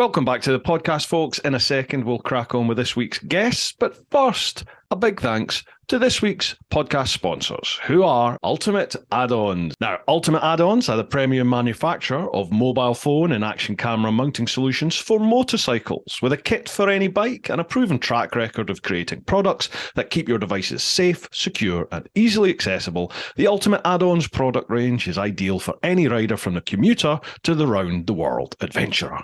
Welcome back to the podcast, folks. In a second, we'll crack on with this week's guests. But first, a big thanks to this week's podcast sponsors, who are Ultimate Add-ons. Now, Ultimate Add-ons are the premium manufacturer of mobile phone and action camera mounting solutions for motorcycles, with a kit for any bike and a proven track record of creating products that keep your devices safe, secure, and easily accessible. The Ultimate Add-ons product range is ideal for any rider, from the commuter to the round-the-world adventurer.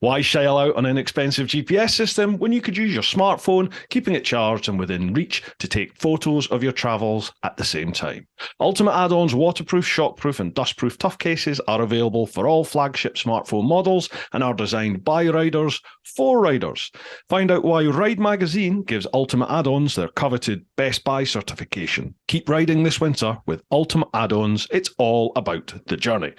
Why shell out on an expensive GPS system when you could use your smartphone, keeping it charged and within reach to take photos of your travels at the same time? Ultimate Add-ons waterproof, shockproof and dustproof tough cases are available for all flagship smartphone models and are designed by riders for riders. Find out why Ride Magazine gives Ultimate Add-ons their coveted Best Buy certification. Keep riding this winter with Ultimate Add-ons. It's all about the journey.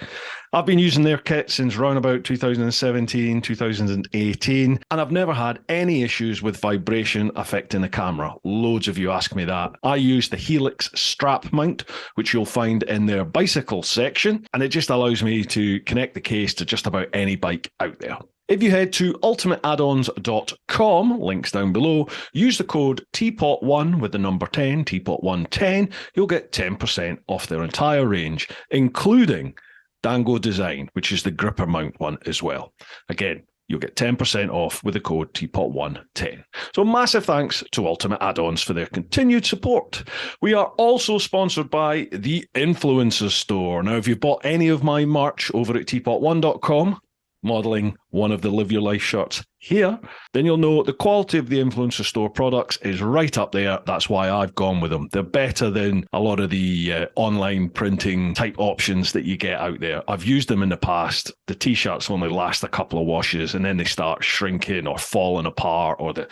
I've been using their kit since around about 2017, 2018, and I've never had any issues with vibration affecting the camera. Loads of you ask me that. I use the Helix strap mount, which you'll find in their bicycle section, and it just allows me to connect the case to just about any bike out there. If you head to ultimateaddons.com, links down below, use the code TeapotOne with the number 10, TeapotOne10, you'll get 10% off their entire range, including Dango Design, which is the gripper mount one as well. Again, you'll get 10% off with the code TeapotOne10. So massive thanks to Ultimate Add-ons for their continued support. We are also sponsored by the Influencer Store. Now, if you've bought any of my merch over at TeapotOne.com, modelling one of the Live Your Life shirts here, then you'll know the quality of the Influencer Store products is right up there. That's why I've gone with them. They're better than a lot of the online printing type options that you get out there. I've used them in the past. The t-shirts only last a couple of washes and then they start shrinking or falling apart, or the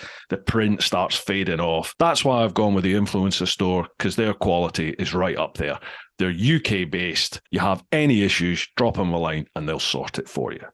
print starts fading off. That's why I've gone with the Influencer Store, because their quality is right up there. They're UK based. You have any issues, drop them a line and they'll sort it for you.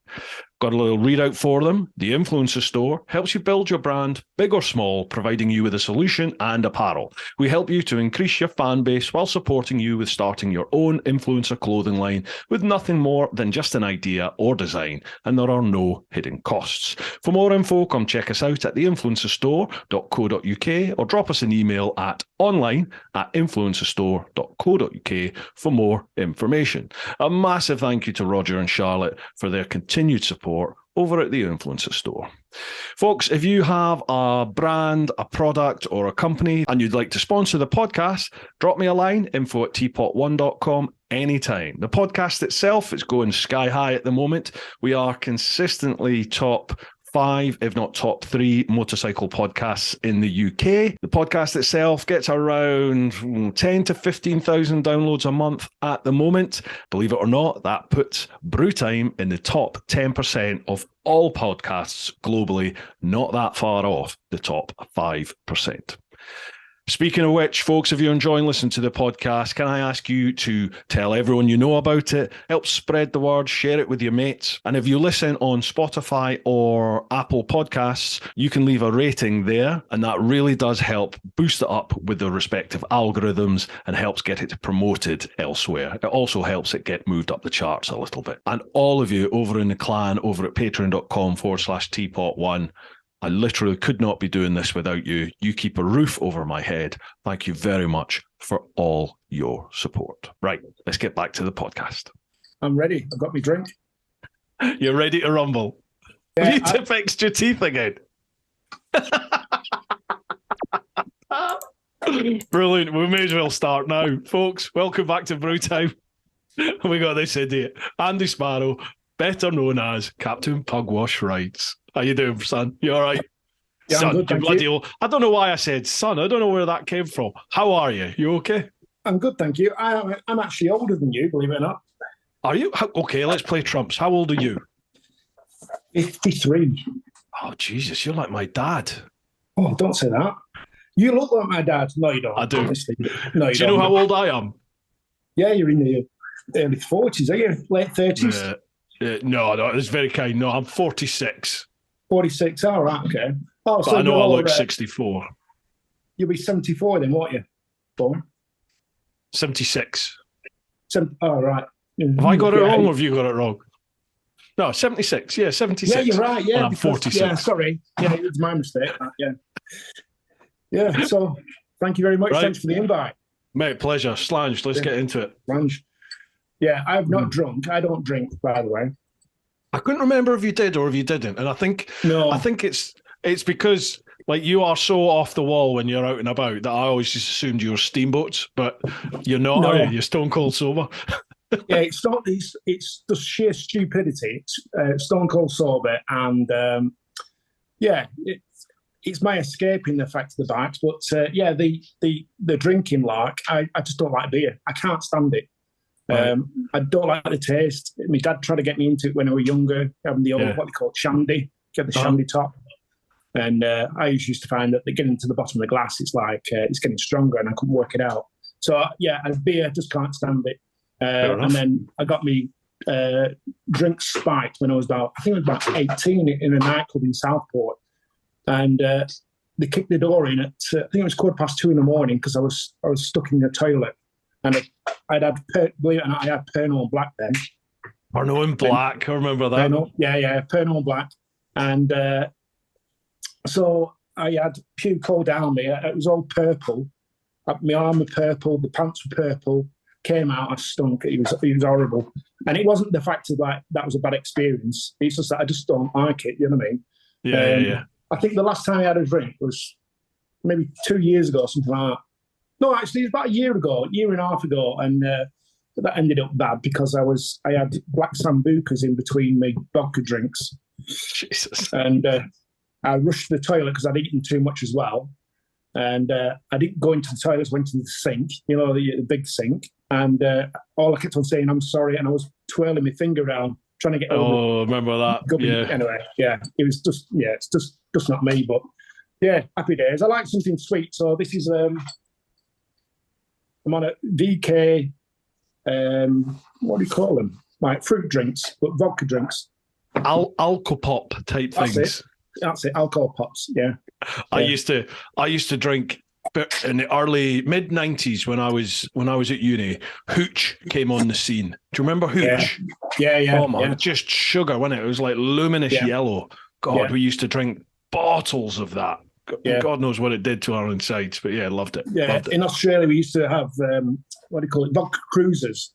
Got a little readout for them. The Influencer Store helps you build your brand, big or small, providing you with a solution and apparel. We help you to increase your fan base while supporting you with starting your own influencer clothing line with nothing more than just an idea or design, and there are no hidden costs. For more info, come check us out at theinfluencerstore.co.uk or drop us an email at online@influencerstore.co.uk for more information. A massive thank you to Roger and Charlotte for their continued support over at the Influencer Store. Folks, if you have a brand, a product, or a company and you'd like to sponsor the podcast, drop me a line, info@teapotone.com anytime. The podcast itself is going sky high at the moment. We are consistently top 5, if not top 3 motorcycle podcasts in the UK. The podcast itself gets around 10 to 15,000 downloads a month at the moment. Believe it or not, that puts Brew Time in the top 10% of all podcasts globally, not that far off the top 5%. Speaking of which, folks, if you're enjoying listening to the podcast, can I ask you to tell everyone you know about it, help spread the word, share it with your mates. And if you listen on Spotify or Apple Podcasts, you can leave a rating there, and that really does help boost it up with the respective algorithms and helps get it promoted elsewhere. It also helps it get moved up the charts a little bit. And all of you over in the clan over at patreon.com/TeapotOne, I literally could not be doing this without you. You keep a roof over my head. Thank you very much for all your support. Right, let's get back to the podcast. I'm ready. I've got my drink. You're ready to rumble? Yeah, have you fixed your teeth again? Brilliant. We may as well start now. Folks, welcome back to Brew Time. We got this idiot, Andy Sparrow, better known as Captain Pugwash Rides. How you doing, son? You all right? Yeah, son, I'm good, thank you. I don't know why I said son. I don't know where that came from. How are you? You okay? I'm good, thank you. I'm actually older than you, believe it or not. Are you? Okay, let's play trumps. How old are you? 53. Oh, Jesus, you're like my dad. Oh, don't say that. You look like my dad. No, you don't. I do. Honestly. No, you do you know how old I am? Yeah, you're in the early 40s, are you? Late 30s? No, it's very kind. No, I'm 46. 46, all right, okay. Oh, but I know I look 64. You'll be 74 then, won't you? Born? 76. All right. Have I got it wrong or have you got it wrong? No, 76. Yeah, 76. Yeah, you're right. Yeah, and I'm 46. Yeah, sorry. Yeah, it was my mistake. Yeah. Yeah, so thank you very much. Right. Thanks for the invite. Mate, pleasure. Slange, let's get into it. Slange. Yeah, I've not drunk. I don't drink, by the way. I couldn't remember if you did or if you didn't. And I think it's because like you are so off the wall when you're out and about that I always just assumed you were steamboats, but you're not, No. are you? You're stone cold sober. Yeah, it's just sheer stupidity. It's stone cold sober, and it's my escaping the fact of the bikes. But the drinking lark, I just don't like beer. I can't stand it. Right. I don't like the taste. My dad tried to get me into it when I was younger, having the old what they call shandy, get the shandy top. And I used to find that getting to the bottom of the glass, it's like it's getting stronger, and I couldn't work it out. So and beer, just can't stand it. And then I got me drinks spiked when I was about 18 in a nightclub in Southport, and they kicked the door in at I think it was 2:15 in the morning because I was stuck in the toilet, and I had Pernod and Black then. Pernod and Black, I remember that. Pernod and Black, and so I had puke all down me. It was all purple. My arm was purple, the pants were purple. Came out, I stunk. It was horrible, and it wasn't the fact of like that was a bad experience. It's just that I just don't like it. You know what I mean? Yeah. I think the last time I had a drink was maybe 2 years ago, something like that. No, actually, it was about a year and a half ago, and that ended up bad because I had black sambucas in between my vodka drinks. Jesus. And I rushed to the toilet because I'd eaten too much as well. And I didn't go into the toilet, went into the sink, the big sink. And all I kept on saying, I'm sorry. And I was twirling my finger around, trying to get over. Oh, remember that. Gubbing. Yeah. Anyway, it was just, it's just not me. But yeah, happy days. I like something sweet. So this is, I'm on a VK, what do you call them? Like fruit drinks, but vodka drinks. Alcopop type things. That's it, alcohol pops, yeah. I used to drink in the early mid-90s when I was at uni. Hooch came on the scene. Do you remember Hooch? Yeah. Oh man, just sugar, wasn't it? It was like luminous yellow. God, we used to drink bottles of that. God knows what it did to our insides, but yeah, loved it. Yeah, loved it. In Australia we used to have what do you call it? Vodka cruisers.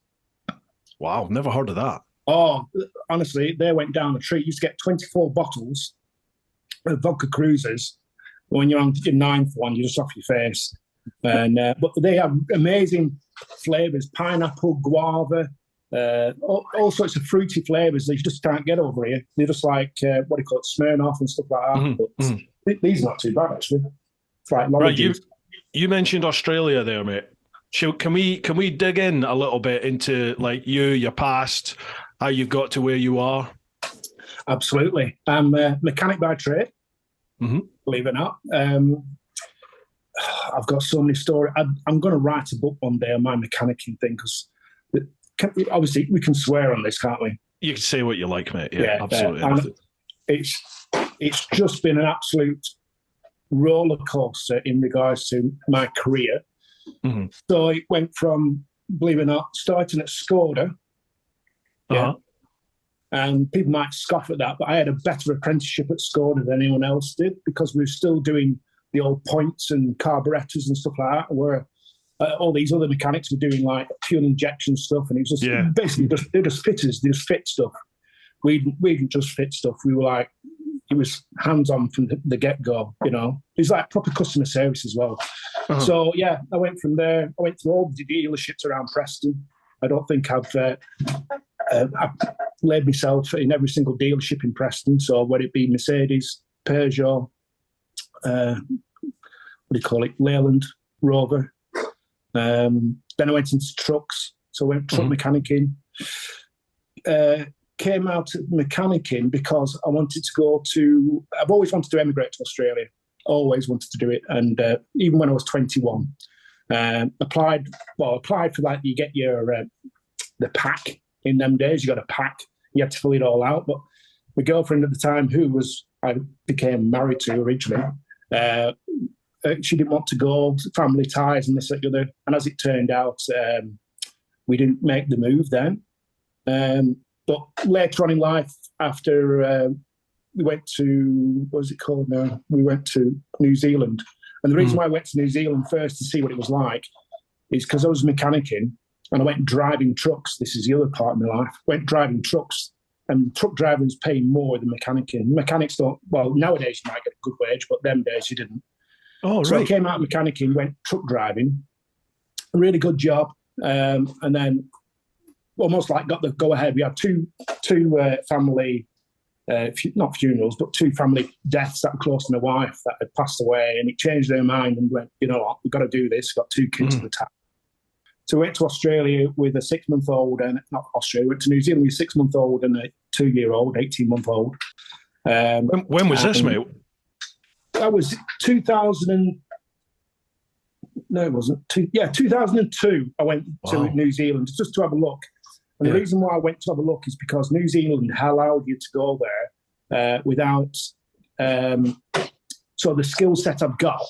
Wow, never heard of that. Oh, honestly, they went down the treat. You used to get 24 bottles of vodka cruisers. When you're on your ninth one, you're just off your face. And but they have amazing flavours: pineapple, guava, all sorts of fruity flavours that you just can't get over here. They're just like what do you call it, Smirnoff and stuff like that. But these are not too bad actually. It's like right, you mentioned Australia there, mate. Can we dig in a little bit into like your past, how you got to where you are? Absolutely. I'm a mechanic by trade. Believe it or not. I've got so many stories. I'm going to write a book one day on my mechanicking thing because obviously we can swear on this, can't we? You can say what you like, mate. Yeah, absolutely. It's just been an absolute roller coaster in regards to my career. So it went from, believe it or not, starting at Skoda. And people might scoff at that, but I had a better apprenticeship at Skoda than anyone else did because we were still doing the old points and carburetors and stuff like that, where all these other mechanics were doing like fuel injection stuff, and it was just basically they're just fitters, they just fit stuff. We didn't just fit stuff. We were like, it was hands-on from the get-go, It was like proper customer service as well. So yeah, I went from there. I went through all the dealerships around Preston. I don't think I've laid myself in every single dealership in Preston. So whether it be Mercedes, Peugeot, what do you call it, Leyland, Rover. Then I went into trucks. So I went truck mechanicking. Came out of mechanicking because I wanted to go to, I've always wanted to emigrate to Australia. Always wanted to do it. And even when I was 21, applied for like, you get your, the pack in them days, you got a pack, you had to fill it all out. But my girlfriend at the time, I became married to originally, she didn't want to go, family ties and this, that, the other. And as it turned out, we didn't make the move then. But later on in life, after we went to, what was it called now? We went to New Zealand. And the reason why I went to New Zealand first to see what it was like is because I was mechanicking and I went driving trucks. This is the other part of my life. Went driving trucks, and truck drivers pay more than mechanicking. Mechanics don't, well, nowadays you might get a good wage, but them days you didn't. Oh, so right. I came out of mechanicking, went truck driving, a really good job. And then almost like got the go ahead. We had two family, not funerals, but two family deaths that were close to my wife that had passed away, and it changed their mind and went, you know what, we've got to do this. Got two kids at the time. So we went to Australia with a 6-month-old, and not Australia, we went to New Zealand with a 6-month-old and a 2-year-old, 18-month-old. When was this, mate? That was 2000. No, it wasn't. 2002. I went to New Zealand just to have a look. And the reason why I went to have a look is because New Zealand allowed you to go there without. So the skill set I've got,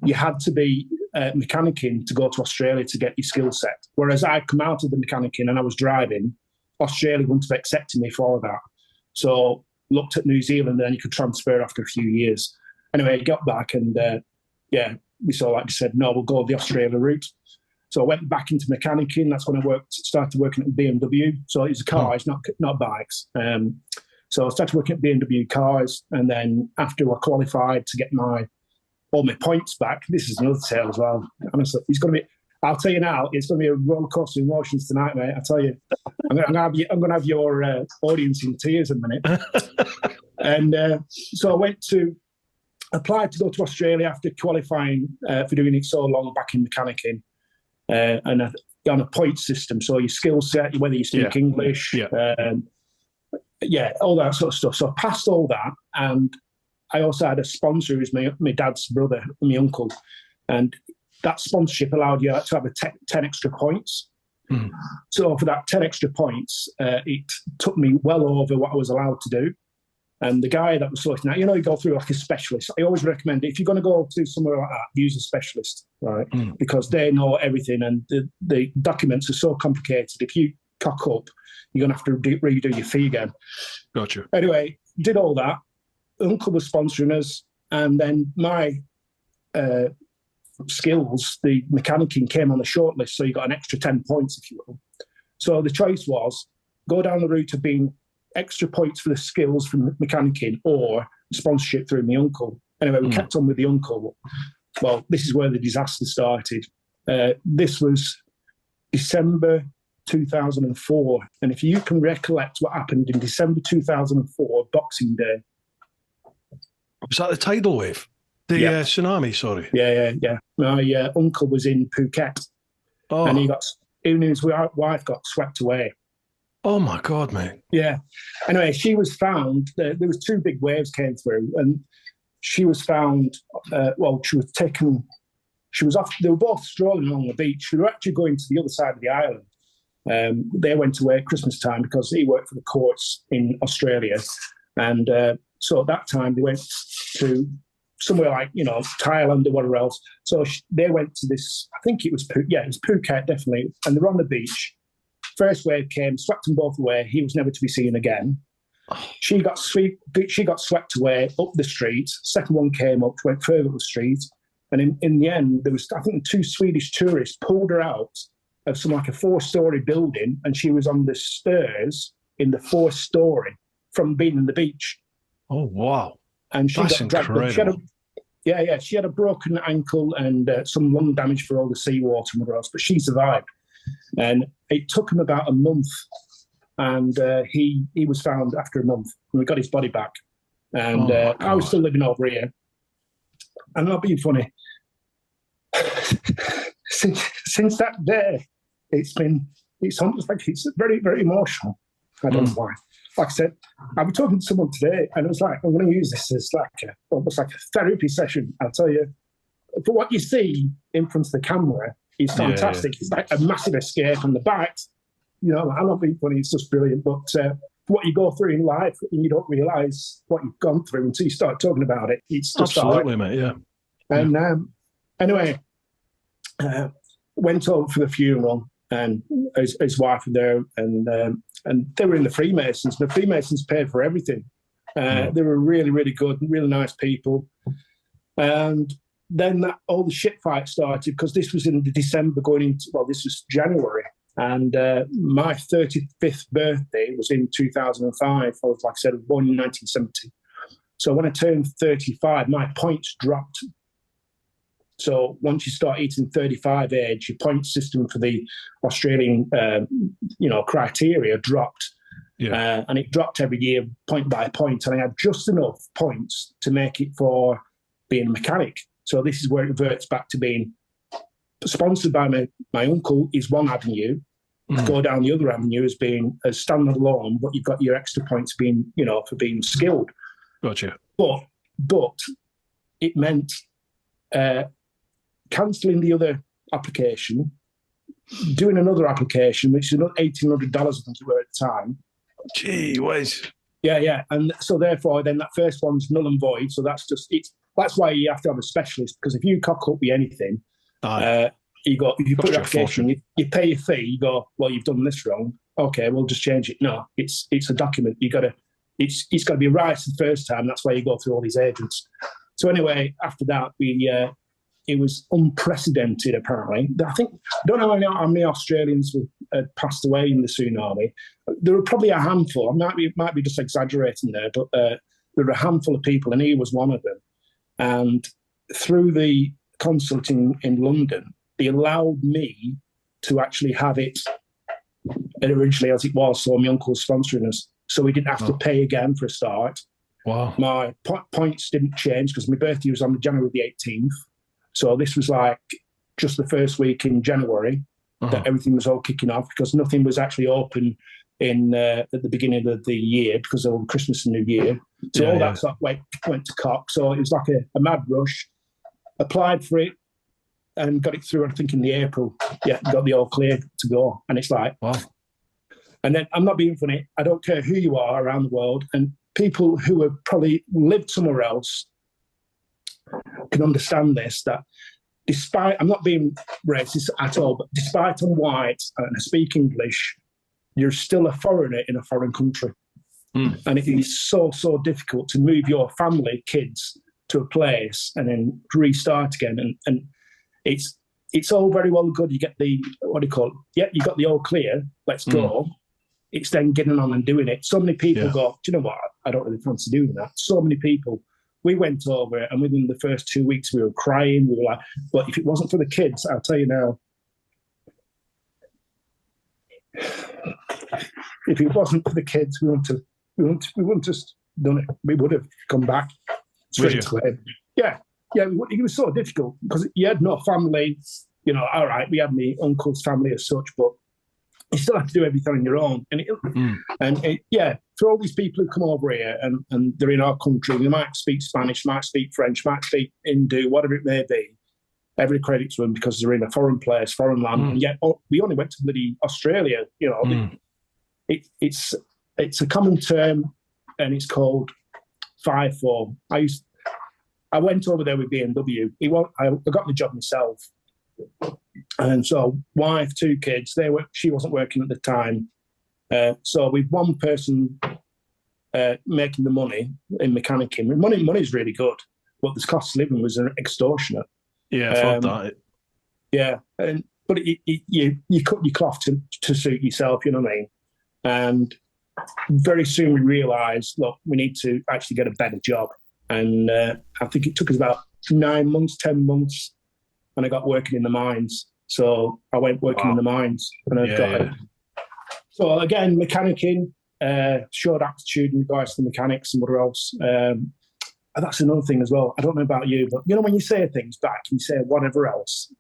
you had to be mechanicking to go to Australia to get your skill set. Whereas I'd come out of the mechanicking and I was driving, Australia wouldn't have accepted me for that. So looked at New Zealand, and then you could transfer after a few years. Anyway, I got back and we saw, like I said, no, we'll go the Australia route. So I went back into mechanicking. That's when I started working at BMW. So it's cars, not bikes. So I started working at BMW cars, and then after I qualified to get all my points back, this is another tale as well. Honestly, I'll tell you now, it's going to be a roller coaster of emotions tonight, mate. I tell you, I'm going to have your audience in tears in a minute. And so I applied to go to Australia after qualifying for doing it so long back in mechanicking, and on a point system. So your skill set, whether you speak English, all that sort of stuff. So I passed all that, and I also had a sponsor who's my dad's brother, my uncle, and that sponsorship allowed you to have 10 extra points. So for that 10 extra points, it took me well over what I was allowed to do. And the guy that was sorting out, you go through like a specialist. I always recommend if you're going to go to somewhere like that, use a specialist, right? Because they know everything, and the documents are so complicated. If you cock up, you're going to have to redo your fee again. Gotcha. Anyway, did all that. Uncle was sponsoring us, and then my skills, the mechanicking, came on the shortlist, so you got an extra 10 points, if you will. So the choice was go down the route of being extra points for the skills from mechanicking or sponsorship through my uncle. Anyway, we kept on with the uncle. Well, this is where the disaster started. This was December 2004. And if you can recollect what happened in December 2004, Boxing Day. Was that the tidal wave? The tsunami, sorry. Yeah. My uncle was in Phuket. Oh. And even his wife got swept away. Oh, my God, mate. Yeah. Anyway, she was found. There was 2 big waves came through, and she was found. She was taken. She was off. They were both strolling along the beach. They were actually going to the other side of the island. They went away at Christmas time because he worked for the courts in Australia, and so at that time they went to somewhere like Thailand or whatever else. So they went to this. I think it was Phuket, definitely, and they're on the beach. First wave came, swept them both away. He was never to be seen again. She got swept away up the street. Second one came up, went further up the street. And in the end, there was, I think, 2 Swedish tourists pulled her out of some like a 4-story building, and she was on the stairs in the 4th story from being in the beach. Oh, wow. And she That's got dragged. incredible. She had a broken ankle and some lung damage for all the seawater and whatever else, but she survived. And it took him about a month, and he was found after a month, and we got his body back. And I was still living over here. I'm not being funny. since that day, it's almost like it's very, very emotional. I don't know why. Like I said, I've been talking to someone today, and it was like, I'm going to use this as almost like a therapy session. I'll tell you, for what you see in front of the camera, it's fantastic. Yeah. It's like a massive escape on the back. I'm not being funny, it's just brilliant. But what you go through in life, and you don't realise what you've gone through until you start talking about it. It's just absolutely, mate, yeah. And anyway, went over for the funeral, and his wife were there, and they were in the Freemasons. The Freemasons paid for everything. They were really, really good, really nice people. And then all the shit fight started, because this was in December going into, this was January. And my 35th birthday was in 2005. I was, like I said, born in 1970. So when I turned 35, my points dropped. So once you start hitting 35 age, your point system for the Australian, criteria dropped. Yeah. And it dropped every year, point by point. And I had just enough points to make it for being a mechanic. So this is where it reverts back to being sponsored by my uncle is one avenue. Go down the other avenue as being a standalone, but you've got your extra points being, for being skilled. Gotcha. But it meant cancelling the other application, doing another application, which is another $1,800, I think it were at the time. Gee whiz. Yeah. And so therefore, then that first one's null and void. So that's that's why you have to have a specialist, because if you cock up with anything, you put your application, you pay your fee, you go, well, you've done this wrong. Okay, we'll just change it. No, it's a document. It's got to be right the first time. That's why you go through all these agents. So anyway, after that, it was unprecedented, apparently. I don't know how many Australians had passed away in the tsunami. There were probably a handful. I might be just exaggerating there, but there were a handful of people, and he was one of them. And through the consulate in London, they allowed me to actually have it originally as it was. So my uncle's sponsoring us. So we didn't have to pay again for a start. Wow. My points didn't change because my birthday was on January the 18th. So this was like just the first week in January that everything was all kicking off, because nothing was actually open at the beginning of the year because of Christmas and New Year. So that sort of went to cock. So it was like a mad rush. Applied for it and got it through, I think, in the April. Yeah, got the all clear to go. And it's like, wow. And then I'm not being funny. I don't care who you are around the world, and people who have probably lived somewhere else can understand this, that despite, I'm not being racist at all, but despite I'm white and I speak English, you're still a foreigner in a foreign country. And it is so, so difficult to move your family, kids, to a place and then restart again. And it's all very well good. You get the, what do you call it? Yeah, you got the all clear, let's go. It's then getting on and doing it. So many people go, do you know what? I don't really fancy doing that. So many people. We went over and within the first 2 weeks we were crying. We were like, but if it wasn't for the kids, I'll tell you now, if it wasn't for the kids, we wouldn't have done it. We would have come back straight away. Yeah. It was so difficult because you had no family. All right, we had my uncle's family as such, but you still have to do everything on your own. And for all these people who come over here and they're in our country, they might speak Spanish, might speak French, might speak Hindu, whatever it may be. Every credit to them because they're in a foreign place, foreign land. And yet we only went to bloody Australia. It's a common term, and it's called 5-4. I went over there with BMW. I got the job myself. And so wife, 2 kids, she wasn't working at the time. So with one person making the money in mechanicking, money is really good, but the cost of living was extortionate. Yeah, I thought that. Yeah, but you cut your cloth to suit yourself, you know what I mean? And very soon we realised, look, we need to actually get a better job. And I think it took us about 9 months, 10 months, and I got working in the mines. So I went working in the mines, and I got So again, mechanicking, showed aptitude in regards to the mechanics and whatever else. And that's another thing as well. I don't know about you, but when you say things back, you say whatever else.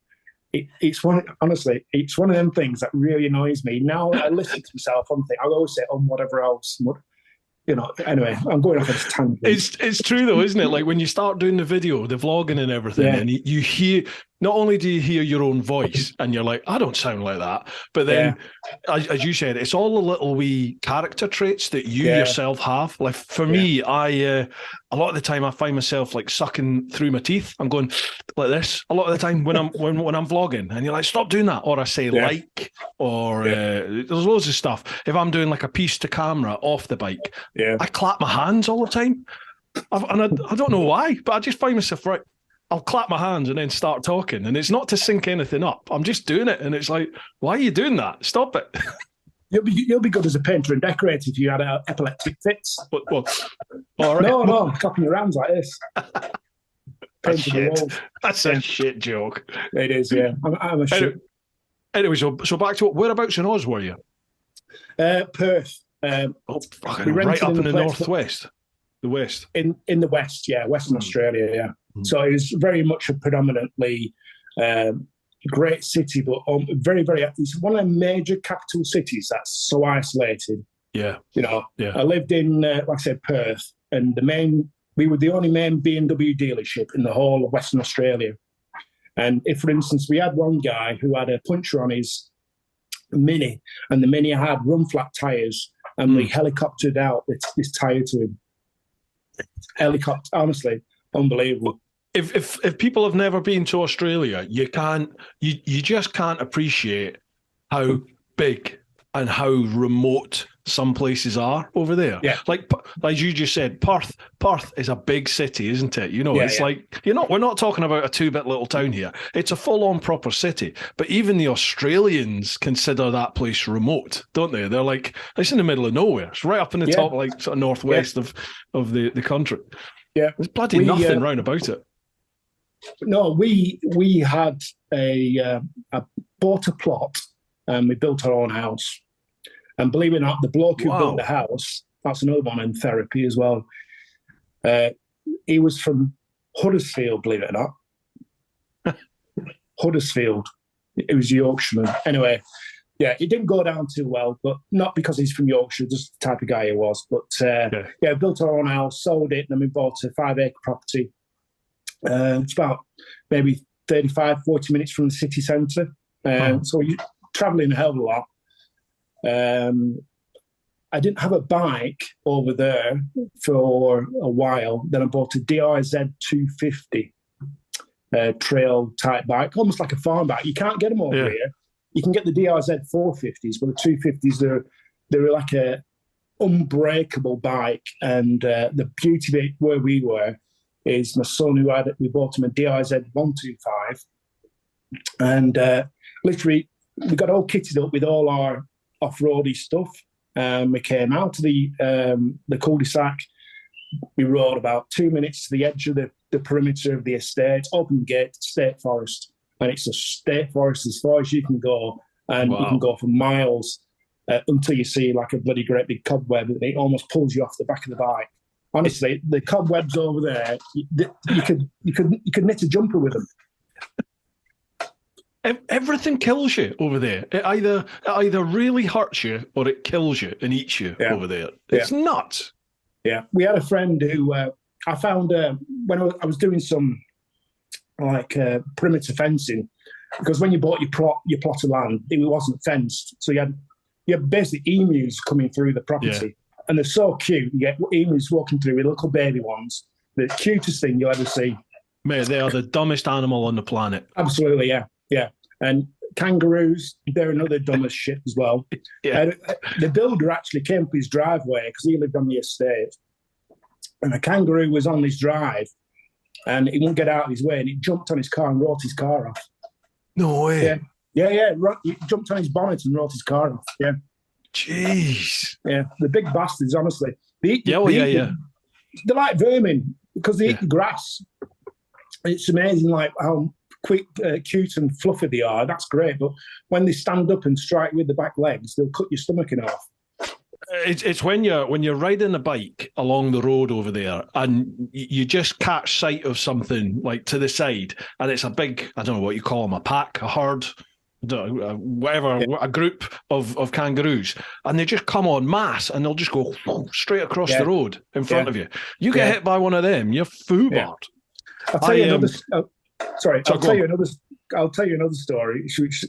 It's one of them things that really annoys me. Now I listen to myself and think, I'll always say, whatever else. Anyway, I'm going off this tangent. It's true though, isn't it? Like when you start doing the video, the vlogging and everything, and you hear not only do you hear your own voice and you're like, I don't sound like that, but then, as you said, it's all the little wee character traits that you yourself have. Like for me, a lot of the time I find myself like sucking through my teeth. I'm going like this a lot of the time when I'm vlogging, and you're like, stop doing that. Or I say there's loads of stuff. If I'm doing like a piece to camera off the bike, I clap my hands all the time. And I don't know why, but I just find myself, right, I'll clap my hands and then start talking. And it's not to sync anything up. I'm just doing it. And it's like, why are you doing that? Stop it. You'll be good as a painter and decorator if you had epileptic fits. Well, all right. No, clapping your hands like this. That's a shit joke. It is, yeah. I'm a shit. Anyway, so back to whereabouts in Oz were you? Perth. Right up in the northwest. The west. In the west, Western Australia, yeah. So it was very much a predominantly great city, but very, very. It's one of the major capital cities that's so isolated. Yeah, I lived in, like I said, Perth, and we were the only main BMW dealership in the whole of Western Australia. And if, for instance, we had one guy who had a puncture on his Mini, and the Mini had run flat tyres, and we helicoptered out this tyre to him. Helicopter, honestly, unbelievable. If people have never been to Australia, you just can't appreciate how big and how remote some places are over there. Yeah. Like you just said, Perth is a big city, isn't it? Like we're not talking about a 2-bit little town here. It's a full-on proper city. But even the Australians consider that place remote, don't they? They're like, it's in the middle of nowhere. It's right up in the top, like sort of northwest of the country. Yeah. There's bloody nothing round about it. No, we had bought a plot and we built our own house. And believe it or not, the bloke who built the house, that's another one in therapy as well. He was from Huddersfield, believe it or not. Huddersfield. It was Yorkshireman. Anyway, it didn't go down too well, but not because he's from Yorkshire, just the type of guy he was. But built our own house, sold it, and then we bought a 5-acre property. It's about maybe 35, 40 minutes from the city centre. So you're travelling a hell of a lot. I didn't have a bike over there for a while. Then I bought a DRZ 250 trail type bike, almost like a farm bike. You can't get them over here. You can get the DRZ 450s, but the 250s, they're like a unbreakable bike. And the beauty of it where we were is my son we bought him a DRZ 125. And literally, we got all kitted up with all our off-roady stuff. We came out to the cul-de-sac. We rode about 2 minutes to the edge of the perimeter of the estate, open the gate, state forest. And it's a state forest as far as you can go. And you can go for miles until you see like a bloody great big cobweb, and it almost pulls you off the back of the bike. Honestly, the cobwebs over there, you could knit a jumper with them. Everything kills you over there. It either really hurts you or it kills you and eats you over there. It's nuts. Yeah, we had a friend who I found when I was doing some like perimeter fencing, because when you bought your plot of land, it wasn't fenced, so you had basically emus coming through the property, and they're so cute. You get emus walking through with little baby ones. The cutest thing you'll ever see. Mate, they are the dumbest animal on the planet. Absolutely, yeah. And kangaroos, they're another dumbest shit as well. The builder actually came up his driveway because he lived on the estate, and a kangaroo was on his drive, and he wouldn't get out of his way, and he jumped on his car and wrote his car off. No way. Yeah. He jumped on his bonnet and wrote his car off. Yeah. Jeez. Yeah, the big bastards, honestly. They're like vermin because they eat the grass. It's amazing, like how quick, cute and fluffy they are. That's great, but when they stand up and strike with the back legs, they'll cut your stomach in half. It's when you're riding a bike along the road over there and you just catch sight of something like to the side, and it's a big, I don't know what you call them, a pack, a herd, whatever, a group of kangaroos, and they just come en masse and they'll just go straight across the road in front of you. You get hit by one of them, you're foobarred. I'll tell you another. I'll tell you I'll tell you another story, which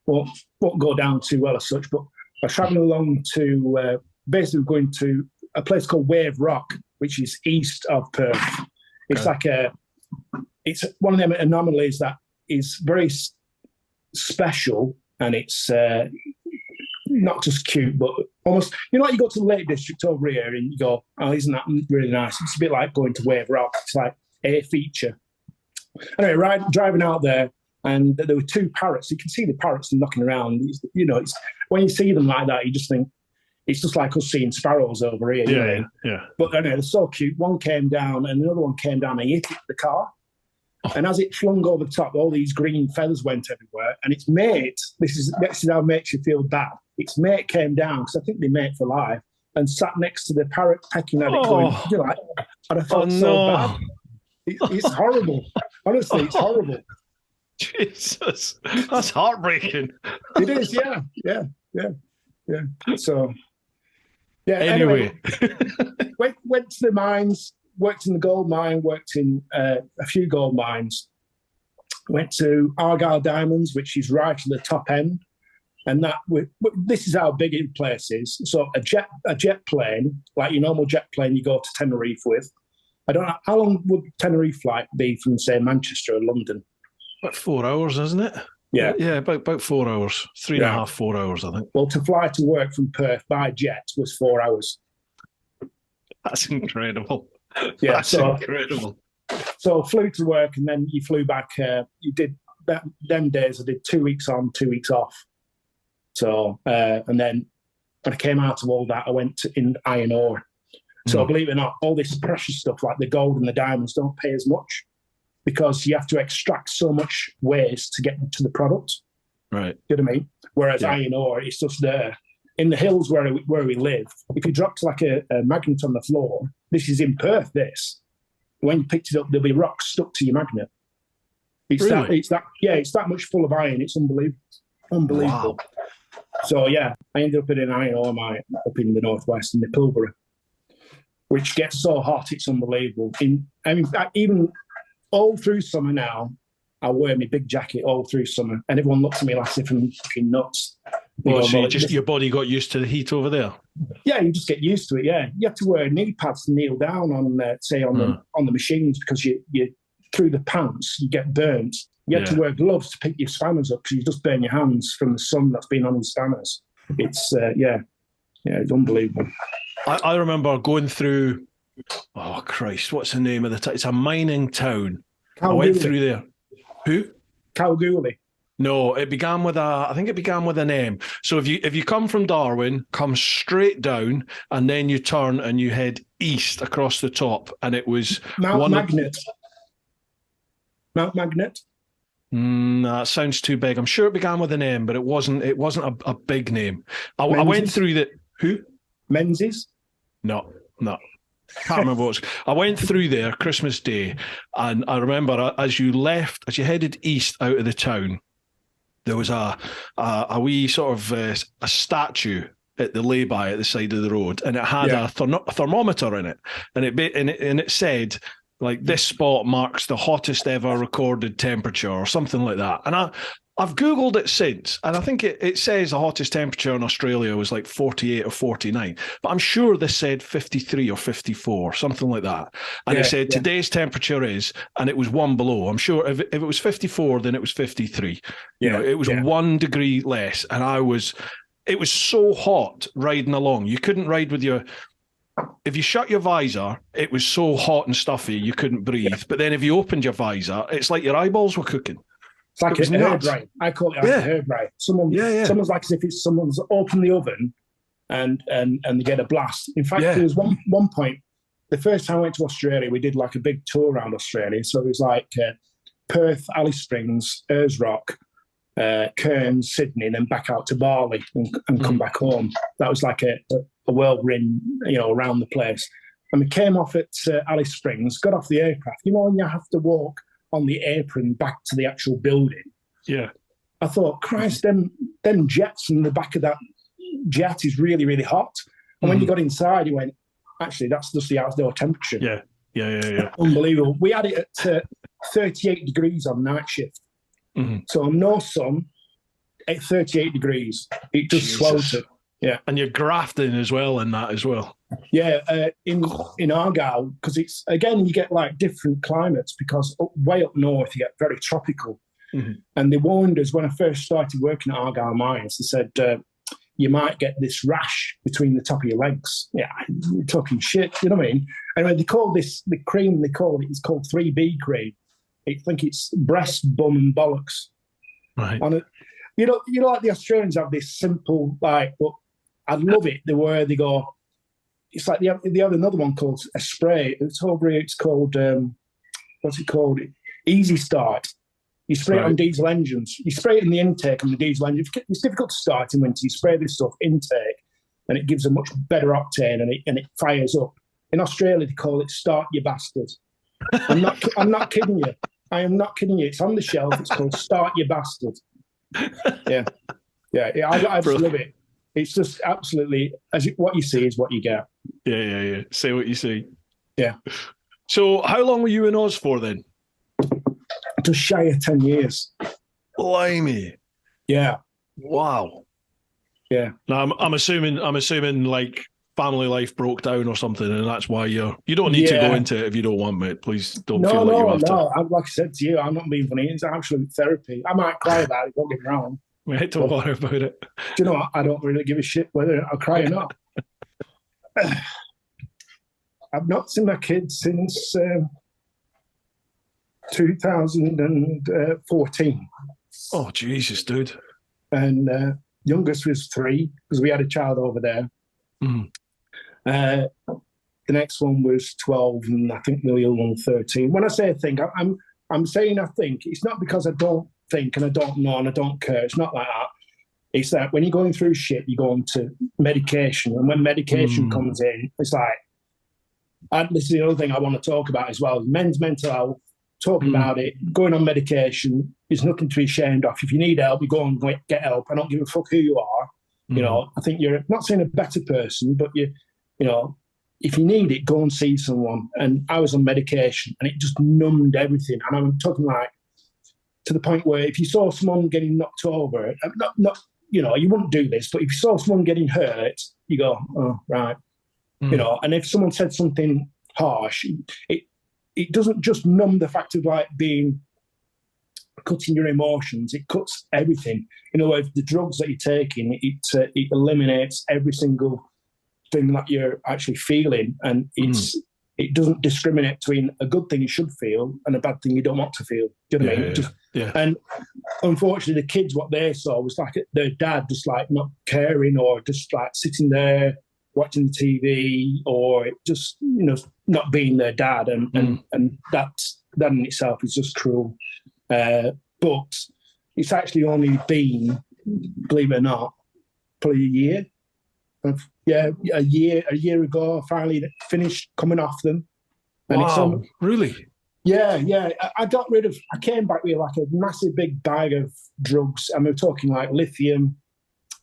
won't go down too well as such. But I was travelling along to basically going to a place called Wave Rock, which is east of Perth. It's it's one of them anomalies that is very special, and it's not just cute, but almost, like you go to the Lake District over here and you go, oh, isn't that really nice? It's a bit like going to Wave Rock. It's like a feature. Anyway, driving out there, and there were two parrots. You can see the parrots knocking around. It's when you see them like that, you just think it's just like us seeing sparrows over here. Yeah. But they're so cute. One came down, and another one came down and hit the car. And as it flung over the top, all these green feathers went everywhere. And its mate, this is how it makes you feel bad. Its mate came down, because I think they mate for life, and sat next to the parrot, pecking at it, going, and I felt so bad. It's horrible. Honestly, it's horrible. Jesus, that's heartbreaking. It is, yeah. So, yeah. Anyway. went to the mines, worked in the gold mine, worked in a few gold mines. Went to Argyle Diamonds, which is right at the top end. And this is how big the place is. So a jet plane, like your normal jet plane you go to Tenerife with. I don't know, how long would Tenerife flight be from, say, Manchester or London? About 4 hours, isn't it? Yeah. Yeah, about 4 hours. 3.5, 4 hours, I think. Well, to fly to work from Perth by jet was 4 hours. That's incredible. Yeah, that's incredible. So flew to work, and then you flew back. You did them days. I did 2 weeks on, 2 weeks off. So and then when I came out of all that, I went in iron ore. So believe it or not, all this precious stuff like the gold and the diamonds don't pay as much, because you have to extract so much waste to get to the product. Right. You know what I mean? Whereas iron ore, it's just there. In the hills where we live, if you dropped like a magnet on the floor, this is in Perth, this. When you picked it up, there'll be rocks stuck to your magnet. It's that much full of iron. It's unbelievable. Wow. So yeah, I ended up in an iron ore mine up in the northwest in the Pilbara, which gets so hot it's unbelievable. Even all through summer now, I wear my big jacket all through summer, and everyone looks at me like if I'm fucking nuts. Your body got used to the heat over there. Yeah, you just get used to it. Yeah, you have to wear knee pads to kneel down on, on the machines, because you through the pants you get burnt. You have to wear gloves to pick your spanners up, because you just burn your hands from the sun that's been on the spanners. It's it's unbelievable. I remember going through. Oh Christ, what's the name of the town? It's a mining town. Kalgoorlie. I went through there. Who? Kalgoorlie. No, I think it began with an M. So if you come from Darwin, come straight down, and then you turn and you head east across the top, and it was Mount Magnet. Mount Magnet. That sounds too big. I'm sure it began with an M, but it wasn't a big name. I went through the who? Menzies? No. Can't remember what it was. I went through there Christmas Day, and I remember as you headed east out of the town, there was a wee sort of a statue at the lay-by at the side of the road, and it had a thermometer in it, and it said, like, this spot marks the hottest ever recorded temperature or something like that. And I've Googled it since, and I think it says the hottest temperature in Australia was like 48 or 49. But I'm sure this said 53 or 54, something like that. And it said today's temperature is, and it was one below. I'm sure if it was 54, then it was 53. It was 1 degree less. And it was so hot riding along. You couldn't ride with if you shut your visor, it was so hot and stuffy, you couldn't breathe. Yeah. But then if you opened your visor, it's like your eyeballs were cooking. It's like a herb right. I call it a herb right. Someone's like as if it's someone's opened the oven and they get a blast. In fact, there was one point, the first time I went to Australia, we did like a big tour around Australia. So it was like Perth, Alice Springs, Ayers Rock, Cairns, Sydney, and then back out to Bali and come back home. That was like a whirlwind, around the place. And we came off at Alice Springs, got off the aircraft. When you have to walk on the apron back to the actual building. Yeah. I thought, Christ, them jets in the back of that jet is really, really hot. And when you got inside, you went, actually, that's just the outdoor temperature. Yeah. Unbelievable. We had it at 38 degrees on night shift. So no sun at 38 degrees. It just sweltered. Yeah. And you're grafting as well in that as well. Yeah, in Argyll, because it's, again, you get like different climates, because way up north you get very tropical. And they warned us when I first started working at Argyll Mines, they said, you might get this rash between the top of your legs. Yeah, you're talking shit, you know what I mean? Anyway, they call this, the cream they call it, it's called 3B cream. I think it's breast, bum and bollocks. Right. On it. You know, like the Australians have this simple, like, but I love it, the way they go, it's like they have another one called a spray. It's over here, it's called, what's it called? Easy Start. You spray it on diesel engines. You spray it in the intake on the diesel engine. It's difficult to start in winter. You spray this stuff intake, and it gives a much better octane, and it fires up. In Australia, they call it Start You Bastard. I'm not kidding you. I am not kidding you. It's on the shelf. It's called Start You Bastard. Yeah. I just love it. It's just absolutely, what you see is what you get. Yeah. Say what you see. Yeah. So how long were you in Oz for then? Just shy of 10 years. Blimey. Yeah. Wow. Yeah. Now I'm assuming like family life broke down or something, and that's why you don't need to go into it if you don't want, mate. Please don't feel like you have to. No. Like I said to you, I'm not being funny. It's absolute therapy. I might cry about it, don't get me wrong. Mate, don't worry about it. Do you know what? I don't really give a shit whether I cry or not. I've not seen my kids since 2014. Oh, Jesus, dude. And youngest was 3, because we had a child over there. The next one was 12, and I think the other one 13. When I say I think, I'm saying I think. It's not because I don't think and I don't know and I don't care. It's not like that. It's that when you're going through shit, you go into medication. And when medication comes in, it's like, and this is the other thing I want to talk about as well, men's mental health, talking about it, going on medication is nothing to be ashamed of. If you need help, you go and get help. I don't give a fuck who you are. You know, I think you're not saying a better person, but you know, if you need it, go and see someone. And I was on medication and it just numbed everything. And I'm talking like to the point where if you saw someone getting knocked over, not you know, you wouldn't do this, but if you saw someone getting hurt, you go, oh, right. You know, and if someone said something harsh, it doesn't just numb the fact of like cutting your emotions, it cuts everything. In other words, the drugs that you're taking, it eliminates every single thing that you're actually feeling, and it doesn't discriminate between a good thing you should feel and a bad thing you don't want to feel. Do you know what I mean? Yeah. And unfortunately, the kids, what they saw was like their dad just like not caring, or just like sitting there watching the TV, or just, you know, not being their dad, and that in itself is just cruel. But it's actually only been, believe it or not, probably a year. A year ago, I finally finished coming off them. And wow, really? Yeah. I came back with like a massive big bag of drugs, and we're talking like lithium,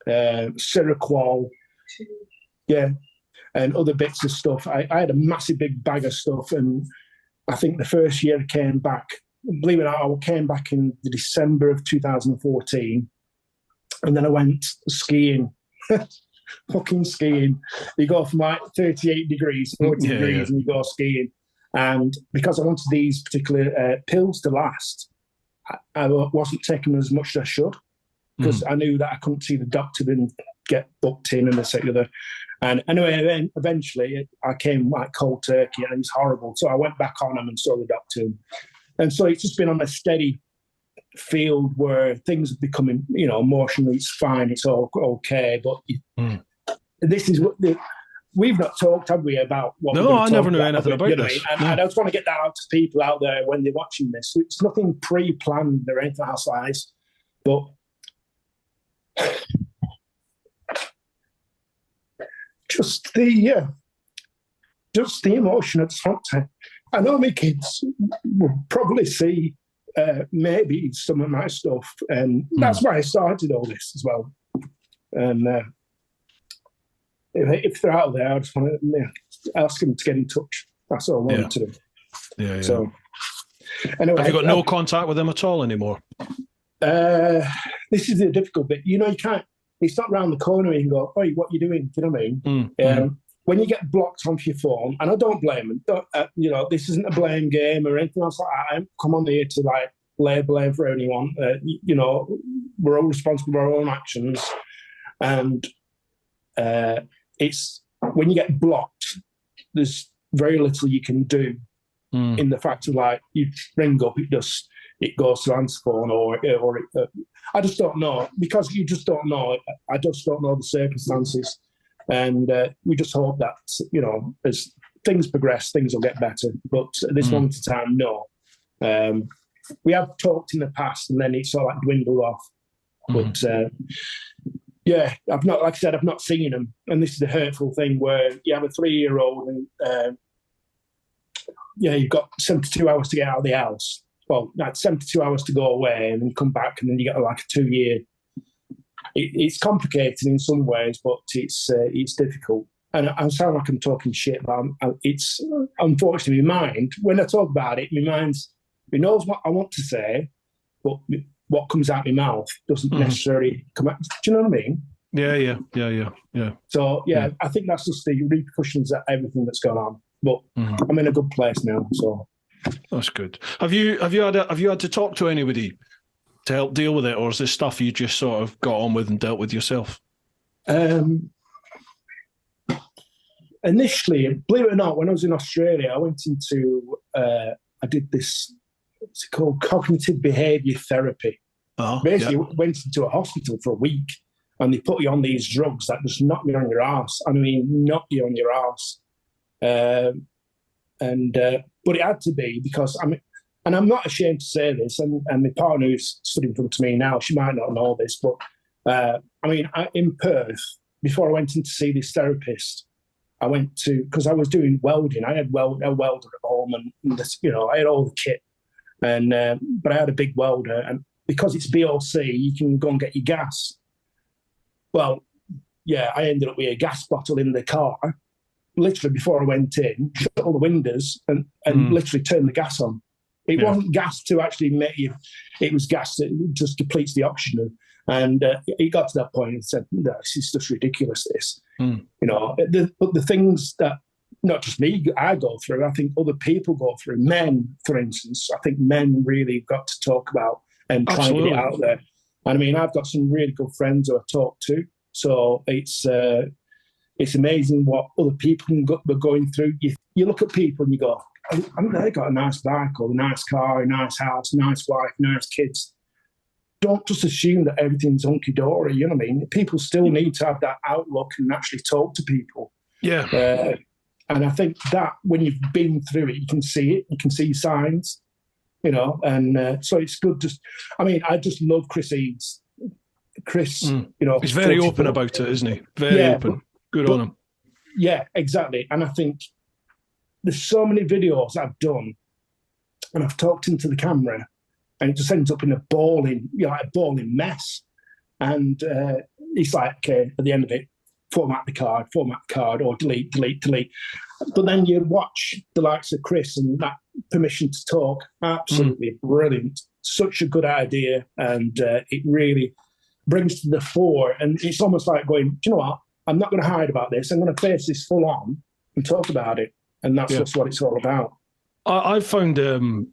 Seroquel, and other bits of stuff. I had a massive big bag of stuff, and I think the first year I came back, believe it or not, I came back in the December of 2014, and then I went skiing. Fucking skiing. You go from like 38 degrees, 40 degrees, and you go skiing. And because I wanted these particular pills to last, I wasn't taking them as much as I should, because I knew that I couldn't see the doctor and get booked in and this and the other. And anyway, eventually I came like cold turkey, and it was horrible. So I went back on them and saw the doctor. And so it's just been on a steady field where things are becoming, you know, emotionally it's fine, it's all okay. But this is what we've not talked, have we, about what? No, I never knew anything about this. And I just want to get that out to people out there when they're watching this. It's nothing pre-planned or anything else like this, but just the emotion at the front. I know my kids will probably see maybe some of my stuff, and that's why I started all this as well. And if they're out there, I just want to ask them to get in touch. That's all I wanted to do. Yeah. So, anyway, have you got no contact with them at all anymore? This is the difficult bit. You can't. It's not round the corner and you can go, "Hey, what are you doing?" Do you know what I mean? When you get blocked off your phone, and I don't blame them. This isn't a blame game or anything else like that. I haven't come on here to lay blame for anyone. We're all responsible for our own actions, and it's when you get blocked, there's very little you can do. In the fact of you ring up, it goes to answer phone or I just don't know, because you just don't know. I just don't know the circumstances, and we just hope that as things progress, things will get better. But at this moment in time, no. We have talked in the past, and then it's sort of dwindled off. But I've not, like I said, I've not seen them, and this is the hurtful thing where you have a 3-year-old and. You've got 72 hours to get out of the house. Well, that's 72 hours to go away and then come back, and then you get a 2-year. It's complicated in some ways, but it's difficult. And I sound like I'm talking shit, but it's unfortunately my mind. When I talk about it, my mind knows what I want to say, but what comes out my mouth doesn't necessarily come out. Do you know what I mean? Yeah. So I think that's just the repercussions of everything that's gone on. But I'm in a good place now, so that's good. Have you had to talk to anybody to help deal with it, or is this stuff you just sort of got on with and dealt with yourself? Initially, believe it or not, when I was in Australia, I went into I did this. What's it called? Cognitive behaviour therapy. Basically, went into a hospital for a week, and they put you on these drugs that just knock you on your arse. I mean, knock you on your arse. But it had to be, because I'm not ashamed to say this, and my partner who's stood in front of me now, she might not know this, but in Perth, before I went in to see this therapist, I went to, because I was doing welding. I had a welder at home, and this, I had all the kit, and but I had a big welder, and because it's BOC, you can go and get your gas. Well, I ended up with a gas bottle in the car. Literally before I went in, shut all the windows and literally turned the gas on. It wasn't gas to actually make you, it was gas that just depletes the oxygen. And it got to that point and said, no, this is just ridiculous, this. But the things that, not just me, I go through, I think other people go through, men, for instance, I think men really got to talk about and try and get it out there. And I've got some really good friends who I talk to. So it's amazing what other people are going through. You look at people and you go, they got a nice bike or a nice car, a nice house, nice wife, nice kids. Don't just assume that everything's hunky-dory, you know what I mean? People still need to have that outlook and actually talk to people. Yeah. And I think that when you've been through it, you can see it, you can see signs, and so it's good. I just love Chris Eads. Chris, he's very open about it, isn't he? Very open. Good on him. Yeah, exactly. And I think there's so many videos I've done, and I've talked into the camera, and it just ends up in a bawling mess. And it's like, okay, at the end of it, format the card, or delete. But then you watch the likes of Chris and that permission to talk, absolutely brilliant. Such a good idea, and it really brings to the fore. And it's almost like going, do you know what? I'm not going to hide about this. I'm going to face this full on and talk about it. And that's just what it's all about. I've found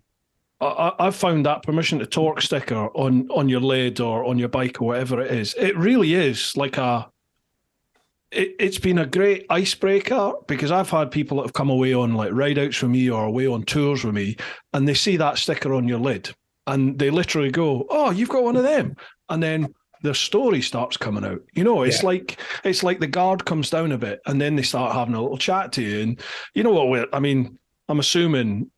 that permission to talk sticker on your lid or on your bike or whatever it is. It really is like it's been a great icebreaker, because I've had people that have come away on ride outs with me or away on tours with me, and they see that sticker on your lid and they literally go, "Oh, you've got one of them." And then their story starts coming out. It's like the guard comes down a bit, and then they start having a little chat to you. And you know what? I'm assuming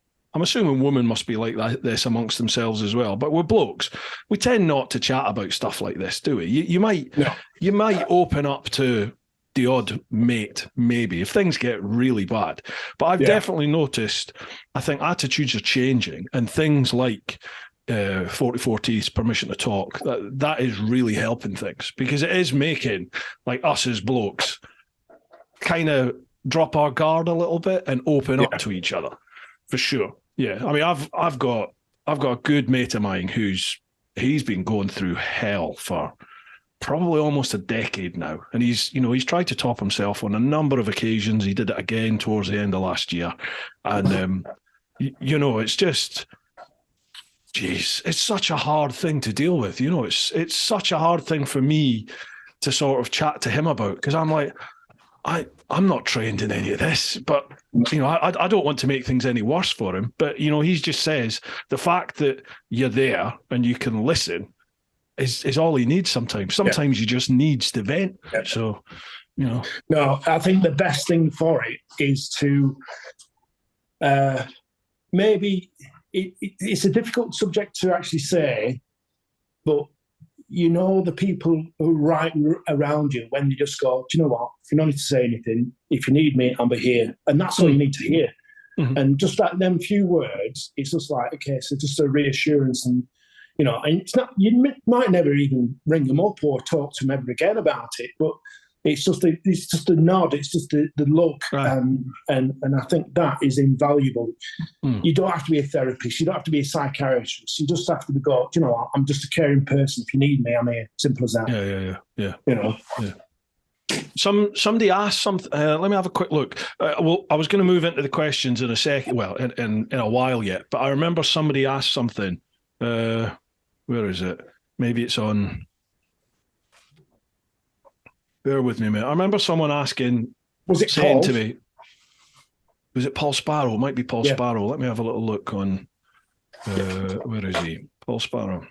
women must be like this amongst themselves as well. But we're blokes. We tend not to chat about stuff like this, do we? You might open up to the odd mate, maybe, if things get really bad. But I've definitely noticed, I think attitudes are changing, and things like 44T's permission to talk, that is really helping things, because it is making us as blokes kind of drop our guard a little bit and open up to each other, for sure. I've got a good mate of mine who's he's been going through hell for probably almost a decade now. And he's tried to top himself on a number of occasions. He did it again towards the end of last year. And, it's just, geez, it's such a hard thing to deal with. It's such a hard thing for me to sort of chat to him about, because I'm like, I'm not trained in any of this, but, I don't want to make things any worse for him. But, he just says the fact that you're there and you can listen is all he needs sometimes. Sometimes he just needs to vent. Yeah. So, No, I think the best thing for it is to maybe it's a difficult subject to actually say, but the people who are right around you, when you just go, do you know what? You don't need to say anything. If you need me, I'll be here. And that's all you need to hear. Mm-hmm. And just that them few words, it's just like, okay, so just a reassurance. And, and it's not, you might never even ring them up or talk to them ever again about it, but it's just a nod. It's just the look, right. And I think that is invaluable. Mm. You don't have to be a therapist. You don't have to be a psychiatrist. You just have to go, you know what, I'm just a caring person. If you need me, I'm here. Simple as that. Yeah. Yeah. Somebody asked something. Let me have a quick look. I was going to move into the questions in a second. Well, in a while yet. But I remember somebody asked something. Where is it? Maybe it's on. Bear with me, mate. I remember someone asking, saying Paul? To me, was it Paul Sparrow? It might be Paul Sparrow. Let me have a little look on, where is he? Paul Sparrow.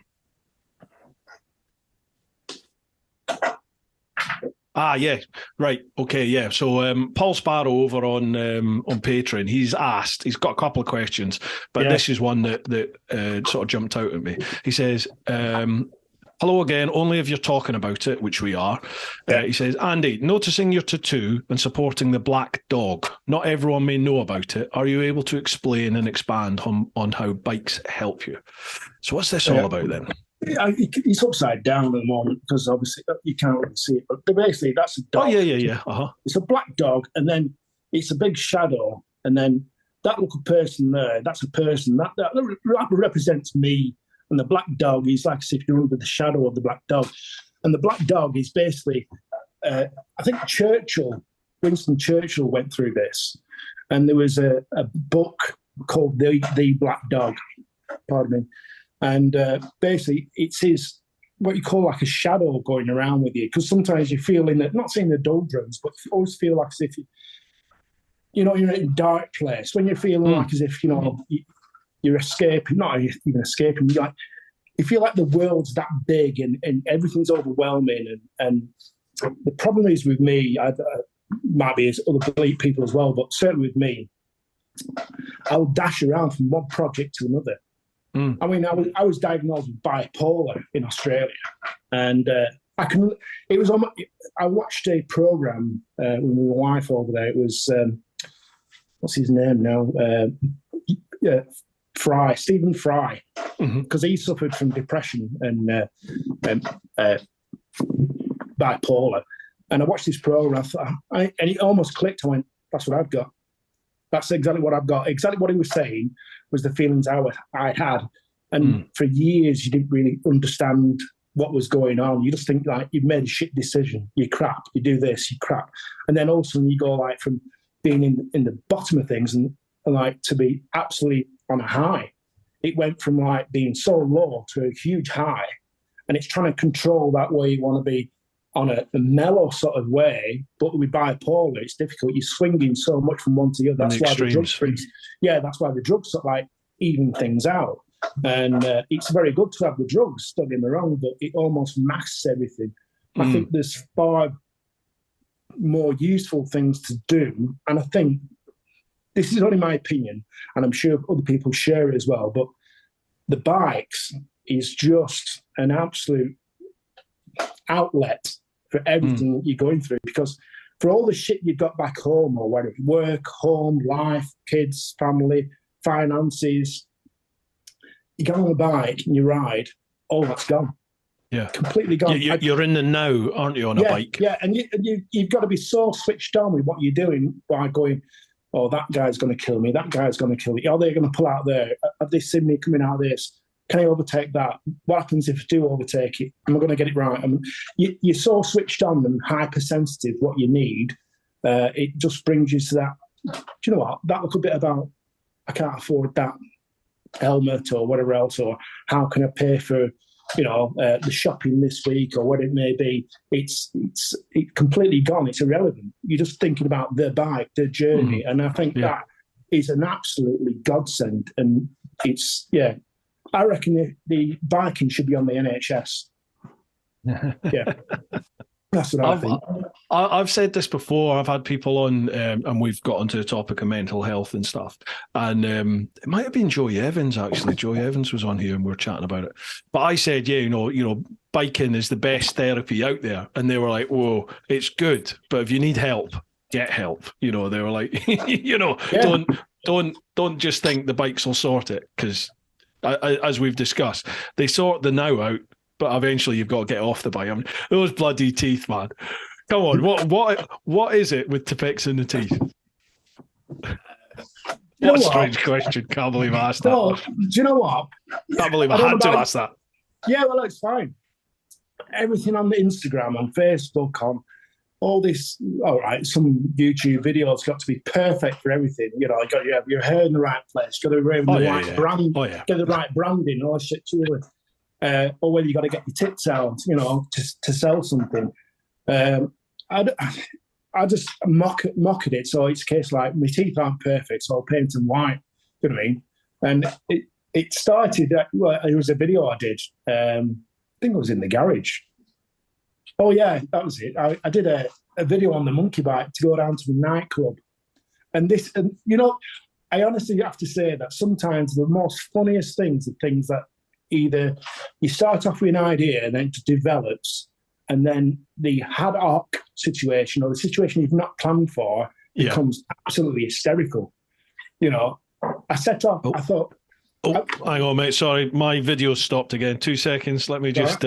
Yeah, right. Okay, yeah. So Paul Sparrow over on Patreon, he's got a couple of questions, but this is one that sort of jumped out at me. He says, hello again, only if you're talking about it, which we are. He says, Andy, noticing your tattoo and supporting the black dog. Not everyone may know about it. Are you able to explain and expand on how bikes help you? So what's this all about then? It's upside down at the moment because obviously you can't really see it. But basically, that's a dog. Oh, yeah. Uh-huh. It's a black dog, and then it's a big shadow. And then that little person there, that's a person. That represents me. And the black dog is like as if you're under the shadow of the black dog. And the black dog is basically, I think Winston Churchill went through this. And there was a book called The Black Dog, pardon me. And basically it's what you call like a shadow going around with you. Because sometimes you feel not saying the doldrums, but you always feel like as if you're in a dark place. When you're feeling like as if, you're escaping, not even escaping. You feel like the world's that big and everything's overwhelming. And the problem is with me, might be as other people as well, but certainly with me, I'll dash around from one project to another. Mm. I mean, I was diagnosed with bipolar in Australia, and I watched a program with my wife over there. It was what's his name now? Stephen Fry, because he suffered from depression and bipolar. And I watched this program, and it almost clicked. I went, that's what I've got. That's exactly what I've got. Exactly what he was saying was the feelings I had. And for years, you didn't really understand what was going on. You just think like you've made a shit decision. You're crap. You do this, you're crap. And then all of a sudden you go like from being in the bottom of things and like to be absolutely on a high. It went from like being so low to a huge high, and it's trying to control that way you want to be on a mellow sort of way. But with bipolar, it's difficult. You're swinging so much from one to the other. That's why the drugs that's why the drugs sort of like even things out. And it's very good to have the drugs, don't get me wrong, but it almost masks everything. I think there's far more useful things to do, and I think this is only my opinion, and I'm sure other people share it as well, but the bikes is just an absolute outlet for everything that you're going through, because for all the shit you've got back home or whatever, work, home, life, kids, family, finances, you get on a bike and you ride, all that's gone. Yeah, completely gone. You're in the now, aren't you, on a bike? Yeah, and you've got to be so switched on with what you're doing by going, oh, that guy's going to kill me, that guy's going to kill me. Oh, they're going to pull out there. Have they seen me coming out of this? Can I overtake that? What happens if I do overtake it? Am I going to get it right? I mean, you're so switched on and hypersensitive what you need. It just brings you to that, do you know what? That little bit about, I can't afford that helmet or whatever else, or how can I pay for, the shopping this week or what it may be. It's completely gone. It's irrelevant. You're just thinking about the bike, the journey. And I think that is an absolutely godsend. And it's, I reckon the biking should be on the NHS. Yeah. That's what I think. I've said this before. I've had people on, and we've got onto the topic of mental health and stuff. And it might have been Joey Evans, actually. Joey Evans was on here and we were chatting about it. But I said, biking is the best therapy out there. And they were like, whoa, it's good. But if you need help, get help. They were like, don't just think the bikes will sort it. Because as we've discussed, they sort the now out. But eventually you've got to get off the bike. I mean, those bloody teeth, man. Come on, what is it with Tipex in the teeth? What a strange question. Can't believe I asked that. No, do you know what? Can't believe I had to ask that. Yeah, well, it's fine. Everything on the Instagram, on Facebook, on all this, all right, some YouTube videos got to be perfect for everything. You got to have your hair in the right place, got to wear the right brand, get the right branding, all that shit too. Or whether you got to get your tits out, to sell something. I just mock at it. So it's a case like my teeth aren't perfect, so I'll paint them white. You know what I mean? And it started. It was a video I did. I think it was in the garage. Oh yeah, that was it. I did a video on the monkey bike to go down to the nightclub, and I honestly have to say that sometimes the most funniest things are things that either you start off with an idea and then it develops, and then the ad hoc situation or the situation you've not planned for becomes absolutely hysterical. I set off, I thought... Oh, hang on, mate. Sorry, my video stopped again. 2 seconds. Let me just...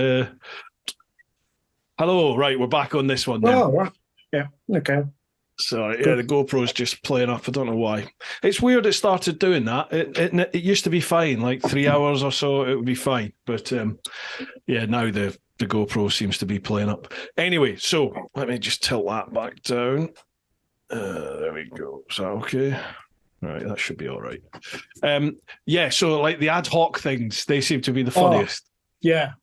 Hello, right, we're back on this one now. Oh, right. Yeah, okay. Sorry, the GoPro's just playing up. I don't know why. It's weird it started doing that. It used to be fine, like 3 hours or so, it would be fine. But now the GoPro seems to be playing up. Anyway, so let me just tilt that back down. There we go. Is that okay? All right, that should be all right. So like the ad hoc things, they seem to be the funniest. Yeah,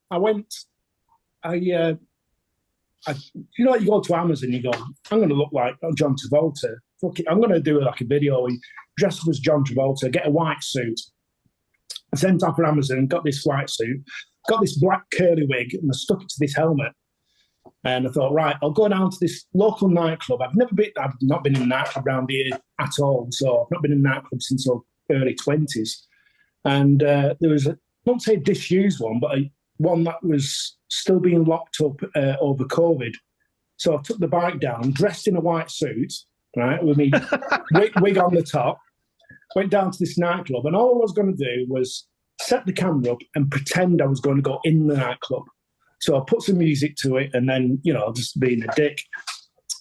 you go to Amazon, you go, I'm going to look like John Travolta. Fuck it, I'm going to do like a video. Dress up as John Travolta, get a white suit. I sent off for Amazon, got this white suit, got this black curly wig, and I stuck it to this helmet. And I thought, right, I'll go down to this local nightclub. I've not been in a nightclub around here at all. So I've not been in a nightclub since early 20s. And there was, I won't say a disused one, but one that was still being locked up over COVID. So I took the bike down, dressed in a white suit, right, with me wig on the top, went down to this nightclub, and all I was going to do was set the camera up and pretend I was going to go in the nightclub. So I put some music to it and then, just being a dick.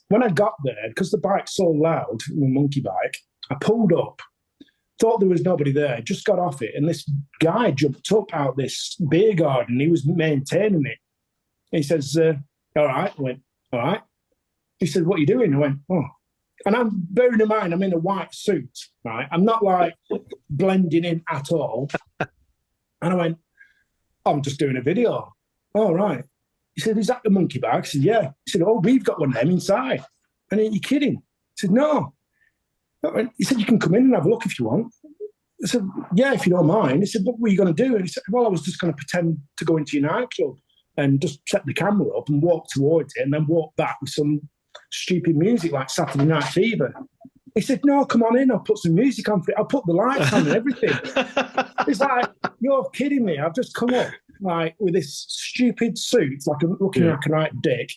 When I got there, because the bike's so loud, the monkey bike, I pulled up, thought there was nobody there, just got off it, and this guy jumped up out this beer garden. He was maintaining it. He says, all right. I went, all right. He said, what are you doing? I went, oh. And I'm bearing in mind, I'm in a white suit, right? I'm not like blending in at all. And I went, I'm just doing a video. All right. He said, is that the monkey bag? I said, yeah. He said, oh, we've got one of them inside. And then, you're kidding? I said, no. He said, you can come in and have a look if you want. I said, yeah, if you don't mind. He said, what were you going to do? And he said, well, I was just going to pretend to go into your nightclub and just set the camera up and walk towards it and then walk back with some stupid music like Saturday Night Fever. He said, no, come on in. I'll put some music on for it. I'll put the lights on and everything. It's like, you're kidding me. I've just come up like with this stupid suit, like I'm looking like a right dick.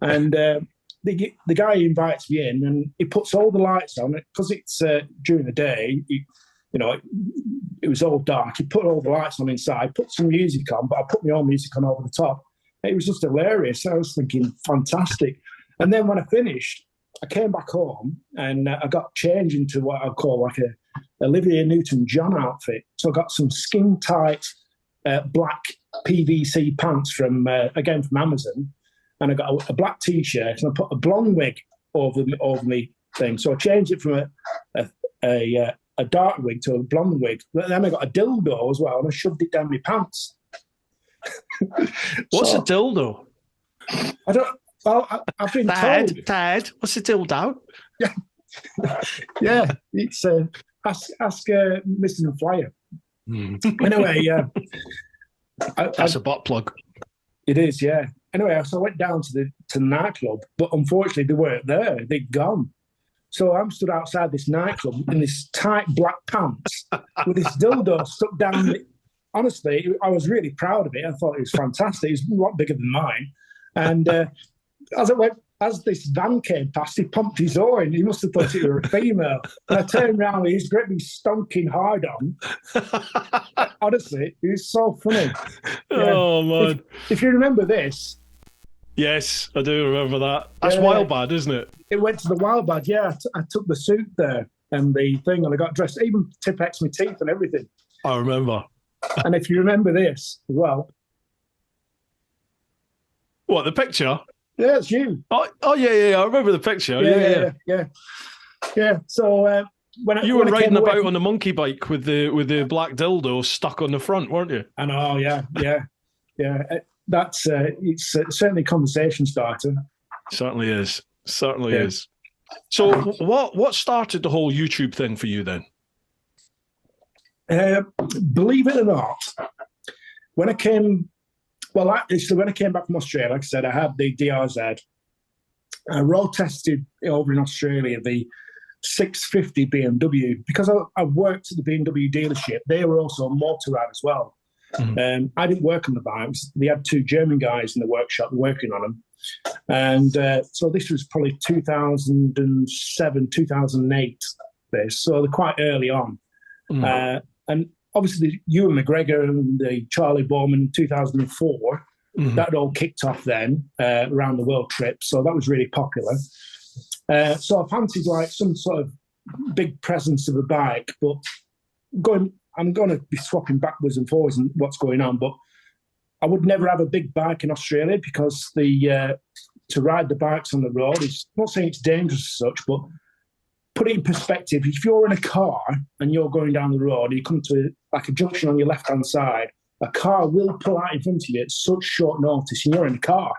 And the guy invites me in and he puts all the lights on it because it's during the day. It was all dark. He put all the lights on inside, put some music on, but I put my own music on over the top. It was just hilarious. I was thinking, fantastic. And then when I finished, I came back home and I got changed into what I'd call like a Olivia Newton-John outfit. So I got some skin-tight black PVC pants from Amazon, and I got a black T-shirt, and I put a blonde wig over me thing. So I changed it from a dark wig to a blonde wig. But then I got a dildo as well, and I shoved it down my pants. What's a dildo? I don't. Well, I've been told. Dad, what's a dildo? Yeah, yeah. It's ask Mr. Flyer. Anyway, that's a butt plug. It is, yeah. Anyway, so I went down to the nightclub, but unfortunately they weren't there. They'd gone. So I'm stood outside this nightclub in this tight black pants with this dildo stuck down. Honestly, I was really proud of it. I thought it was fantastic. It was a lot bigger than mine. And as this van came past, he pumped his horn. He must have thought it were a female. And I turned around with his great big stonking hard on. Honestly, it was so funny. Yeah. Oh, man. If you remember this. Yes, I do remember that. That's Wild Bad, isn't it? It went to the Wild Bad, yeah. I took the suit there and the thing, and I got dressed, even Tipex my teeth and everything. I remember. And if you remember this, well. What, the picture? Yeah, it's you. Oh yeah. I remember the picture. Yeah. So when you were riding about on a monkey bike with the black dildo stuck on the front, weren't you? I know. Yeah. That's it's certainly a conversation starter. Certainly is. So what started the whole YouTube thing for you then? Believe it or not, when I came back from Australia, like I said, I had the DRZ. I road tested over in Australia the 650 BMW because I worked at the BMW dealership. They were also a motorrad as well. Mm-hmm. I didn't work on the bikes. They had two German guys in the workshop working on them. And so this was probably 2007, 2008, so they're quite early on. Mm-hmm. And obviously, Ewan McGregor and the Charlie Bowman 2004, that all kicked off then around the world trip. So that was really popular. So I fancied like some sort of big presence of a bike, but I'm going to be swapping backwards and forwards and what's going on. But I would never have a big bike in Australia because to ride the bikes on the road is not saying it's dangerous as such, but put it in perspective. If you're in a car and you're going down the road, you come to like a junction on your left-hand side, a car will pull out in front of you at such short notice, and you're in a car.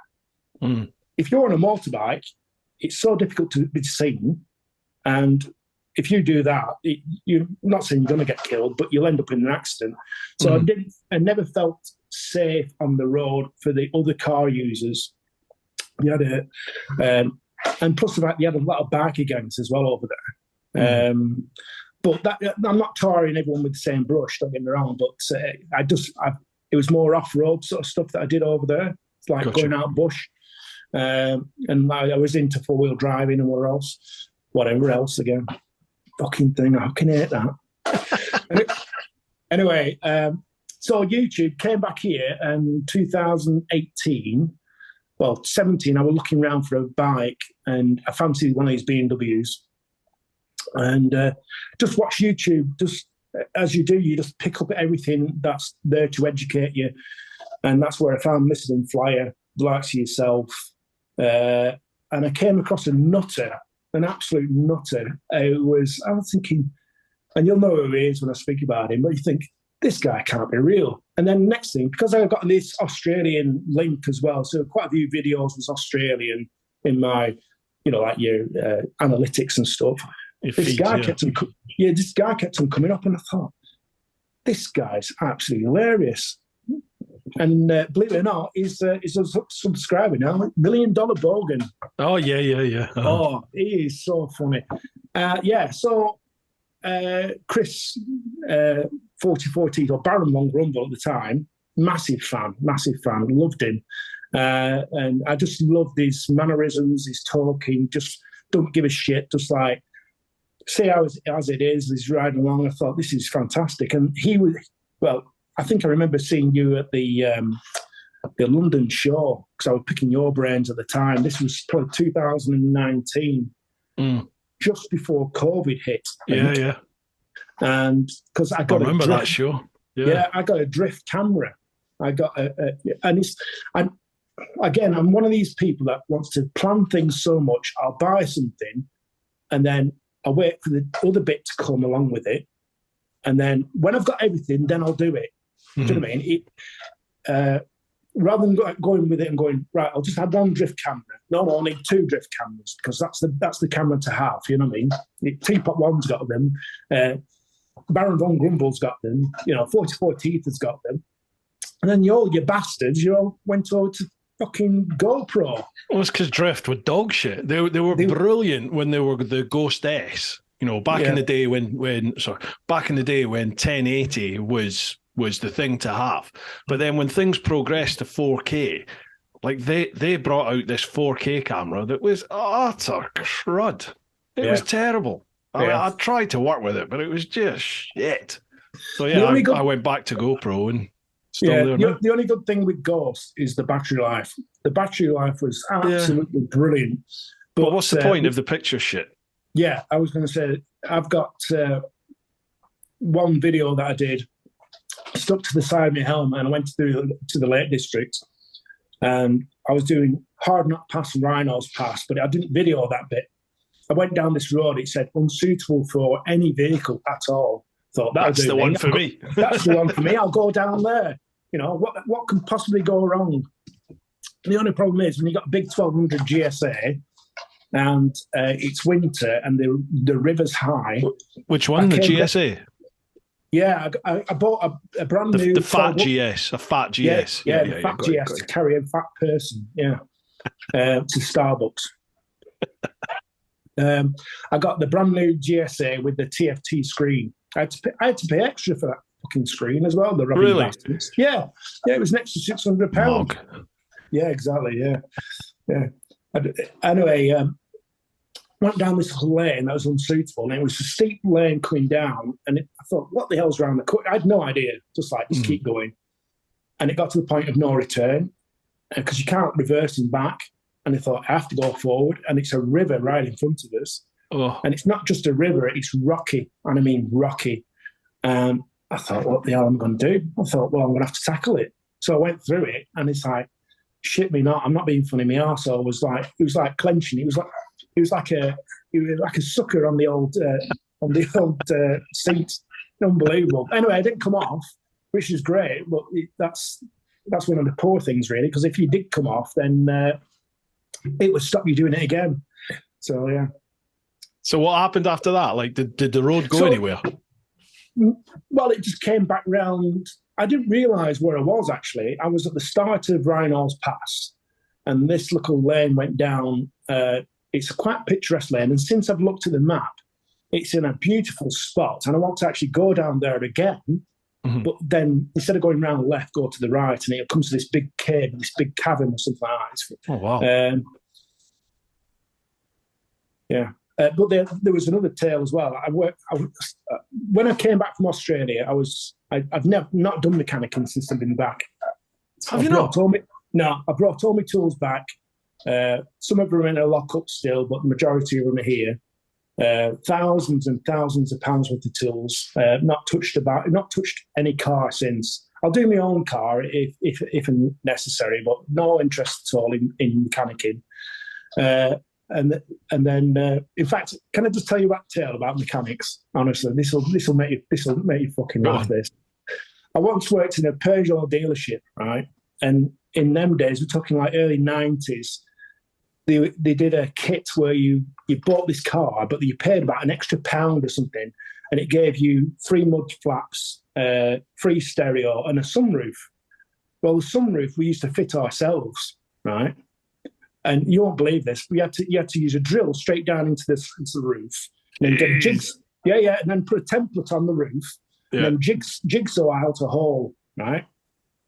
Mm. If you're on a motorbike, it's so difficult to be seen. And if you do that, you're not saying you're going to get killed, but you'll end up in an accident. So I never felt safe on the road for the other car users. You had and plus the fact you had a lot of bikie gangs as well over there. But I'm not tarring everyone with the same brush, don't get me wrong, but it was more off-road sort of stuff that I did over there. It's like going out bush. And I was into four-wheel driving and whatever else again. Fucking thing, I can hate that. Anyway, so YouTube came back here in 2018. Well, 17, I was looking around for a bike and I fancied one of these BMWs. And just watch YouTube. Just as you do, you just pick up everything that's there to educate you. And that's where I found Mrs. Flyer, Likes Yourself. And I came across a nutter, an absolute nutter. I was thinking, and you'll know who he is when I speak about him, but you think, this guy can't be real. And then next thing, because I got this Australian link as well, so quite a few videos was Australian in my, like your analytics and stuff. This guy kept on coming up, and I thought, this guy's absolutely hilarious. And believe it or not, he's a subscriber now, $1 million Bogan. Oh, yeah. Oh, he is so funny. So Chris, 44 Tito, Baron Von Grumble at the time, massive fan, loved him. And I just loved his mannerisms, his talking, just don't give a shit, just like, say as it is, he's riding along. I thought, this is fantastic. And he was, I think I remember seeing you at the London show because I was picking your brains at the time. This was probably 2019, just before COVID hit. Yeah. And because I remember that show. Yeah, I got a drift camera. I got and again, I'm one of these people that wants to plan things so much. I'll buy something, and then I wait for the other bit to come along with it, and then when I've got everything, then I'll do it. Do you know what I mean? Rather than going with it and going, right, I'll just have one drift camera. No, I need 2 drift cameras because that's the camera to have. You know what I mean? TeapotOne's got them. Baron von Grumble's got them. 44 Teeth has got them. And then you bastards, all went over to fucking GoPro. Well, it's because drift were dog shit. They were brilliant when they were the Ghost S. Back in the day when 1080 was the thing to have. But then when things progressed to 4K, like they brought out this 4K camera that was utter crud. It was terrible. I tried to work with it, but it was just shit. So I went back to GoPro and still there now. The only good thing with Ghost is the battery life. The battery life was absolutely brilliant. But what's the point of the picture shit? Yeah, I was going to say, I've got one video that I did stuck to the side of my helmet, and I went to the Lake District, and I was doing Hard Knot Pass and Rhinos Pass, but I didn't video that bit. I went down this road, it said unsuitable for any vehicle at all. Thought that's the one for me. That's the one for me. I'll go down there. What can possibly go wrong? The only problem is when you got a big 1200 GSA and it's winter and the river's high. Which one? The GSA? Yeah, I bought a brand new... The fat GS, a fat GS. Yeah, the fat GS to carry a fat person, to Starbucks. I got the brand new GSA with the TFT screen. I had to pay extra for that fucking screen as well. The really? Bastards. Yeah, it was next to £600. Yeah, exactly. Yeah. Anyway, went down this lane that was unsuitable, and it was a steep lane coming down. And I thought, what the hell's around the corner? I had no idea. Just keep going. And it got to the point of no return because you can't reverse and back. And I thought, I have to go forward. And it's a river right in front of us. Oh. And it's not just a river, it's rocky. And I mean rocky. And I thought, what the hell am I going to do? I thought, well, I'm going to have to tackle it. So I went through it, and it's like, shit me not, I'm not being funny. My arsehole was like clenching. It was like a sucker on the old seat. Unbelievable. Anyway, it didn't come off, which is great. But that's one of the poor things, really, because if you did come off, then it would stop you doing it again. So yeah. So what happened after that? Like, did the road go anywhere? Well, it just came back round. I didn't realise where I was, actually. I was at the start of Rhinos Pass, and this little lane went down. It's a quite picturesque lane, and since I've looked at the map, it's in a beautiful spot, and I want to actually go down there again. Mm-hmm. But then instead of going round the left, go to the right, and it comes to this big cave, this big cavern or something like that. Oh, wow. Yeah. But there was another tale as well. When I came back from Australia, I've not done mechanicking since I've been back. Have you not? No, I brought all my tools back. Some of them are in a lockup still, but the majority of them are here. Thousands and thousands of pounds worth of tools. Not touched any car since. I'll do my own car if necessary, but no interest at all in mechanicking. And then, in fact, can I just tell you a tale about mechanics? Honestly, this will make you fucking laugh. This. I once worked in a Peugeot dealership, right? And in them days, we're talking like early 90s. They did a kit where you bought this car, but you paid about an extra £1 or something, and it gave you 3 mud flaps, free stereo, and a sunroof. Well, the sunroof we used to fit ourselves, right? And you won't believe this. You had to use a drill straight down into the roof, and then get jigs. Yeah, and then put a template on the roof, and then jigsaw out a hole, right?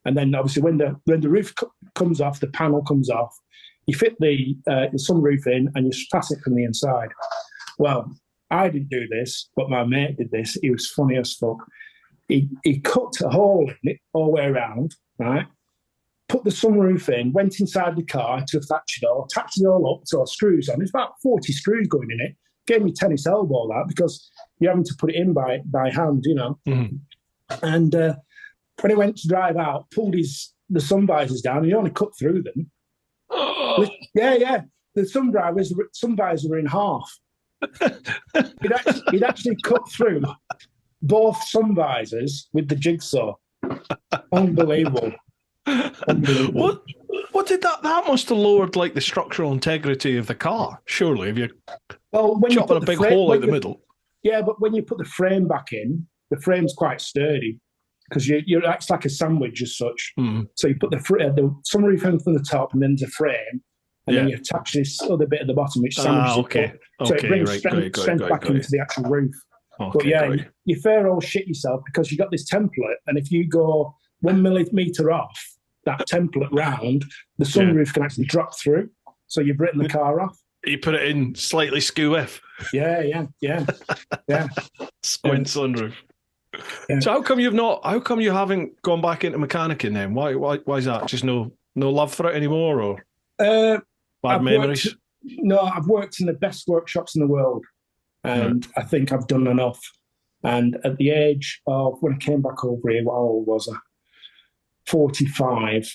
And then obviously when the roof comes off, the panel comes off, you fit the sunroof in, and you pass it from the inside. Well, I didn't do this, but my mate did this. He was funny as fuck. He cut a hole in it all the way around, right? Put the sunroof in, went inside the car to attach it all, attached it all up to our screws on. There's about 40 screws going in it. Gave me tennis elbow that because you're having to put it in by hand, you know. Mm-hmm. And when he went to drive out, pulled the sun visors down, and he only cut through them. Yeah. The sun visor were in half. He'd actually cut through both sun visors with the jigsaw. Unbelievable. What did that must have lowered like the structural integrity of the car, surely, if you're chopping a big hole out the middle. Yeah, but when you put the frame back in, the frame's quite sturdy because it's like a sandwich as such. So you put the sunroof in from the top, and then the frame, and then you attach this other bit at the bottom, which sandwiches it up. So it brings strength back into the actual roof. But you fair old shit yourself because you got this template, and if you go 1 millimetre off that template round, the sunroof can actually drop through. So you've written the car off. You put it in slightly skew-if. Yeah. Squint sunroof. Yeah. So how come you haven't gone back into mechanicking then? Why is that? Just no love for it anymore, or bad memories? I've worked in the best workshops in the world, and I think I've done enough. And at the age of, when I came back over here, what old was I? 45.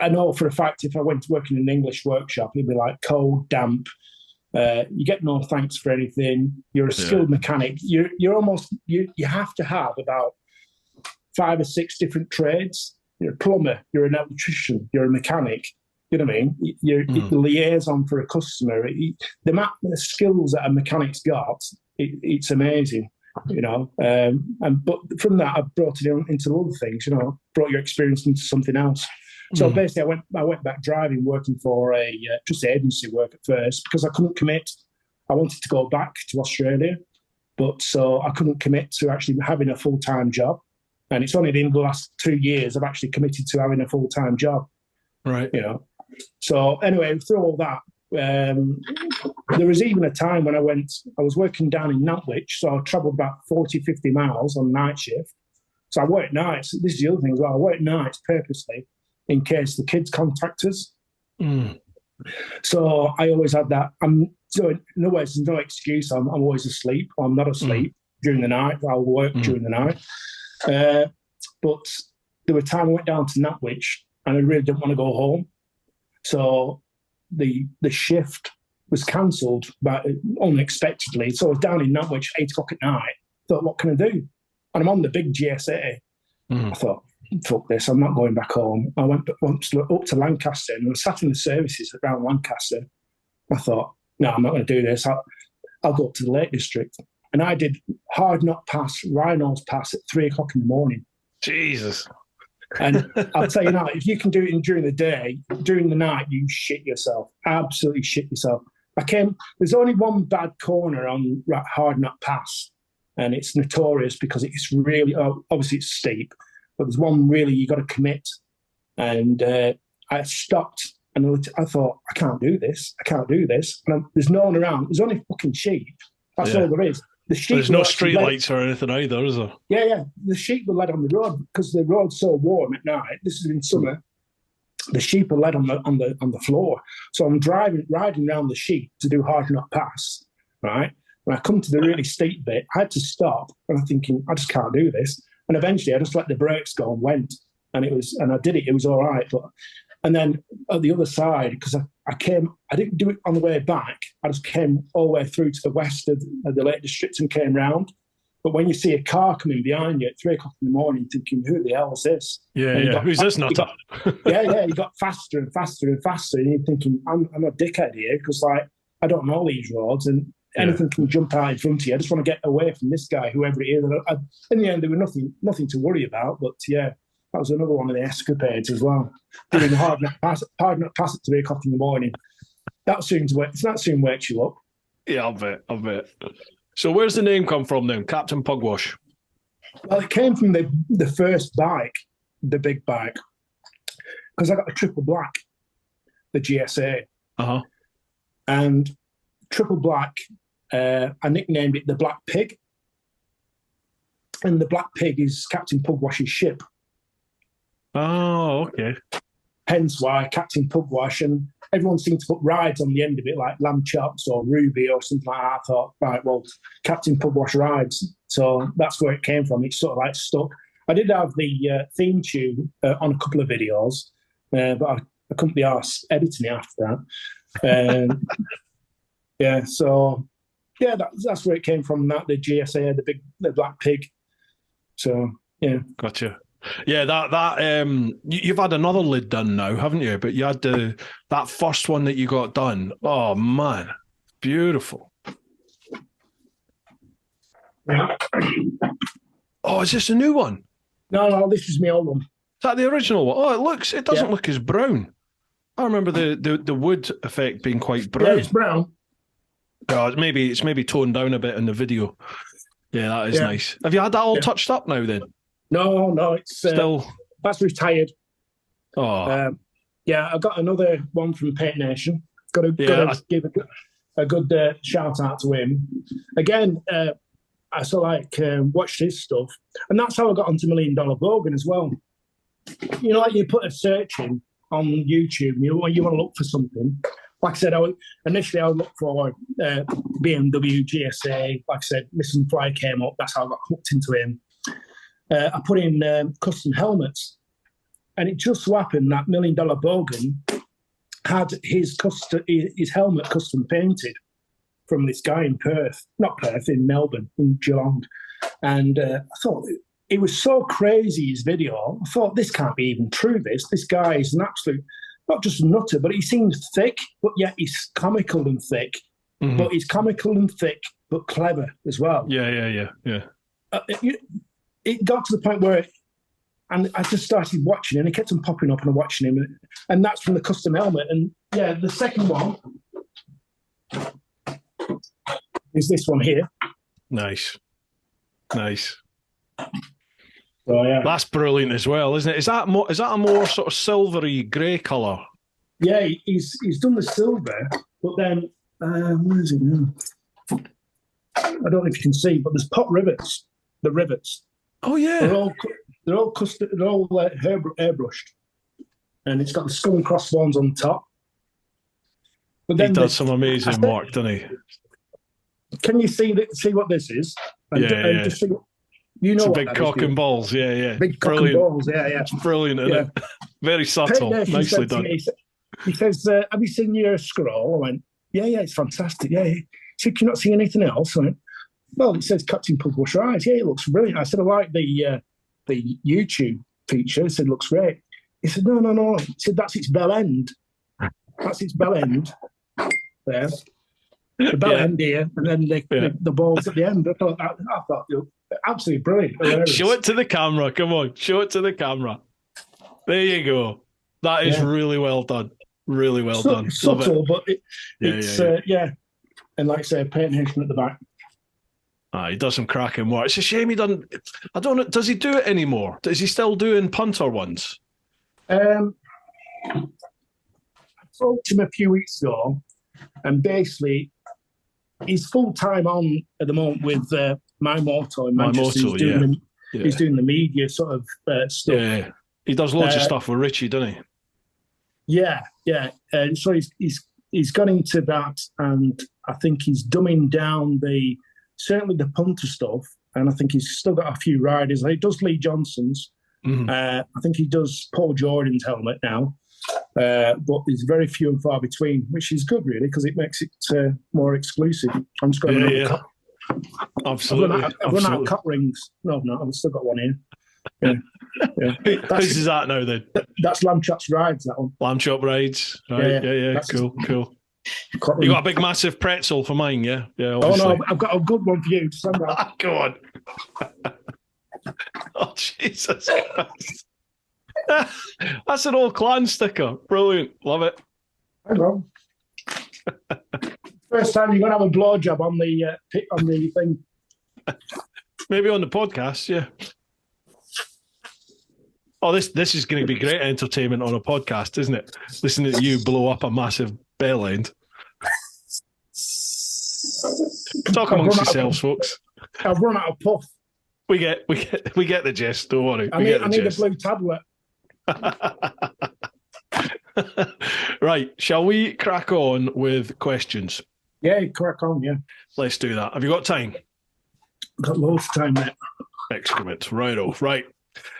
I know for a fact if I went to work in an English workshop, it'd be like cold, damp. You get no thanks for anything. You're a skilled mechanic. You're almost you have to have about 5 or 6 different trades. You're a plumber. You're an electrician. You're a mechanic. You know what I mean? You're the liaison for a customer. The skills that a mechanic's got, it's amazing. You know, but from that, I've brought it into other things. You know, brought your experience into something else. So basically, I went back driving, working for just agency work at first because I couldn't commit. I wanted to go back to Australia, but so I couldn't commit to actually having a full-time job. And it's only in the last 2 years I've actually committed to having a full-time job. Right. You know. So anyway, through all that, there was even a time when I was working down in Nantwich, so I travelled about 40, 50 miles on night shift. So I worked nights. This is the other thing as well. I worked nights purposely in case the kids contact us. So I always had that. So in other words, there's no excuse. I'm always asleep. I'm not asleep during the night. I'll work during the night. But there were times I went down to Nantwich and I really didn't want to go home. So the shift was cancelled unexpectedly. So I was down in Nantwich at 8 o'clock at night. Thought, what can I do? And I'm on the big GSA. I thought, fuck this, I'm not going back home. I went up to Lancaster and I sat in the services around Lancaster. I thought, no, I'm not going to do this. I'll go up to the Lake District. And I did Hard Knot Pass, Rhinos Pass at 3 o'clock in the morning. Jesus. And I'll tell you now, if you can do it during the day, during the night, you shit yourself. Absolutely shit yourself. There's only one bad corner on Hard Knot Pass, and it's notorious because it's really, obviously it's steep, but there's one really you got to commit. And I stopped and I thought, I can't do this. And there's no one around. There's only fucking sheep. That's all there is. There's no street lights or anything either, is there? Yeah. The sheep were led on the road because the road's so warm at night. This is in summer. The sheep are led on the floor. So I'm riding around the sheep to do Hard Knot Pass, right? When I come to the really steep bit, I had to stop and I'm thinking, I just can't do this. And eventually I just let the brakes go and went. And I did it. It was all right. And then at the other side, because I didn't do it on the way back. I just came all the way through to the west of the Lake District and came round. But when you see a car coming behind you at 3 o'clock in the morning, thinking, who the hell is this? Yeah. Who's this nutter? You got faster and faster and faster. And you're thinking, I'm a dickhead here because, like, I don't know these roads and anything can jump out in front of you. I just want to get away from this guy, whoever it is. In the end, there was nothing to worry about. But, yeah, that was another one of the escapades as well. Doing the Hard Knot Pass at 3 o'clock in the morning. That soon wakes you up. Yeah, I'll bet. So where's the name come from then, Captain Pugwash? Well, it came from the first bike, the big bike, because I got a triple black, the GSA. And triple black, I nicknamed it the Black Pig. And the Black Pig is Captain Pugwash's ship. Oh, okay. Hence why Captain Pugwash. And everyone seemed to put rides on the end of it, like lamb chops or ruby or something like that. I thought, right, well, Captain Pugwash rides. So that's where it came from. It's sort of like stuck. I did have the theme tune on a couple of videos, but I couldn't be arsed editing it after that. Yeah, so yeah, that's where it came from. That the GSA, the black pig. So yeah, gotcha. Yeah, that you've had another lid done now, haven't you? But you had that first one that you got done. Oh man, beautiful. Yeah. Oh, is this a new one? No, this is my old one. Is that the original one? Oh, it doesn't look as brown. I remember the wood effect being quite brown. Yeah, it's brown. Oh, it's maybe toned down a bit in the video. Yeah, that is nice. Have you had that all touched up now then? No, it's still. That's retired. Oh. Yeah, I got another one from Pet Nation. Got to give a good shout out to him. Again, I watched his stuff, and that's how I got onto $1 Million Bogan as well. You know, like you put a search in on YouTube, you want to look for something. Like I said, initially I would look for BMW, GSA. Like I said, Missing Fly came up. That's how I got hooked into him. I put in custom helmets, and it just so happened that $1 Million Bogan had his helmet custom painted from this guy in in Melbourne, in Geelong. And I thought it was so crazy, his video. I thought, this can't be even true, this guy is an absolute, not just a nutter, but he seems thick, but yet he's comical and thick. Mm-hmm. But he's comical and thick, but clever as well. Yeah. It got to the point where, and I just started watching, and he kept on popping up, and I'm watching him, and that's from the custom helmet. And yeah, the second one is this one here. Nice. So yeah, that's brilliant as well, isn't it? Is that a more sort of silvery grey colour? Yeah, he's done the silver, but then where is it now? I don't know if you can see, but there's pot rivets. The rivets. Oh yeah, they're all custom. They're all airbrushed, and it's got the skull and crossbones on top. But then he does some amazing work, doesn't he? Can you see what this is? Yeah. Just see, you know, it's a big cock and balls. Yeah. Big cock and balls. Yeah. It's brilliant, isn't it? Very subtle. Nicely done. He says, "Have you seen your scroll?" I went, "Yeah, it's fantastic." Yeah. He said, "Can you not see anything else?" I went, "Well, it says Captain Pugwash Rides." Yeah, it looks brilliant. I said, "I like the YouTube feature." He said, "Looks great." He said, "No." He said, "That's its bell end. That's its bell end there. The bell end here, and then the balls at the end." I thought absolutely brilliant. Hilarious. Show it to the camera. Come on, show it to the camera. There you go. That is really well done. Really well done. Subtle, but it's and like I say, Pet Nation at the back. He does some cracking work. It's a shame he doesn't. I don't know. Does he do it anymore? Is he still doing punter ones? I spoke to him a few weeks ago, and basically, he's full time on at the moment with My Moto in Manchester. He's doing the media sort of stuff. Yeah, he does loads of stuff with Richie, doesn't he? Yeah. And so he's got into that, and I think he's dumbing down certainly the punter stuff, and I think he's still got a few riders. He does Lee Johnson's. Mm-hmm. I think he does Paul Jordan's helmet now, but there's very few and far between, which is good, really, because it makes it more exclusive. I'm just going to Absolutely. I've run out of cut rings. No, I've still got one here. Yeah. Whose is that now then? That's Lamb Chop's Rides, that one. Lamb Chop Rides. Right. Yeah. Cool. You got a big massive pretzel for mine, yeah? Yeah, obviously. Oh no, I've got a good one for you to send out. Go on. Oh, Jesus Christ. That's an old clan sticker. Brilliant. Love it. Hang on. First time you're going to have a blowjob on the thing. Maybe on the podcast, yeah. Oh, this is going to be great entertainment on a podcast, isn't it? Listening to you blow up a massive bell end. Talk amongst yourselves, folks. I've run out of puff. We get the gist. Don't worry. I need a blue tablet. Right, shall we crack on with questions? Yeah, crack on, yeah. Let's do that. Have you got time? Got loads of time, mate. Excrement. Right.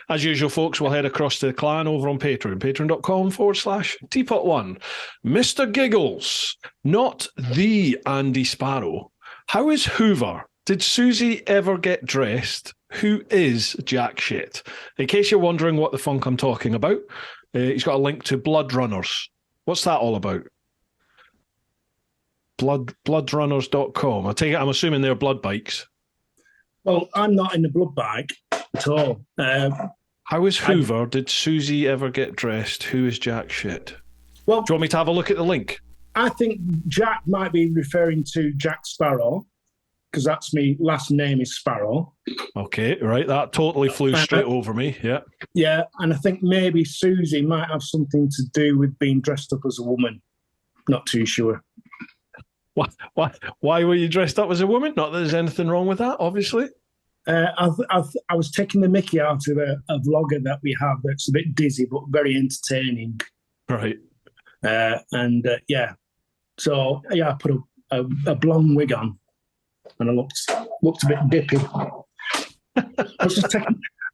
As usual, folks, we'll head across to the clan over on Patreon, patreon.com/TeapotOne. Mr. Giggles, not the Andy Sparrow. How is Hoover? Did Susie ever get dressed? Who is Jack Shit? In case you're wondering what the funk I'm talking about, he's got a link to Blood Runners. What's that all about? Bloodrunners.com. I'm assuming they're blood bikes. Well, I'm not in the blood bike at all. How is Hoover? Did Susie ever get dressed? Who is Jack Shit? Well, do you want me to have a look at the link? I think Jack might be referring to Jack Sparrow, because that's me. Last name is Sparrow. Okay, right. That totally flew straight over me. Yeah. Yeah, and I think maybe Susie might have something to do with being dressed up as a woman. Not too sure. Why were you dressed up as a woman? Not that there's anything wrong with that, obviously. I was taking the mickey out of a vlogger that we have that's a bit dizzy but very entertaining. Right. Yeah. So, yeah, I put a blonde wig on and I looked a bit dippy.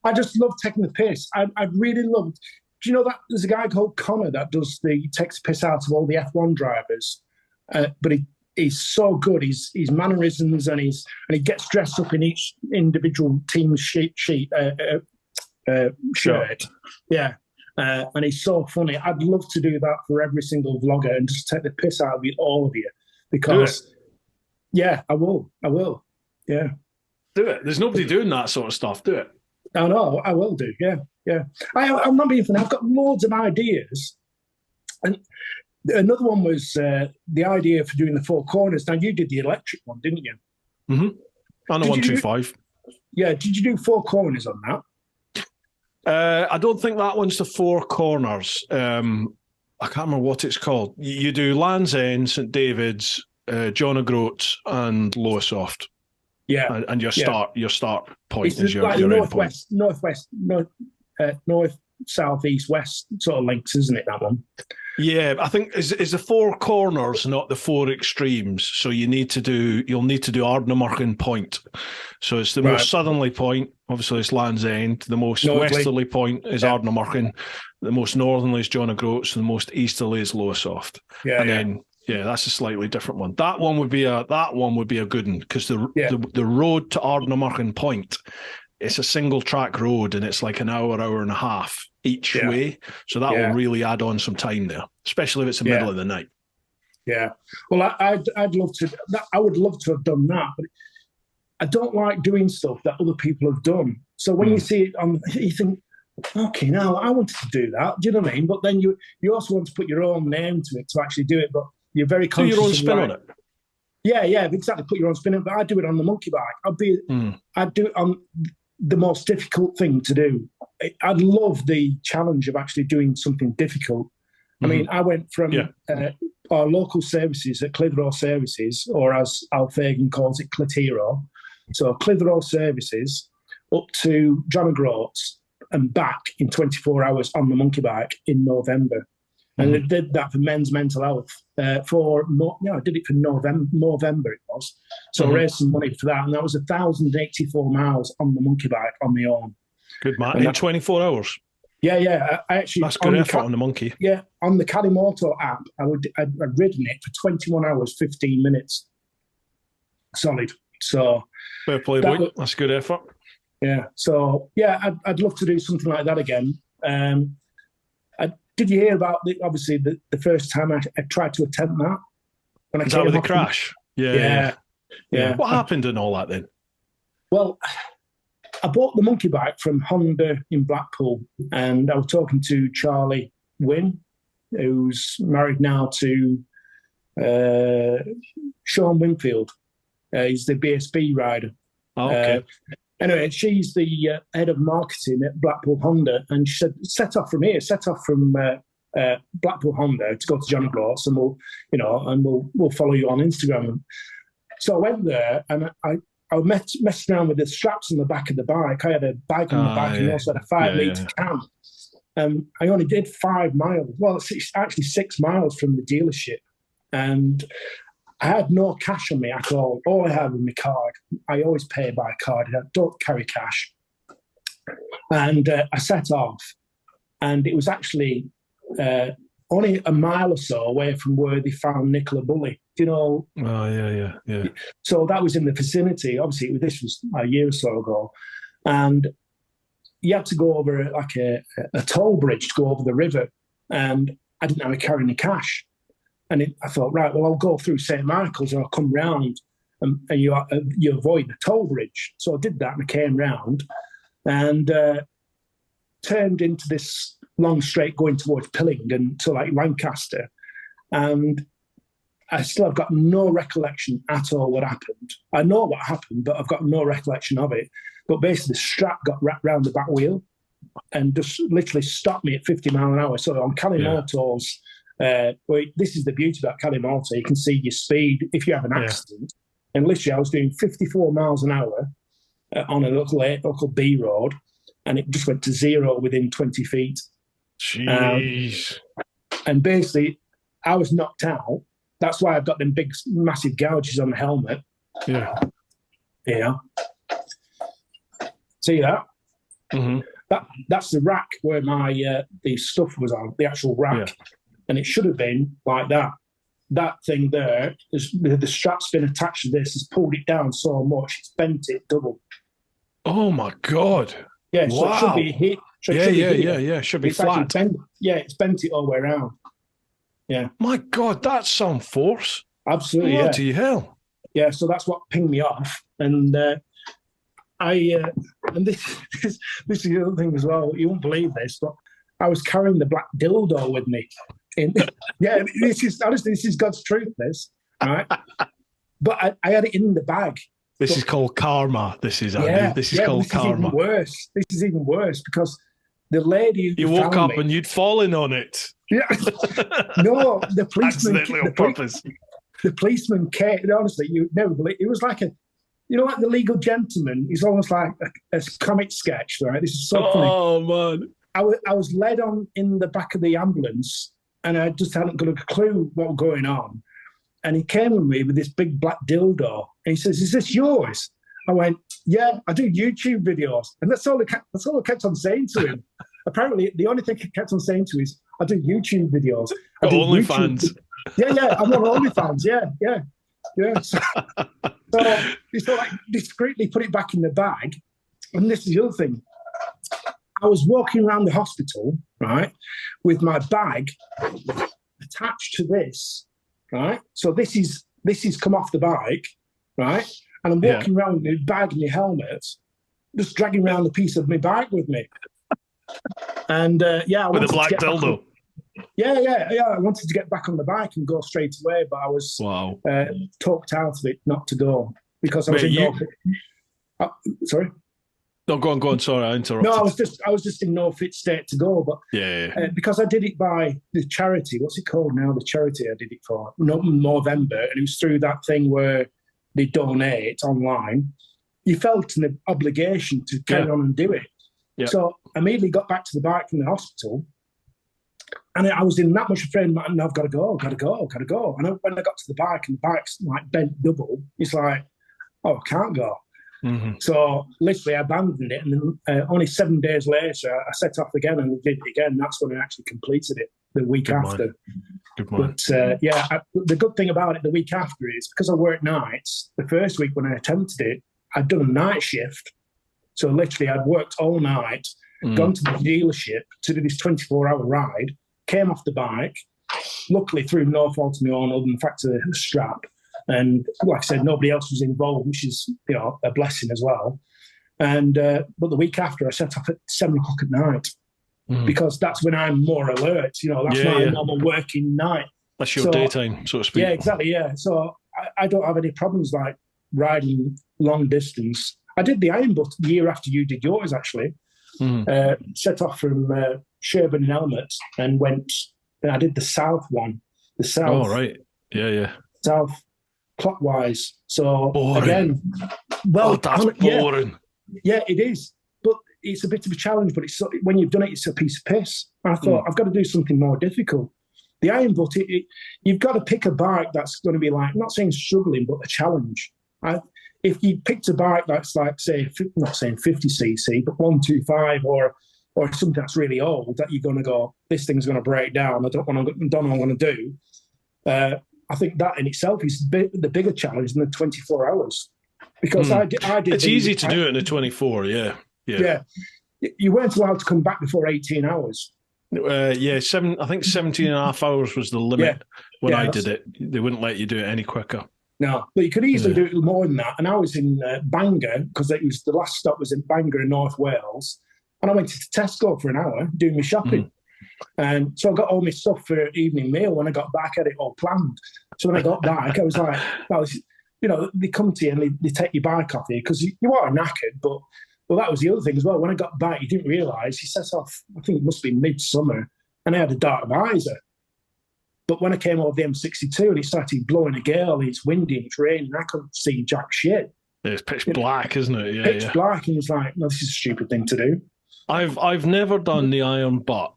I just love taking the piss. I really loved. Do you know that there's a guy called Connor that takes the piss out of all the F1 drivers, but he's so good. His mannerisms and he gets dressed up in each individual team's shirt. Yeah, and he's so funny. I'd love to do that for every single vlogger and just take the piss out of all of you because. Yeah, I will. Yeah. Do it. There's nobody doing that sort of stuff. Do it. I know. I will do. Yeah. I'm not being funny. I've got loads of ideas. And another one was the idea for doing the four corners. Now, you did the electric one, didn't you? Mm-hmm. And the 125. Yeah. Did you do four corners on that? I don't think that one's the four corners. I can't remember what it's called. You do Land's End, St David's, John O'Groats and Lowesoft. Yeah. And your start point is your northwest, north, south, east, west sort of links, isn't it, that one? Yeah, I think is the four corners, not the four extremes. So you'll need to do Ardnamurchan Point. So it's the most southerly point, obviously it's Land's End. The most westerly point is Ardnamurchan. The most northerly is John O'Groats, and the most easterly is Lowesoft. Then that's a slightly different one. That one would be a good one because the road to Ardnamurchan Point, it's a single track road and it's like an hour and a half each way. So that will really add on some time there, especially if it's the middle of the night. Yeah. Well, I'd love to. I would love to have done that, but I don't like doing stuff that other people have done. So when you see it on, you think, okay, now I wanted to do that. Do you know what I mean? But then you also want to put your own name to it to actually do it. But you're very conscious. Do your own spin on it. Yeah, exactly. Put your own spin on it. But I do it on the monkey bike. I'd do it on the most difficult thing to do. I'd love the challenge of actually doing something difficult. I mean, I went from our local services at Clitheroe Services, or as Al Fagan calls it, Clitheroe. So Clitheroe Services up to John O'Groats and back in 24 hours on the monkey bike in November. And they did that for men's mental health. I did it for November it was. So I raised some money for that. And that was 1,084 miles on the monkey bike on my own. Good, man. In 24 hours? Yeah. I actually, that's good effort on the monkey. Yeah. On the Calimoto app, I'd ridden it for 21 hours, 15 minutes. Solid. So. Fair play, boy. That's good effort. Yeah. So, I'd love to do something like that again. Did you hear about obviously the first time I tried to attempt that? When Is that with the crash? Yeah. What happened and all that then? Well, I bought the monkey bike from Honda in Blackpool, and I was talking to Charlie Wynn, who's married now to Sean Winfield. He's the BSB rider. Oh, okay. Anyway, she's the head of marketing at Blackpool Honda, and she said, set off from Blackpool Honda to go to John O'Groats, and we'll follow you on Instagram. So I went there, and I messing around with the straps on the back of the bike. I had a bike on the back and also had a 5 litre can. I only did 5 miles. Well, it's actually 6 miles from the dealership. And I had no cash on me at all. All I had was my card. I always pay by card. I don't carry cash. And I set off. And it was actually only a mile or so away from where they found Nicola Bulley. Do you know? Oh, yeah. So that was in the vicinity. Obviously, this was a year or so ago. And you had to go over like a toll bridge to go over the river. And I didn't have to carry any cash. And I thought, right, well, I'll go through St. Michael's and I'll come round and you avoid the toll bridge. So I did that and I came round and turned into this long straight going towards Pillingdon to like Lancaster. And I still have got no recollection at all what happened. I know what happened, but I've got no recollection of it. But basically the strap got wrapped around the back wheel and just literally stopped me at 50 mile an hour. So on Calimotos, this is the beauty about Calimoto. You can see your speed if you have an accident. And literally I was doing 54 miles an hour on a local B road, and it just went to zero within 20 feet. Jeez. And basically I was knocked out. That's why I've got them big, massive gouges on the helmet. Yeah. Yeah. See that? Mm-hmm. That's the rack where my the stuff was on, the actual rack. Yeah. And it should have been like that. That thing there, the strap's been attached to this, has pulled it down so much, it's bent it double. Oh, my God. Yeah, so it should be hit. So It should be it's flat. It's bent it all the way around. Yeah. My God, that's some force. Absolutely, Bloody hell. Yeah, so that's what pinged me off. And and this is the other thing as well. You won't believe this, but I was carrying the black dildo with me. This is God's truth, this, right? But I had it in the bag. This is called karma. This is called karma. This is even worse because the lady you woke up and you'd fallen on it. Yeah. No, the policeman. Accidentally on purpose. The policeman came. Honestly, you never believe. It was like like the Legal Gentleman. He's almost like a comic sketch, right? This is so funny. Oh man! I was led on in the back of the ambulance, and I just hadn't got a clue what was going on. And he came with me with this big black dildo, and he says, "Is this yours?" I went, "Yeah, I do YouTube videos," and that's all I kept on saying to him. Apparently, the only thing I kept on saying to him is, "I do YouTube videos." OnlyFans. Yeah, I'm on OnlyFans. Yeah. So he sort of like discreetly put it back in the bag, and this is the other thing. I was walking around the hospital, right, with my bag attached to this, right. So this is come off the bike, right, and I'm walking around with my bag and my helmet, just dragging around a piece of my bike with me. And with a black dildo. Yeah. I wanted to get back on the bike and go straight away, but I was talked out of it not to go because I was in no fit. Sorry. No, go on. Sorry, I interrupted. No, I was just in no fit state to go, but because I did it by the charity. What's it called now? The charity I did it for, November, and it was through that thing where they donate online. You felt an obligation to carry on and do it. Yeah. So I immediately got back to the bike from the hospital, and I was in that much afraid. And I've got to go. And when I got to the bike and the bike's like bent double, it's like, oh, I can't go. Mm-hmm. So literally I abandoned it, and then only 7 days later I set off again and did it again. That's when I actually completed it the week after. Good mind. But the good thing about it the week after is because I worked nights, the first week when I attempted it, I'd done a night shift. So literally I'd worked all night, gone to the dealership to do this 24-hour ride, came off the bike, luckily through no fault of my own other than the fact of the strap. And like I said, nobody else was involved, which is, a blessing as well. And but the week after, I set off at 7 o'clock at night because that's when I'm more alert. That's my normal working night. That's your daytime, so to speak. Yeah, exactly. Yeah. So I don't have any problems like riding long distance. I did the Iron Butt the year after you did yours, actually. Set off from Sherburn and Elmet and went. I did the south one. The south. Oh right. Yeah. South. Clockwise. So boring. Again, that's boring. Yeah, it is. But it's a bit of a challenge, but it's when you've done it, it's a piece of piss. I thought I've got to do something more difficult. The iron butt, you've got to pick a bike that's going to be like, not saying struggling, but a challenge. If you picked a bike that's like, say, not saying 50cc, but 125 or something that's really old, that you're going to go, this thing's going to break down. I don't know what I'm going to do. I think that in itself is the bigger challenge than the 24 hours. Because I did. It's easy to do it in the 24, yeah. You weren't allowed to come back before 18 hours. I think 17 and a half hours was the limit when I did it. They wouldn't let you do it any quicker. No, but you could easily do it more than that. And I was in Bangor, because the last stop was in Bangor in North Wales. And I went to Tesco for an hour doing my shopping. And so I got all my stuff for evening meal. When I got back, I had it all planned. So when I got back, I was like, they come to you and they take your bike off you because you are knackered. But that was the other thing as well. When I got back, you didn't realise he set off, I think it must be midsummer, and I had a dark visor. But when I came over the M62 and it started blowing a gale, it's windy and it's raining, I couldn't see jack shit. It's pitch black, isn't it? Yeah, pitch black, and it's like, no, this is a stupid thing to do. I've never done the iron butt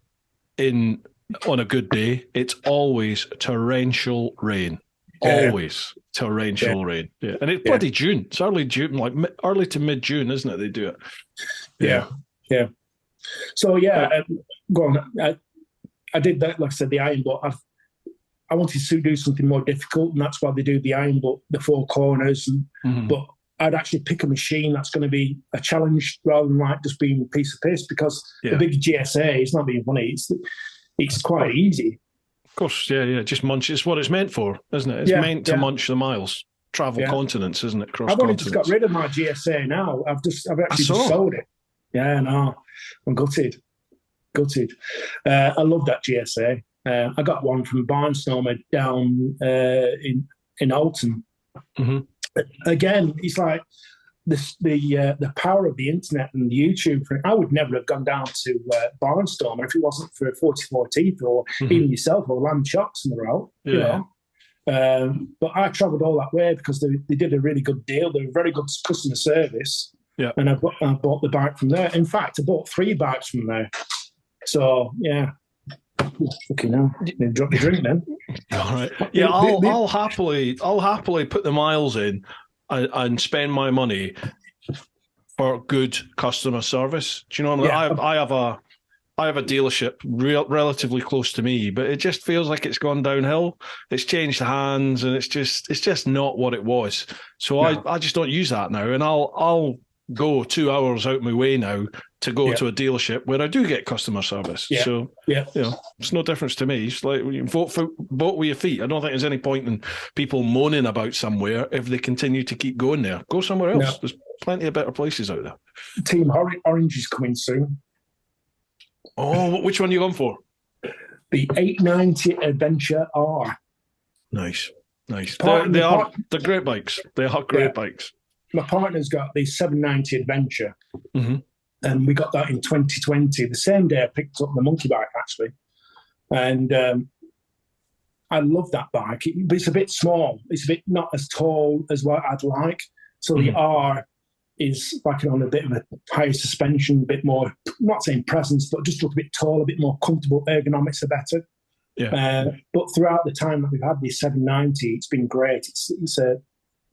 on a good day. It's always torrential rain. Always torrential rain. Yeah. And it's bloody June. It's early June, like early to mid-June, isn't it? They do it. Yeah. So, go on. I did that, like I said, the iron butt. I wanted to do something more difficult, and that's why they do the iron butt, the four corners. But I'd actually pick a machine that's going to be a challenge rather than like just being a piece of piss, because the big GSA is not being funny. It's quite easy. Of course, just munch. It's what it's meant for, isn't it? It's meant to munch the miles, travel continents, isn't it? Cross I've only continents. just got rid of my GSA now. I've actually just sold it. Yeah, no, I'm gutted. I love that GSA. I got one from Barnstormer down in Alton. Again, it's like the power of the internet and YouTube. I would never have gone down to Barnstormer if it wasn't for 44 Teeth or even yourself or Lamb Chops in the route. You know. But I travelled all that way because they did a really good deal. They were very good customer service. Yeah. And I bought the bike from there. In fact, I bought 3 bikes from there. So yeah. Fucking hell. Drop your drink then. All right. Yeah, I'll happily put the miles in and spend my money for good customer service. Do you know what I mean? I have a dealership relatively close to me, but it just feels like it's gone downhill. It's changed hands, and it's just not what it was. So I just don't use that now, and I'll go 2 hours out my way now to go to a dealership where I do get customer service. Yeah. So it's no difference to me. It's like you vote with your feet. I don't think there's any point in people moaning about somewhere if they continue to keep going there. Go somewhere else. No. There's plenty of better places out there. Team Orange is coming soon. Oh, which one are you going for? The 890 Adventure R. Nice. They're great bikes. They are great bikes. My partner's got the 790 Adventure, and we got that in 2020. The same day I picked up the monkey bike, actually. And I love that bike, but it's a bit small. It's a bit not as tall as what I'd like. So the R is like on a bit of a higher suspension, a bit more, I'm not saying presence, but just look a bit taller, a bit more comfortable. Ergonomics are better. Yeah. But throughout the time that we've had the 790, it's been great.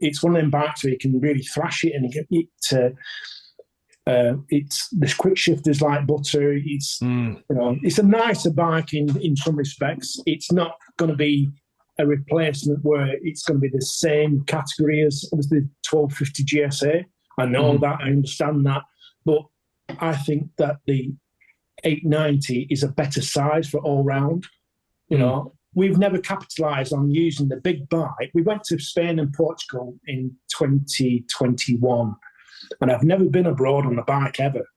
It's one of them bikes where you can really thrash it, and it's the quick shifters like butter. It's it's a nicer bike in some respects. It's not going to be a replacement where it's going to be the same category as the 1250 GSA. I know that, I understand that, but I think that the 890 is a better size for all round. You know. We've never capitalised on using the big bike. We went to Spain and Portugal in 2021, and I've never been abroad on a bike ever.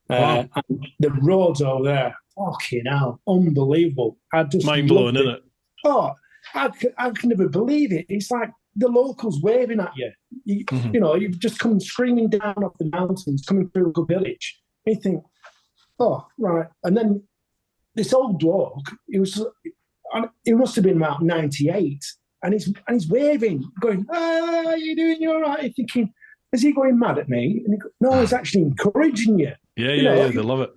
And the roads over there, fucking hell, unbelievable. Mind-blowing, isn't it? Oh, I can never believe it. It's like the locals waving at you. You know, you've just come screaming down off the mountains, coming through a good village. And you think, oh, right. And then this old bloke, it must have been about 98, and he's waving, going, "Ah, you doing? You're all right." You're thinking, is he going mad at me? And he goes, no, he's actually encouraging you. Yeah, they love it.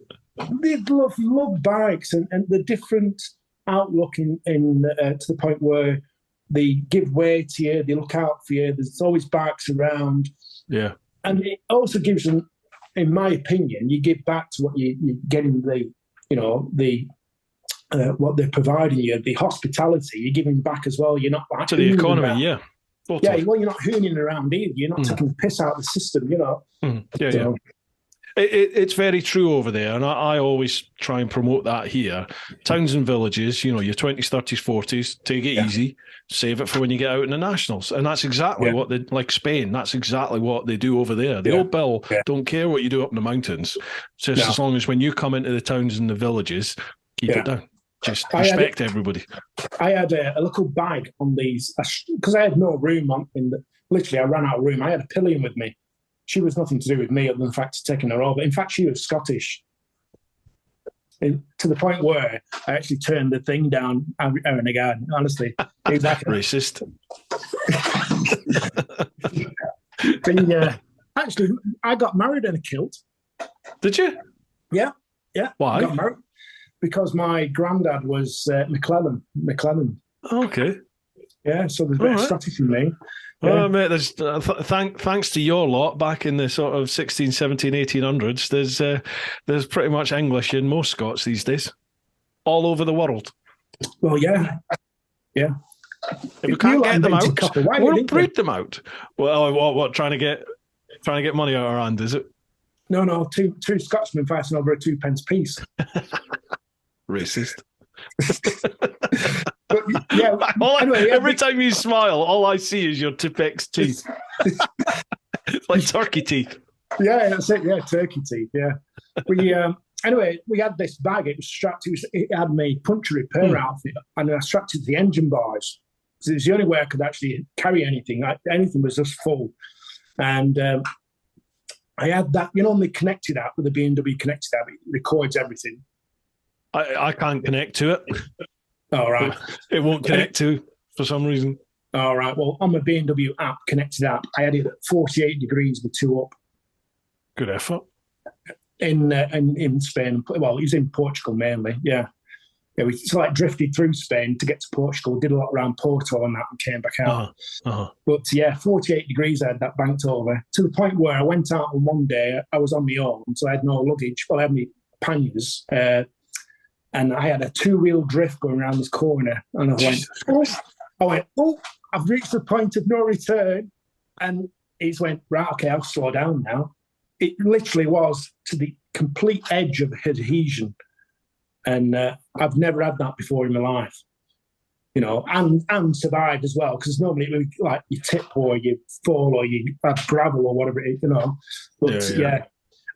They love bikes and the different outlook in to the point where they give way to you, they look out for you. There's always bikes around. Yeah. And it also gives them, in my opinion, you give back to what you're getting what they're providing you, the hospitality, you're giving back as well. You're not like to the economy, yeah. Totally. Yeah, well, you're not hooning around either. You're not taking the piss out of the system, Yeah. It's very true over there, and I always try and promote that here. Towns and villages, your 20s, 30s, 40s, take it easy, save it for when you get out in the nationals. And that's exactly what they, like Spain, that's exactly what they do over there. The old bill don't care what you do up in the mountains, just as long as when you come into the towns and the villages, keep it down. Just respect everybody. I had a little bag on these, because I had no room literally I ran out of room. I had a pillion with me. She was nothing to do with me other than the fact of taking her over. In fact, she was Scottish. To the point where I actually turned the thing down every and again, honestly. Exactly. Racist. Actually, I got married in a kilt. Did you? Yeah. Why? I got married because my granddad was McClellan. Okay. Yeah, so there's a bit of Scottish in me. Well, mate, there's thanks to your lot back in the sort of 16, 17, 1800s, there's pretty much English in most Scots these days, all over the world. Well, yeah. If we can't get them out, we'll breed them out. Well, what trying to get money out of our hand, is it? No, two Scotsmen fighting over a 2p piece. Racist. But, yeah. Every time you smile, all I see is your Tipex teeth. It's like turkey teeth. Yeah, that's it. Yeah, turkey teeth. Yeah. We had this bag. It was strapped. It had my puncture repair outfit, and I strapped it to the engine bars. So it was the only way I could actually carry anything. Anything was just full, and I had that. On the connected app with the BMW connected app, it records everything. I can't connect to it. All right. It won't connect to for some reason. All right. Well, on my BMW app, connected app, I had it at 48 degrees with 2 up. Good effort. In Spain. Well, he's in Portugal mainly. Yeah. We drifted through Spain to get to Portugal, did a lot around Porto and that, and came back out. But 48 degrees I had that banked over, to the point where I went out on one day, I was on my own, so I had no luggage. Well, I had my panniers, and I had a 2-wheel drift going around this corner, and I went, I've reached the point of no return. And he went, right, okay, I'll slow down now. It literally was to the complete edge of adhesion. And I've never had that before in my life, and survived as well. Because normally it would be like you tip or you fall or you have gravel or whatever it is, But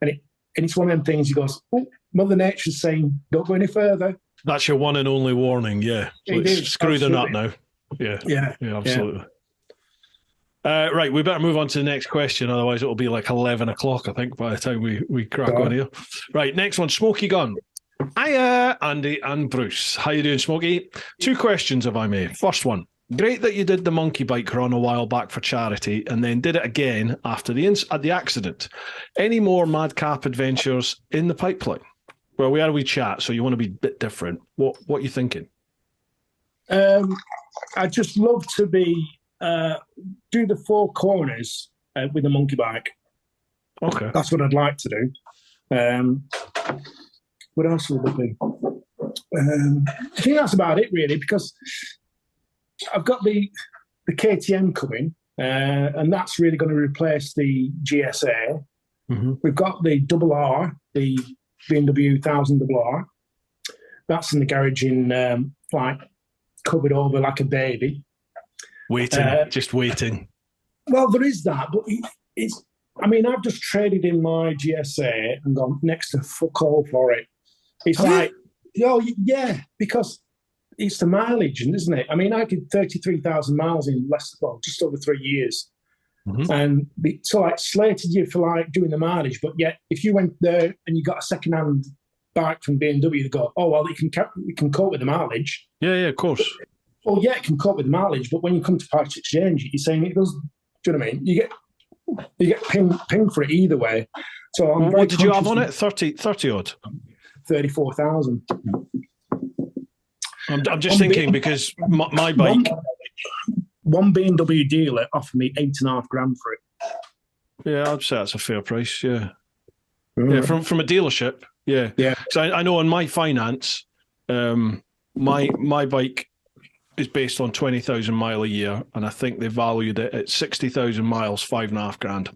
and it's one of them things. He goes, Mother Nature's saying, don't go any further. That's your one and only warning. Yeah, screw the nut now. Yeah, absolutely. Right, we better move on to the next question, otherwise it'll be like 11 o'clock, I think, by the time we crack on here. Right, next one, Smoky Gun. Hiya, Andy and Bruce. How you doing, Smoky? 2 questions, if I may. First one, great that you did the monkey bike run a while back for charity and then did it again after the accident. Any more madcap adventures in the pipeline? Well, we had a wee chat, so you want to be a bit different. What are you thinking? I just love to do the 4 corners with a monkey bike. Okay. That's what I'd like to do. What else would it be? I think that's about it, really, because I've got the KTM coming, and that's really going to replace the GSA. Mm-hmm. We've got the RR, the BMW 1000 RR. That's in the garage covered over like a baby. Just waiting. Well, there is that, but I've just traded in my GSA and gone next to fuck all for it. It's because it's the mileage, isn't it? I did 33,000 miles in just over 3 years. Mm-hmm. And slated you for doing the mileage, but yet if you went there and you got a second-hand bike from BMW, they go, oh, well, it can cope with the mileage. Yeah, of course. Well, yeah, it can cope with the mileage, but when you come to part exchange, you're saying it does. Do you know what I mean? You get You get ping for it either way. So I'm what did you have on it? 30 odd? 34,000. I'm just thinking because my bike... One B&W dealer offered me $8.5 grand for it. Yeah, I'd say that's a fair price, yeah. Yeah, from a dealership, yeah. Yeah. So I know on my finance, my bike is based on 20,000 mile a year, and I think they valued it at 60,000 miles, $5.5 grand.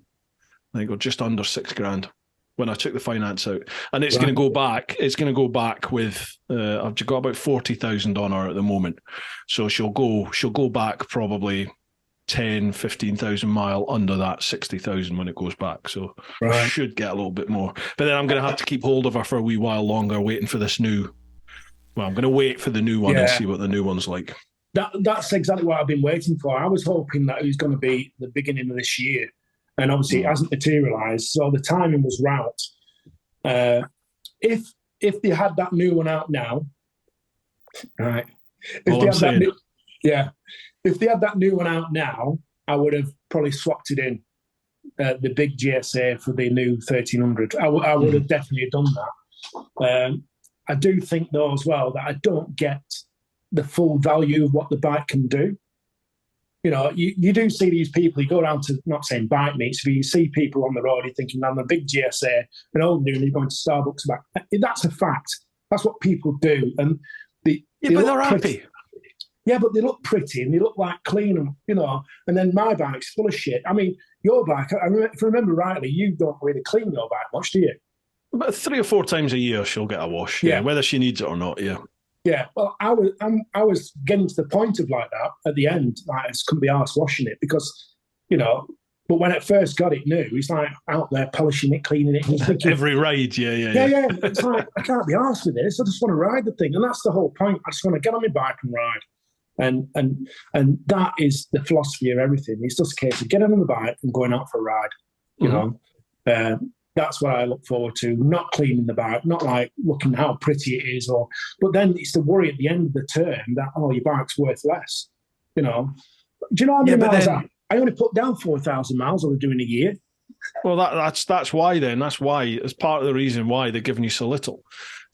I think, or just under $6 grand when I took the finance out, and it's going to go back. It's going to go back with I've got about 40,000 on her at the moment, so she'll go back probably 10, 15,000 mile under that 60,000 when it goes back. So I should get a little bit more, but then I'm going to have to keep hold of her for a wee while longer, waiting for this new. Well, I'm going to wait for the new one and see what the new one's like. That's exactly what I've been waiting for. I was hoping that it was going to be the beginning of this year, and obviously it hasn't materialised. So the timing was right. If they had that new one out now, right? If they had that new one out now, I would have probably swapped it in the big GSA for the new 1300. I would have definitely done that. I do think though as well that I don't get the full value of what the bike can do. You know, you do see these people, you go around to, not saying bike meets, but you see people on the road, you're thinking, I'm a big GSA, an old new, and you're going to Starbucks back. That's a fact. That's what people do. And but they're happy. Yeah, but they look pretty and they look like clean, you know, and then my bike's full of shit. I mean, your bike, if I remember rightly, you don't really clean your bike much, do you? About 3 or 4 times a year she'll get a wash, yeah, whether she needs it or not, yeah. Yeah, well, I was getting to the point of like that at the end. Like, I just couldn't be arsed washing it because, you know. But when it first got it new, he's like out there polishing it, cleaning it. Thinking, every ride, yeah. It's like I can't be arsed with this. I just want to ride the thing, and that's the whole point. I just want to get on my bike and ride, and that is the philosophy of everything. It's just a case of getting on the bike and going out for a ride. You know. That's what I look forward to, not cleaning the bike, not like looking how pretty it is, but then it's the worry at the end of the term that, your bike's worth less, you know. Do you know how many miles I only put down 4,000 miles over doing a year? Well, that's why then. That's why, as part of the reason why they're giving you so little.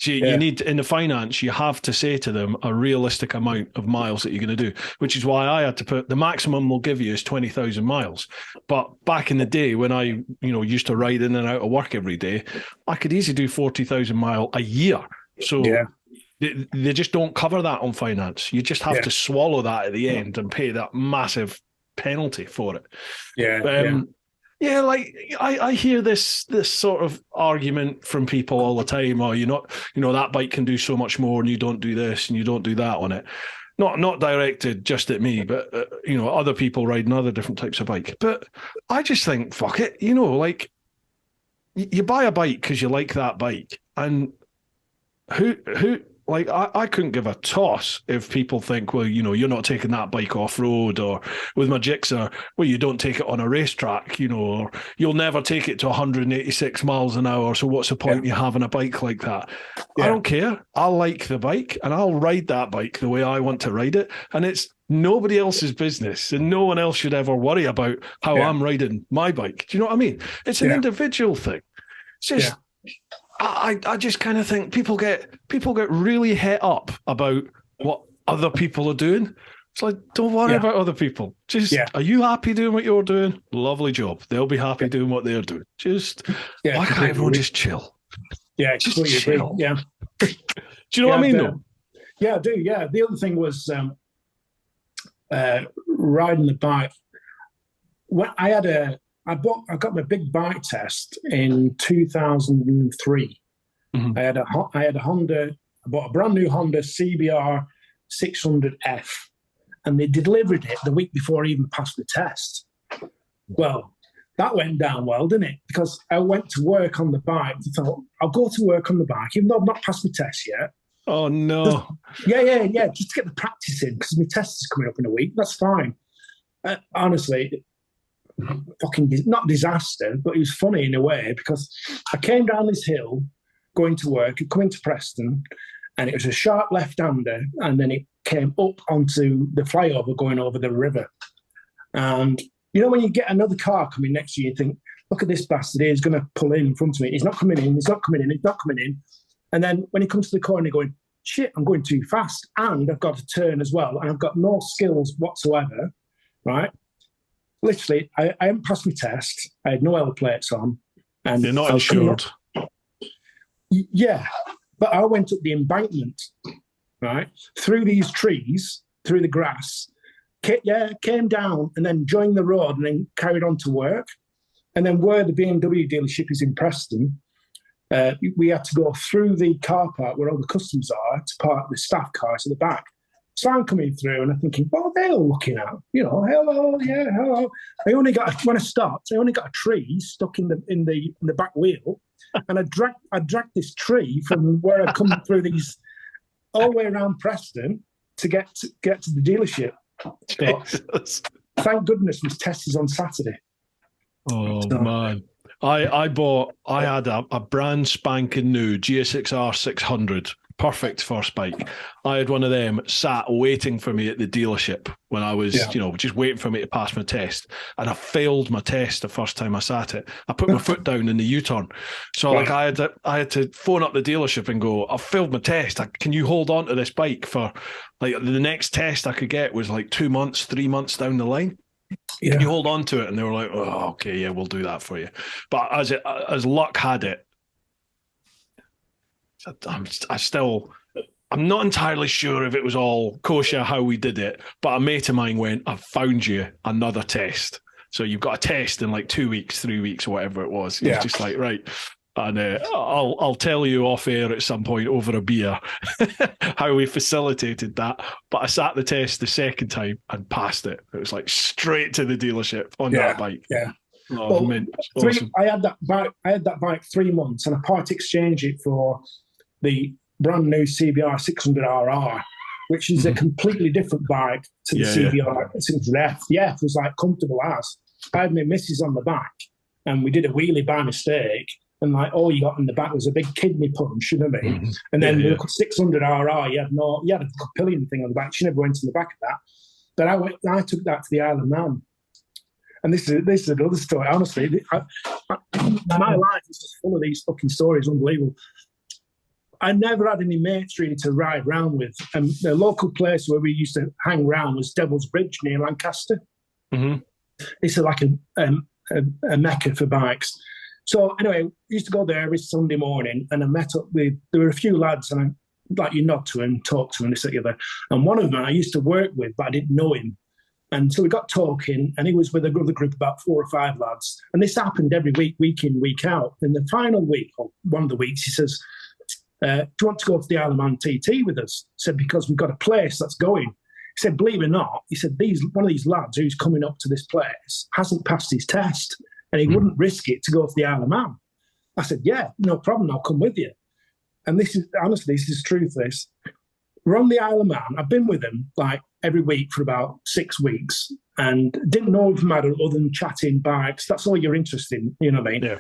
So you need, in the finance, you have to say to them a realistic amount of miles that you're going to do, which is why I had to put the maximum they'll give you is 20,000 miles. But back in the day when I, used to ride in and out of work every day, I could easily do 40,000 mile a year. So they just don't cover that on finance. You just have to swallow that at the end and pay that massive penalty for it. Yeah, like I hear this sort of argument from people all the time. Oh, you're not, that bike can do so much more, and you don't do this and you don't do that on it. Not directed just at me, but other people riding other different types of bike. But I just think, fuck it, like you buy a bike because you like that bike, and who. Like, I couldn't give a toss if people think, well, you're not taking that bike off-road, or with my Gixxer, well, you don't take it on a racetrack, or you'll never take it to 186 miles an hour, so what's the point in you having a bike like that? I don't care. I'll like the bike, and I'll ride that bike the way I want to ride it, and it's nobody else's business, and no one else should ever worry about how I'm riding my bike. Do you know what I mean? It's an individual thing. It's just... I just kind of think people get really het up about what other people are doing. It's like, don't worry about other people. Just, are you happy doing what you're doing? Lovely job. They'll be happy doing what they're doing. Just, why can't everyone just chill? Yeah, just chill. Yeah. Do you know what I mean, though? Yeah, I do. Yeah. The other thing was riding the bike. When I got my big bike test in 2003. Mm-hmm. I had a Honda. I bought a brand new Honda CBR 600F, and they delivered it the week before I even passed the test. Well, that went down well, didn't it? Because I went to work on the bike. I thought, I'll go to work on the bike, even though I've not passed my test yet. Oh, no. Just to get the practice in, because my test is coming up in a week. That's fine. Honestly, fucking not disaster, but it was funny in a way, because I came down this hill going to work, coming to Preston, and it was a sharp left-hander, and then it came up onto the flyover going over the river. And You know, when you get another car coming next to you, you think, look at this bastard here, he's going to pull in front of me. He's not coming in, he's not coming in, he's not coming in. And then when he comes to the corner, you're going, shit, I'm going too fast. And I've got to turn as well. And I've got no skills whatsoever, right? Literally, I hadn't passed my test. I had no L plates on. And you're not insured. Yeah. But I went up the embankment, right? Through these trees, through the grass. Came down and then joined the road and then carried on to work. And then where the BMW dealership is in Preston, we had to go through the car park where all the customers are to park the staff cars at the back. So I'm coming through and I'm thinking, what are they all looking at? You know, hello, yeah, hello. When I stopped, I only got a tree stuck in the back wheel, and I dragged this tree from where I'd come through these all the way around Preston to get to the dealership. Jesus. Thank goodness this test is on Saturday. Oh man. I had a brand spanking new GSX-R 600, perfect first bike. I had one of them sat waiting for me at the dealership when I was, just waiting for me to pass my test. And I failed my test the first time I sat it. I put my foot down in the U-turn. So like I had to phone up the dealership and go, I failed my test. Can you hold on to this bike for like the next test I could get was like 2 months, 3 months down the line. Yeah. Can you hold on to it? And they were like, oh, okay, yeah, we'll do that for you. But as luck had it, I'm not entirely sure if it was all kosher how we did it, but a mate of mine went, I've found you another test. So you've got a test in like 2 weeks, 3 weeks, or whatever it was. He was just like, right. And I'll tell you off air at some point over a beer how we facilitated that. But I sat the test the second time and passed it. It was like straight to the dealership on that bike. Yeah. Oh, well, awesome. I had that bike 3 months, and I part exchanged it for the brand new CBR 600RR, which is a completely different bike to the CBR 600F. The F was like comfortable as. I had my missus on the back, and we did a wheelie by mistake. And like all you got in the back was a big kidney punch, you know what I mean? And then the 600RR, you had a pillion thing on the back. She never went in the back of that. But I took that to the Isle of Man. And this is another story. Honestly, my life is just full of these fucking stories, unbelievable. I never had any mates really to ride around with. And the local place where we used to hang around was Devil's Bridge near Lancaster. It's like a mecca for bikes. So anyway, we used to go there every Sunday morning, and I met up with, there were a few lads, and you nod to him, talk to him, this, that, the other. And one of them I used to work with, but I didn't know him. And so we got talking, and he was with another group, about 4 or 5 lads. And this happened every week, week in, week out. In the final week, or one of the weeks, he says, do you want to go to the Isle of Man TT with us? I said, because we've got a place that's going. He said, believe it or not, he said, one of these lads who's coming up to this place hasn't passed his test. And he wouldn't risk it to go to the Isle of Man. I said, yeah, no problem, I'll come with you. And this is truth, this. We're on the Isle of Man. I've been with him like every week for about 6 weeks and didn't know him other than chatting bikes. That's all you're interested in, you know what I mean? Yeah.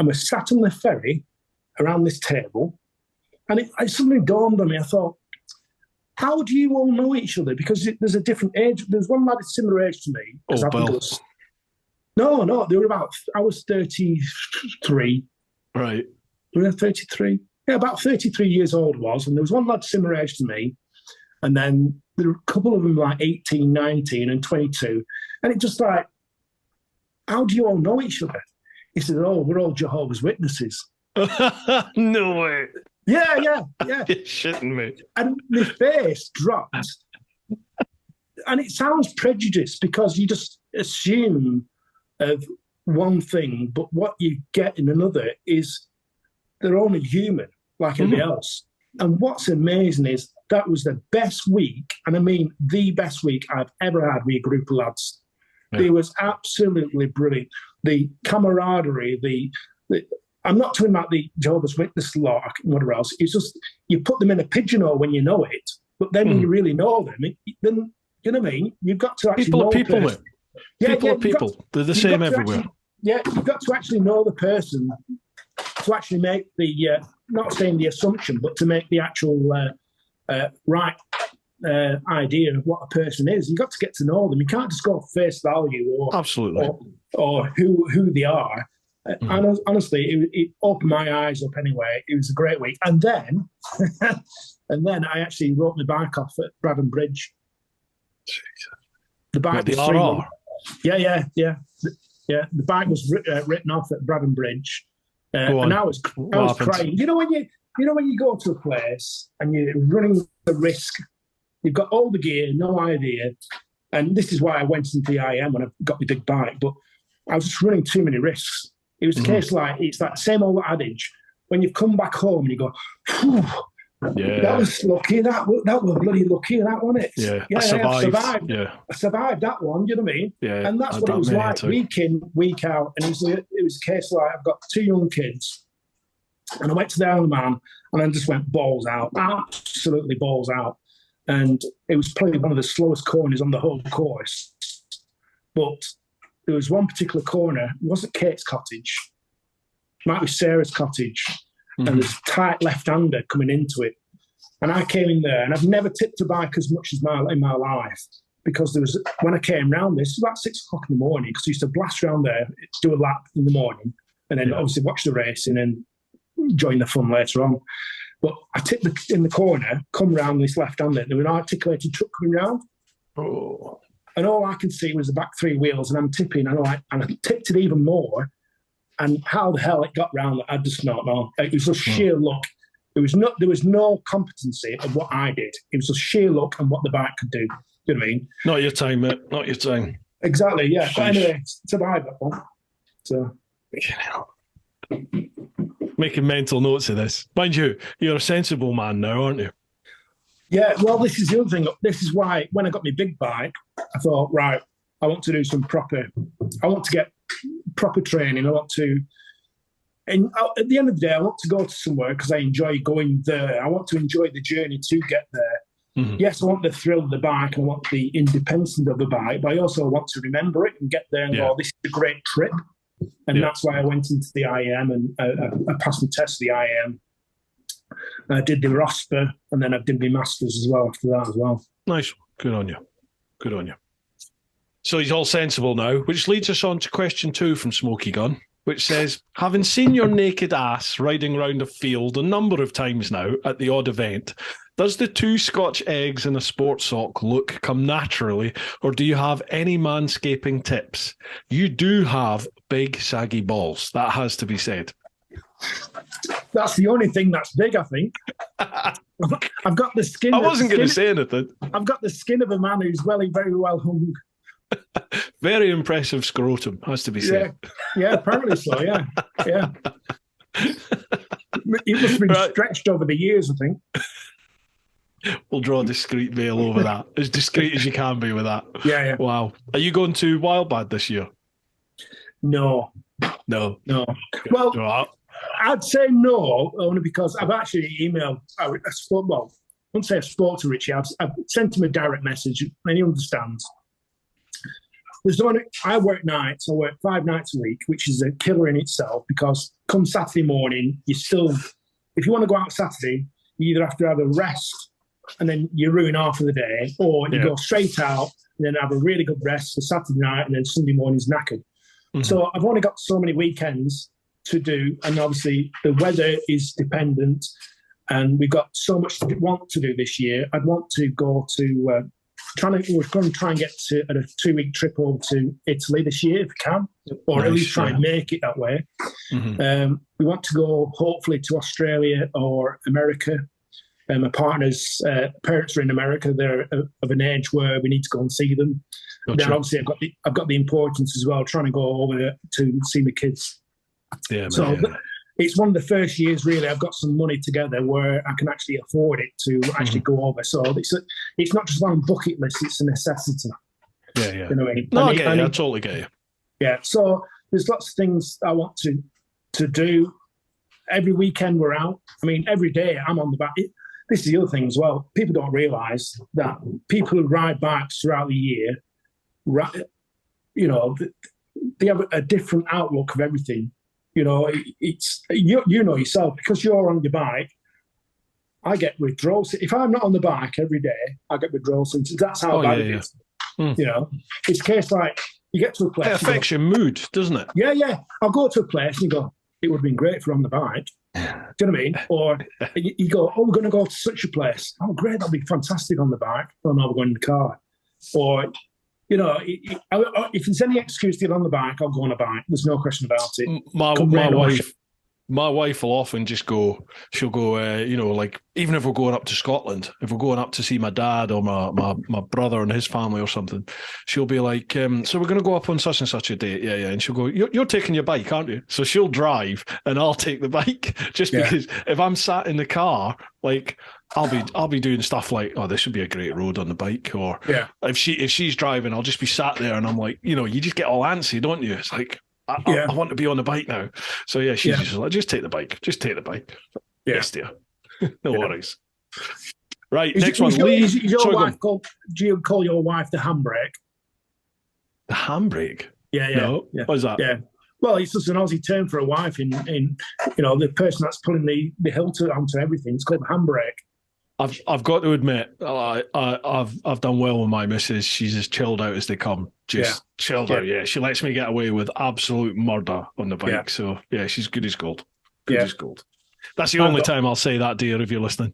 And we're sat on the ferry around this table, and it suddenly dawned on me, I thought, how do you all know each other? Because there's a different age. There's one lad similar age to me. Oh, Bill. No, they were about, I was 33. Right. We were 33. Yeah, about 33 years old was. And there was one lad similar age to me. And then there were a couple of them like 18, 19 and 22. And it just like, how do you all know each other? He said, oh, we're all Jehovah's Witnesses. No way. Yeah. You're shitting me. And my face dropped. And it sounds prejudiced because you just assume of one thing, but what you get in another is they're only human like everybody else. And what's amazing is that was the best week, and I mean the best week I've ever had with a group of lads. Yeah. It was absolutely brilliant. The camaraderie, I'm not talking about the Jehovah's Witness lot or whatever else. It's just you put them in a pigeonhole when you know it, but then when you really know them, then you know what I mean? You've got to actually know people, mate. People are people. They're the same everywhere. You've got to actually know the person to actually make the, not saying the assumption, but to make the actual right idea of what a person is. You've got to get to know them. You can't just go face value Absolutely. or who they are. And honestly, it opened my eyes up anyway. It was a great week. And then I actually wrote my bike off at Bradham Bridge. The bike was RR? Yeah. The bike was written off at Bradham Bridge. And I was crying. You know when you go to a place and you're running the risk, you've got all the gear, no idea. And this is why I went into the IM when I got my big bike, but I was just running too many risks. It was a case like, it's that same old adage. When you've come back home and you go, that was lucky. That was bloody lucky, that wasn't it? I survived. I survived that one. You know what I mean? Yeah, and that's what it was like, week in, week out. And it was a case like, I've got 2 young kids, and I went to the Ironman, and I just went balls out, absolutely balls out. And it was probably one of the slowest corners on the whole course, but there was one particular corner. It wasn't Kate's cottage. It might be Sarah's cottage. And there's a tight left-hander coming into it. And I came in there, and I've never tipped a bike as much as in my life, because there was, when I came round this, it was about 6 o'clock in the morning, because I used to blast around there, do a lap in the morning, and then obviously watch the racing and join the fun later on. But I tipped in the corner, come round this left-hander. There was an articulated truck coming round. Oh. And all I can see was the back 3 wheels, and I'm tipping, and I tipped it even more. And how the hell it got round, I just don't know. It was just sheer luck. There was no competency of what I did. It was just sheer luck and what the bike could do. You know what I mean? Not your time, mate. Not your time. Exactly, yeah. But anyway, survived that one. So, making mental notes of this. Mind you, you're a sensible man now, aren't you? Yeah, well, this is the other thing. This is why when I got my big bike, I thought, right, I want to do I want to get proper training. I want to, and at the end of the day, I want to go to somewhere because I enjoy going there. I want to enjoy the journey to get there. Yes, I want the thrill of the bike and I want the independence of the bike, but I also want to remember it and get there and go, this is a great trip. And that's why I went into the IM, and I passed the test of the IM. I did the ROSPA, and then I did my Masters as well after that as well. Nice. Good on you. Good on you. So he's all sensible now, which leads us on to question 2 from Smoky Gun, which says, having seen your naked ass riding around a field a number of times now at the odd event, does the 2 Scotch eggs in a sports sock look come naturally, or do you have any manscaping tips? You do have big, saggy balls. That has to be said. That's the only thing that's big, I think. I've got the skin. I wasn't going to say anything. I've got the skin of a man who's very well hung. Very impressive scrotum, has to be said. Yeah, apparently so, yeah. It must have been stretched over the years, I think. We'll draw a discreet veil over that. As discreet as you can be with that. Yeah. Wow. Are you going to Wildbad this year? No. Well, I'd say no, only because I've actually emailed, I wouldn't say I spoke to Richie, I've sent him a direct message, and he understands. I work nights, I work 5 nights a week, which is a killer in itself, because come Saturday morning, if you want to go out Saturday, you either have to have a rest and then you ruin half of the day, or you go straight out and then have a really good rest for Saturday night, and then Sunday morning's knackered. So I've only got so many weekends to do, and obviously the weather is dependent, and we've got so much to want to do this year. I'd want to go to we're going to try and get to a 2-week trip over to Italy this year if we can, or at least try and make it that way. We want to go hopefully to Australia or America. My partner's parents are in America. They're of an age where we need to go and see them. Gotcha. Then obviously I've got the importance as well, trying to go over there to see my kids. It's one of the first years really I've got some money together where I can actually afford it to actually go over. So it's not just one bucket list; it's a necessity. Yeah. You know what I mean? No, I totally get you. Yeah. So there's lots of things I want to do. Every weekend we're out. I mean, every day I'm on the bike. This is the other thing as well. People don't realise that people who ride bikes throughout the year, they have a different outlook of everything. You know, it's you know yourself, because you're on your bike. I get withdrawal. If I'm not on the bike every day, I get withdrawal symptoms. That's how bad it is. You know, it's a case like you get to a place. It affects your mood, doesn't it? Yeah. I'll go to a place and you go, it would have been great if we're on the bike. Do you know what I mean? Or you go, oh, we're going to go to such a place. Oh, great, that'll be fantastic on the bike. Oh, no, we're going in the car. Or, you know, if there's any excuse to get on the bike, I'll go on a bike. There's no question about it. My wife will often just go, she'll go, you know, like, even if we're going up to Scotland, if we're going up to see my dad or my brother and his family or something, she'll be like, so we're going to go up on such and such a date. Yeah. And she'll go, you're taking your bike, aren't you? So she'll drive and I'll take the bike just because if I'm sat in the car, like, I'll be doing stuff like, oh, this would be a great road on the bike. Or if she's driving, I'll just be sat there and I'm like, you know, you just get all antsy, don't you? It's like, I want to be on the bike now. So she's just like, just take the bike. Just take the bike. Yes, dear. No worries. Right, next one. Lee. Do you call your wife the handbrake? The handbrake? Yeah. No. Yeah. What is that? Yeah. Well, it's just an Aussie term for a wife in you know, the person that's pulling the hilt onto everything. It's called the handbrake. I've got to admit, I've done well with my missus. She's as chilled out as they come. Just chilled out. Yeah, she lets me get away with absolute murder on the bike. Yeah. So she's good as gold. Good as gold. That's the only time I'll say that, dear, if you're listening.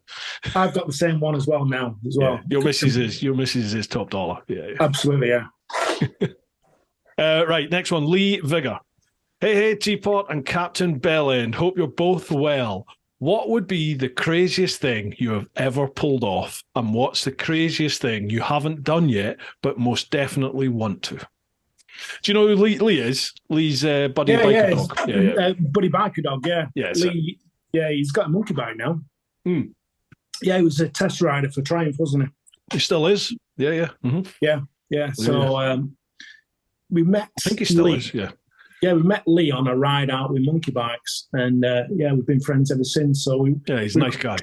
I've got the same one as well now. Yeah. Your missus is top dollar. Yeah. Absolutely. Yeah. Right, next one. Lee Vigor. Hey, Teapot and Captain Bellend. Hope you're both well. What would be the craziest thing you have ever pulled off? And what's the craziest thing you haven't done yet, but most definitely want to? Do you know who Lee is? Lee's buddy biker dog. Buddy biker dog, yeah. Lee, he's got a monkey bike now. Yeah, he was a test rider for Triumph, wasn't he? He still is. Yeah. Mm-hmm. Yeah. So we met. I think he still is, yeah. Yeah, we met Lee on a ride out with monkey bikes, and we've been friends ever since. So he's a nice guy.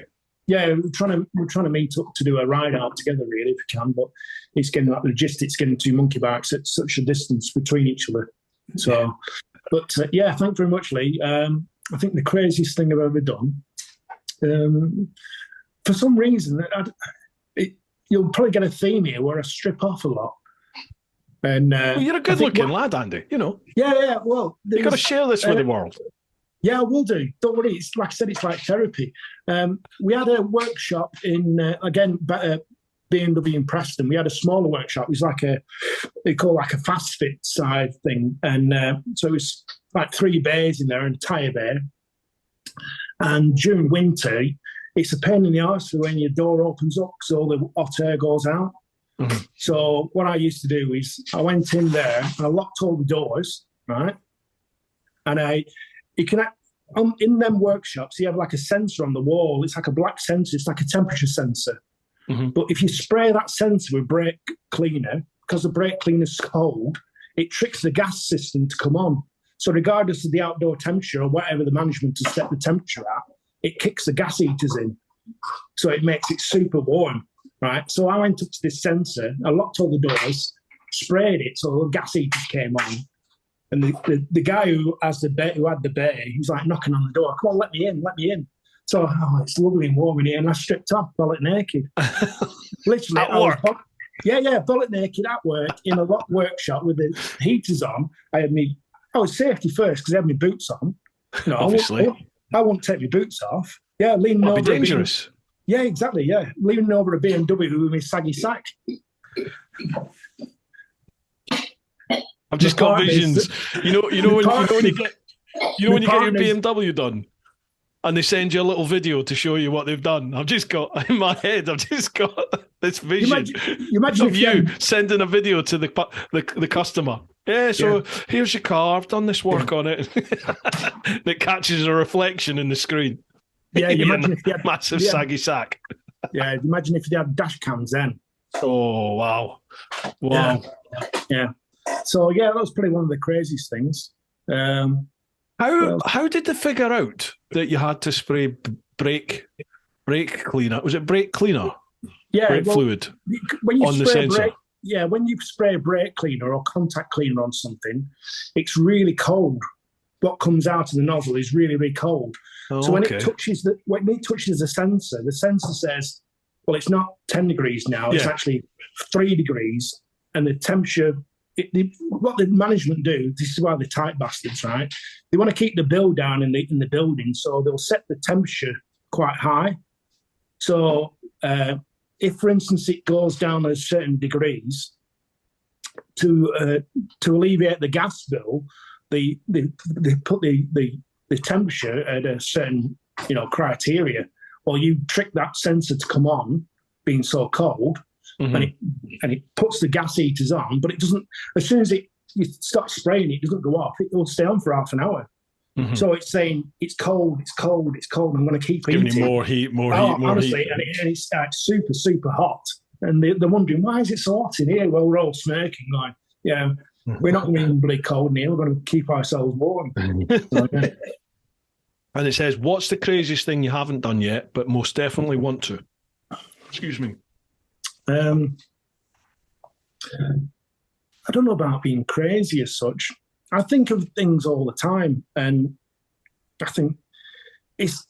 Yeah, we're trying to meet up to do a ride out together, really, if we can. But it's getting like logistics, getting two monkey bikes at such a distance between each other. So, but thanks very much, Lee. I think the craziest thing I've ever done, for some reason, you'll probably get a theme here where I strip off a lot. And you're a good-looking lad, Andy. You know. Yeah. Well, you've got to share this with the world. Yeah, I will do. Don't worry. It's like I said, it's like therapy. We had a workshop in BMW in Preston. We had a smaller workshop. It was like they call like a fast fit side thing, and so it was like 3 bays in there and a tyre bay. And during winter, it's a pain in the arse when your door opens up because all the hot air goes out. Mm-hmm. So what I used to do is I went in there and I locked all the doors, right? And in them workshops, you have like a sensor on the wall. It's like a black sensor. It's like a temperature sensor. Mm-hmm. But if you spray that sensor with brake cleaner, because the brake cleaner's cold, it tricks the gas system to come on. So regardless of the outdoor temperature or whatever the management has set the temperature at, it kicks the gas heaters in. So it makes it super warm. Right, so I went up to this sensor, I locked all the doors, sprayed it, so the gas heaters came on, and the guy who had the bay, he's like knocking on the door, come on, let me in. So it's lovely and warm in here, and I stripped off, bullet naked. Literally, at work. Bullet naked at work in a locked workshop with the heaters on. I was safety first because I had my boots on. No, obviously, I won't take my boots off. Yeah, leaning over. That'd be dangerous. Yeah, exactly. Yeah, leaning over a BMW with my saggy sack. I've just got visions. You know when you get your BMW done, and they send you a little video to show you what they've done. I've just got in my head. I've just got this vision. You imagine of you sending a video to the customer. Yeah, so here's your car. I've done this work on it. That catches a reflection in the screen. Yeah, you imagine if you had massive saggy sack. Yeah, imagine if you had dash cams then. Oh wow! Yeah. So that was probably one of the craziest things. How did they figure out that you had to spray brake cleaner? Was it brake cleaner? Yeah, brake fluid on the sensor. When you spray brake cleaner or contact cleaner on something, it's really cold. What comes out of the nozzle is really, really cold. Oh, So when okay. it touches the sensor says, well, it's not 10 degrees now, it's actually 3 degrees, and the temperature. What the management do, this is why they're tight bastards, right? They want to keep the bill down in the building, so they'll set the temperature quite high. So if, for instance, it goes down a certain degrees, to alleviate the gas bill, they put the temperature at a certain criteria, or you trick that sensor to come on being so cold. And it puts the gas heaters on, but it doesn't. As soon as you stop spraying, it doesn't go off. It will stay on for half an hour. So it's saying it's cold. I'm going to keep giving heating. You more heat, more honestly, heat. And it's super, super hot. And they're wondering, why is it so hot in here? Well, we're all smirking like, we're not going to be cold in here. We're going to keep ourselves warm. So, yeah. And it says, what's the craziest thing you haven't done yet, but most definitely want to? Excuse me. I don't know about being crazy as such. I think of things all the time, and I think it's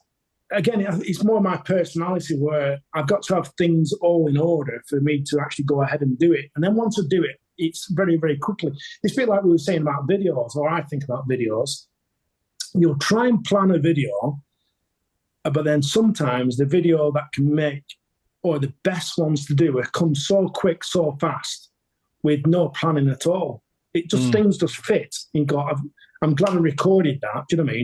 more my personality where I've got to have things all in order for me to actually go ahead and do it. And then once I do it, it's very, very quickly. It's a bit like we were saying about videos, or I think about videos. You'll try and plan a video, but then sometimes the video that can make, or the best ones to do, come so quick, so fast, with no planning at all. It just things just fit. You go, I'm glad I recorded that. Do you know what I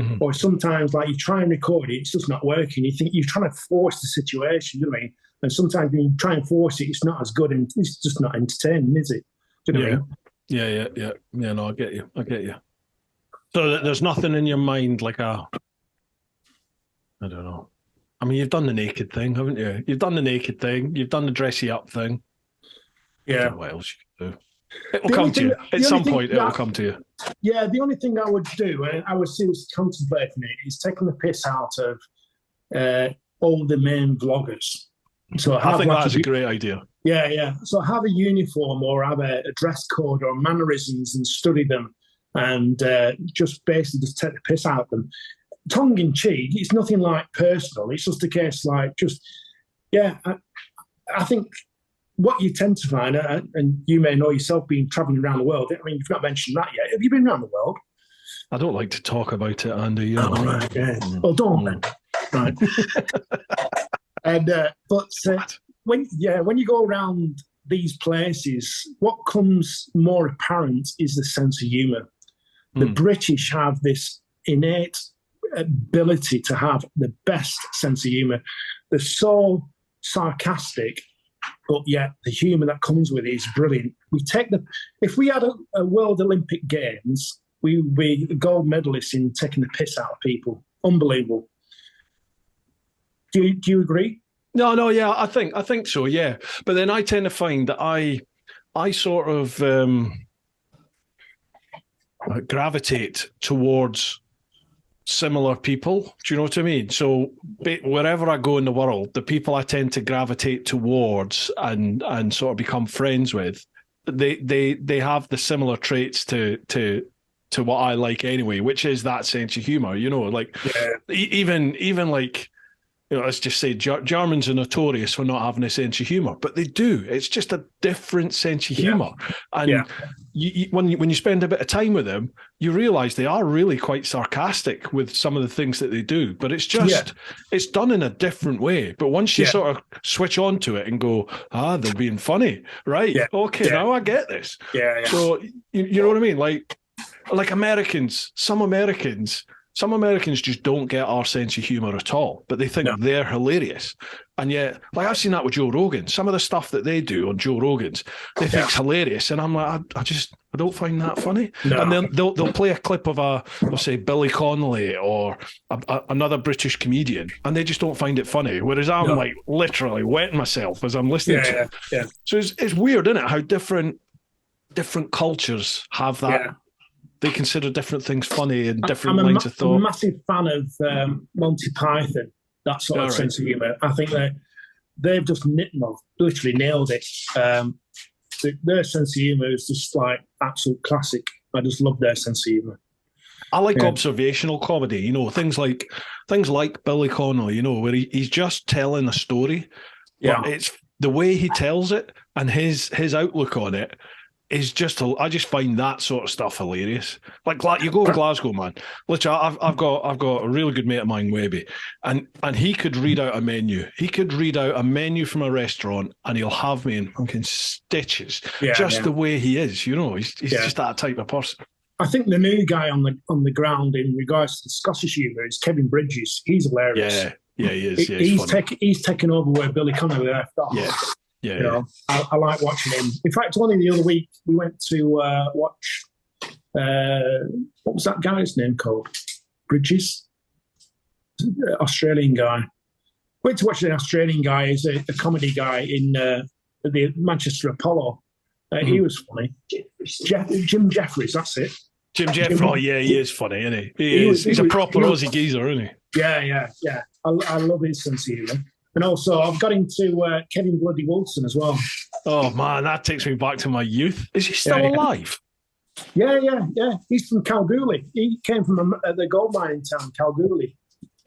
mean? Or sometimes like you try and record it, it's just not working. You think you're trying to force the situation. Do you know what I mean? And sometimes when you try and force it, it's not as good, and it's just not entertaining, is it? Do you know what I mean? Yeah. No, I get you. So there's nothing in your mind like I don't know. I mean, you've done the naked thing, haven't you? You've done the naked thing. You've done the dressy up thing. Yeah. I don't know what else you can do. It'll come to you. At some point, it'll come to you. Yeah, the only thing I would do, and I was seriously contemplating it, is taking the piss out of all the main vloggers. So I think that's a great idea. Yeah. So have a uniform, or have a dress code, or mannerisms, and study them, and just basically just take the piss out of them. Tongue in cheek, it's nothing like personal. It's just a case like I think what you tend to find, and you may know yourself being traveling around the world. I mean, you've not mentioned that yet. Have you been around the world? I don't like to talk about it, Andy. Oh, right, yeah. Well, don't then. Right. When you go around these places, what comes more apparent is the sense of humour. The British have this innate ability to have the best sense of humour. They're so sarcastic, but yet the humour that comes with it is brilliant. If we had a World Olympic Games, we would be gold medalists in taking the piss out of people. Unbelievable. Do you agree? No, yeah, I think so, yeah. But then I tend to find that I sort of gravitate towards similar people. Do you know what I mean? So wherever I go in the world, the people I tend to gravitate towards and sort of become friends with, they have the similar traits to what I like anyway, which is that sense of humor. You know, like even like, you know, let's just say Germans are notorious for not having a sense of humor, but they do. It's just a different sense of humor. And when you spend a bit of time with them, you realize they are really quite sarcastic with some of the things that they do, but it's just, it's done in a different way. But once you sort of switch on to it and go, they're being funny, right? Okay, now I get this. So you know what I mean? Like Americans, some Americans just don't get our sense of humor at all, but they think they're hilarious. And yet, like I've seen that with Joe Rogan. Some of the stuff that they do on Joe Rogan's, they think's hilarious, and I'm like, I don't find that funny. No. And then they'll play a clip of they'll say Billy Connolly or another British comedian, and they just don't find it funny. Whereas I'm like literally wetting myself as I'm listening to it. Yeah. So it's weird, isn't it? How different cultures have that. Yeah. They consider different things funny and different lines of thought. I'm a massive fan of Monty Python, that sort of sense of humour. I think they've just literally nailed it. Their sense of humour is just like absolute classic. I just love their sense of humour. I like observational comedy, you know, things like Billy Connolly, you know, where he's just telling a story, but it's the way he tells it and his outlook on it is just, I just find that sort of stuff hilarious. Like you go to Glasgow, man. Literally, I've got a really good mate of mine, Webby, and he could read out a menu. He could read out a menu from a restaurant, and he'll have me in fucking stitches. The way he is, you know, he's just that type of person. I think the new guy on the ground in regards to Scottish humour is Kevin Bridges. He's hilarious. Yeah, he is. Yeah, he's taken over where Billy Connolly left off. Yeah. You know, I like watching him. In fact, only the other week we went to watch. What was that guy's name called? Bridges, Australian guy. Went to watch an Australian guy. He's a comedy guy in the Manchester Apollo. He was funny. Jim Jeffries, that's it. Jim Jeffries. Oh yeah, he is funny, isn't he? He's a proper Aussie geezer, isn't he? Yeah. I love his sense of humour. And also, I've got into Kevin Bloody Wilson as well. Oh, man, that takes me back to my youth. Is he still alive? Yeah. He's from Kalgoorlie. He came from the gold mining town, Kalgoorlie.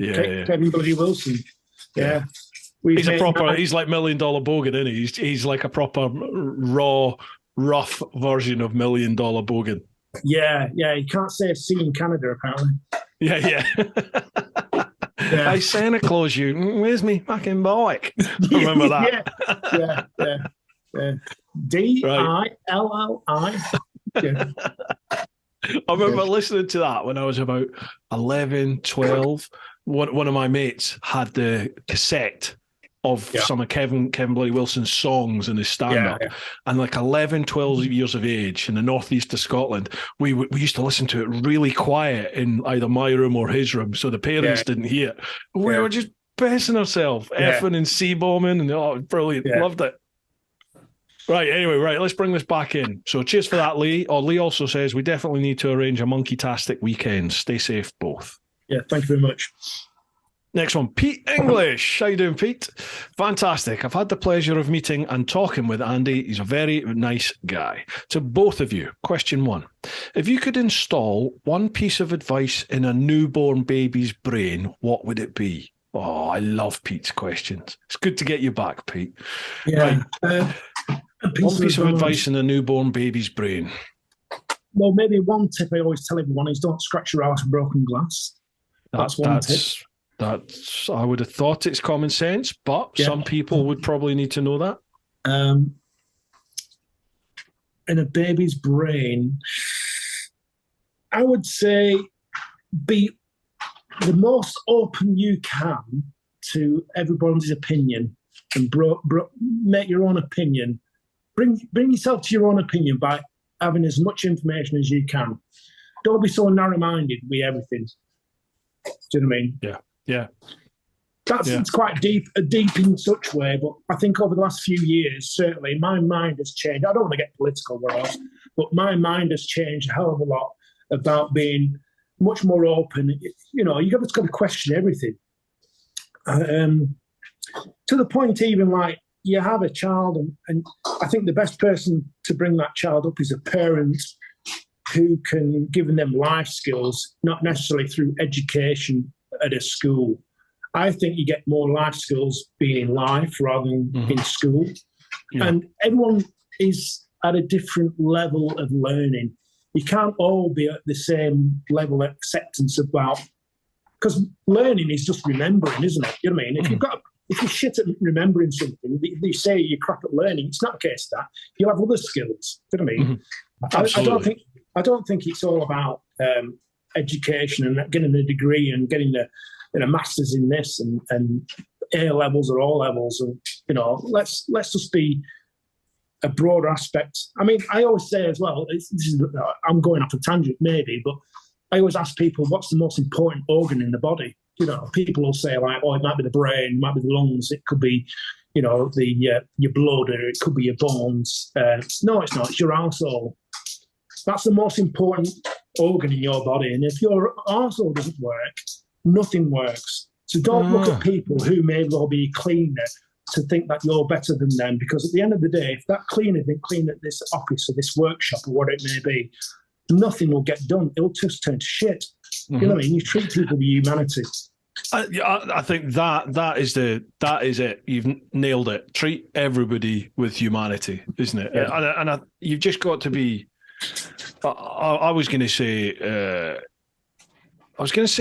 Kevin Bloody Wilson. Yeah. He's a proper, he's like $1 Million Bogan, isn't he? He's like a proper raw, rough version of $1 Million Bogan. Yeah. You can't say C in Canada, apparently. Yeah. Hey, Santa Claus, where's me fucking bike? Remember that? Yeah. Dilli. Yeah. I remember listening to that when I was about 11, 12. One of my mates had the cassette of some of Kevin Bloody Wilson's songs in his stand-up. And like 11, 12 years of age in the northeast of Scotland, we used to listen to it really quiet in either my room or his room so the parents didn't hear. We were just pissing ourselves, effing and sea-bombing, and brilliant. Loved it. Right, let's bring this back in. So cheers for that, Lee. Lee also says we definitely need to arrange a monkey-tastic weekend. Stay safe, both. Yeah, thank you very much. Next one, Pete English. How you doing, Pete? Fantastic. I've had the pleasure of meeting and talking with Andy. He's a very nice guy. To both of you, question one. If you could install one piece of advice in a newborn baby's brain, what would it be? Oh, I love Pete's questions. It's good to get you back, Pete. Yeah. Right. One piece of advice in a newborn baby's brain. Well, maybe one tip I always tell everyone is don't scratch your house with broken glass. That's one tip. I would have thought it's common sense, but some people would probably need to know that. In a baby's brain, I would say be the most open you can to everybody's opinion and make your own opinion. Bring yourself to your own opinion by having as much information as you can. Don't be so narrow-minded with everything. Do you know what I mean? Yeah. It's quite deep in such way, but I think over the last few years, certainly my mind has changed. I don't want to get political, but my mind has changed a hell of a lot about being much more open. You know, you've got to question everything. To the point even like you have a child and I think the best person to bring that child up is a parent who can give them life skills, not necessarily through education at a school. I think you get more life skills being in life rather than in school. Yeah. And everyone is at a different level of learning. You can't all be at the same level of acceptance about, because learning is just remembering, isn't it? You know what I mean? If you're shit at remembering something, they say you're crap at learning. It's not the case that you'll have other skills. You know what I mean? I don't think it's all about education and getting a degree and getting a master's in this and A levels or O levels, and let's just be a broader aspect. I mean, I always say as well, I'm going off a tangent maybe, but I always ask people, what's the most important organ in the body? People will say like, oh, it might be the brain, it might be the lungs, it could be, your blood, or it could be your bones. No, it's not. It's your arsehole. That's the most important organ in your body. And if your arsehole doesn't work, nothing works. So don't look at people who may well be cleaner to think that you're better than them, because at the end of the day, if that cleaner didn't clean at this office or this workshop or what it may be, nothing will get done. It'll just turn to shit. You know what I mean? You treat people with humanity. I think that is it. You've nailed it. Treat everybody with humanity, isn't it? Yeah. And you've just got to be. I was going to say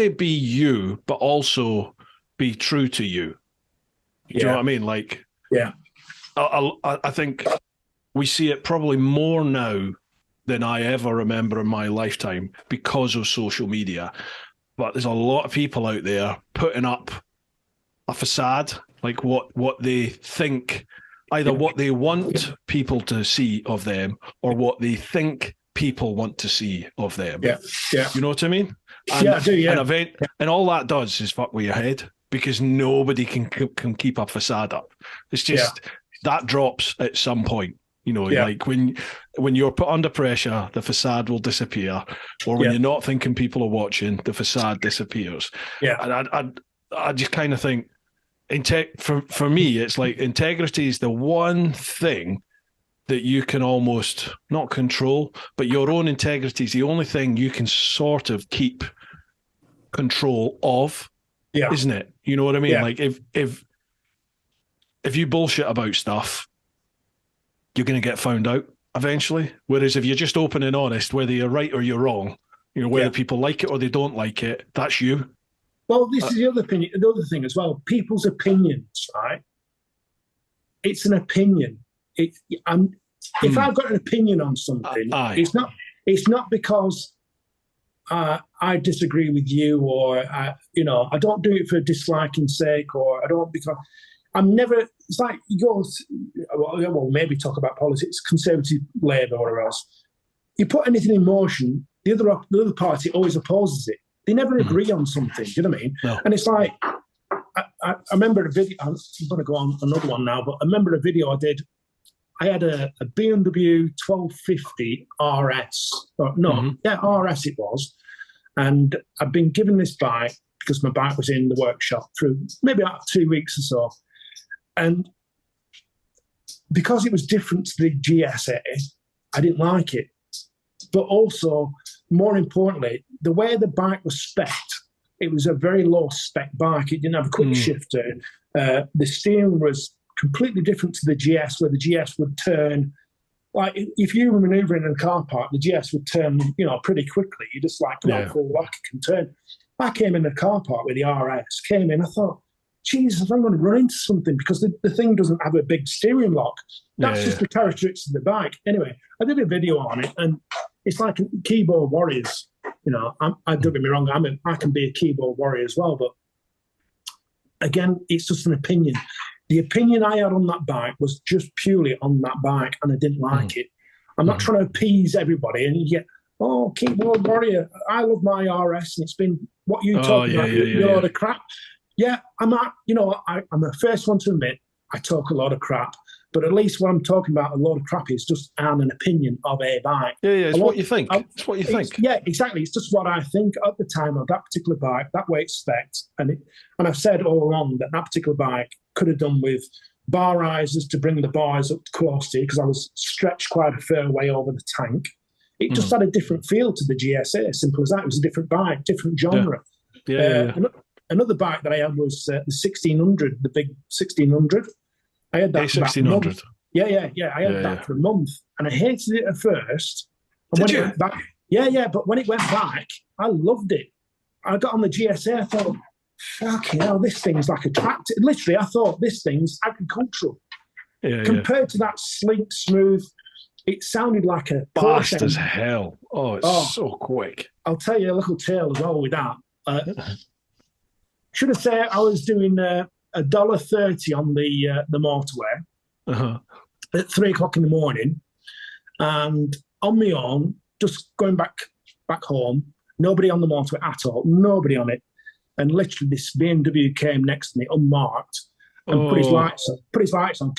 be you, but also be true to you. Do you know what I mean? Like, yeah, I think we see it probably more now than I ever remember in my lifetime because of social media. But there's a lot of people out there putting up a facade, like what they think, either what they want people to see of them or what they think people want to see of them. Yeah. You know what I mean? I do, yeah. And all that does is fuck with your head because nobody can keep a facade up. It's just that drops at some point. You know, like when you're put under pressure, the facade will disappear, or when you're not thinking people are watching, the facade disappears. Yeah, and I just kind of think, for me, it's like integrity is the one thing that you can almost not control, but your own integrity is the only thing you can sort of keep control of. Yeah, isn't it? You know what I mean? Yeah. Like if you bullshit about stuff, you're going to get found out eventually. Whereas if you're just open and honest, whether you're right or you're wrong, you know, whether people like it or they don't like it, that's you. Well, this is the other thing as well. People's opinions, right? It's an opinion. If I've got an opinion on something, it's not because I disagree with you or I don't do it for disliking sake or I don't because I'm never. It's like you go. Well, maybe talk about politics, Conservative, Labour, or whatever else. You put anything in motion, the other party always opposes it. They never agree on something. Do you know what I mean? No. And it's like I remember a video. I'm going to go on another one now, but I remember a video I did. I had a BMW 1250 RS. RS it was, and I've been given this bike because my bike was in the workshop through maybe about 2 weeks or so. And because it was different to the GSA, I didn't like it. But also, more importantly, the way the bike was spec'd, it was a very low spec bike. It didn't have a quick shifter. The steering was completely different to the GS, where the GS would turn. Like if you were manoeuvring in a car park, the GS would turn, pretty quickly. You just like full whack and turn. I came in the car park with the RS. Came in, I thought, Jesus, I'm going to run into something because the thing doesn't have a big steering lock. That's just the characteristics of the bike. Anyway, I did a video on it, and it's like keyboard warriors. I don't get me wrong, I can be a keyboard warrior as well, but again, it's just an opinion. The opinion I had on that bike was just purely on that bike, and I didn't like it. I'm not trying to appease everybody, and you get, keyboard warrior, I love my RS, and it's been what you talking about, a lot of crap. Yeah, I'm the first one to admit I talk a lot of crap, but at least what I'm talking about a lot of crap is just an opinion of a bike. Yeah, it's what you think. It's what you think. Yeah, exactly. It's just what I think at the time of that particular bike, that way it's spec'd. And I've said all along that particular bike could have done with bar risers to bring the bars up close to you because I was stretched quite a fair way over the tank. It just had a different feel to the GSA, simple as that. It was a different bike, different genre. Yeah. Another bike that I had was the 1600, the big 1600. I had that for about a month. Yeah. I had that for a month, and I hated it at first. And Did you? It went back, but when it went back, I loved it. I got on the GSA. I thought, fucking hell, this thing's like a tractor. Literally, I thought this thing's agricultural. Compared to that sleek, smooth, it sounded like a fast Porsche as hell. Oh, it's so quick. I'll tell you a little tale as well with that. Should have said I was doing $1.30 on the motorway at 3 o'clock in the morning, and on my own, just going back home. Nobody on the motorway at all. Nobody on it, and literally this BMW came next to me, unmarked, and put his lights on.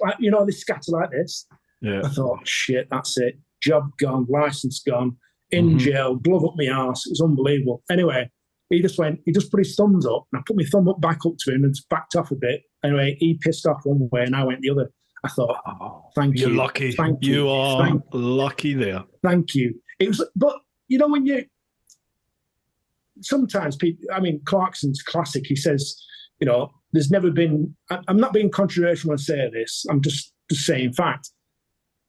Like, they scatter like this. Yeah. I thought, shit, that's it. Job gone, license gone, in jail, glove up my arse. It was unbelievable. Anyway. He just put his thumbs up, and I put my thumb back up to him and backed off a bit. Anyway, he pissed off one way and I went the other. I thought, thank you. You're lucky. Thank you. You are lucky there. Thank you. it was, but you know, when you, sometimes people, I mean, Clarkson's classic, he says, you know, there's never been, I'm not being controversial when I say this, I'm just saying fact.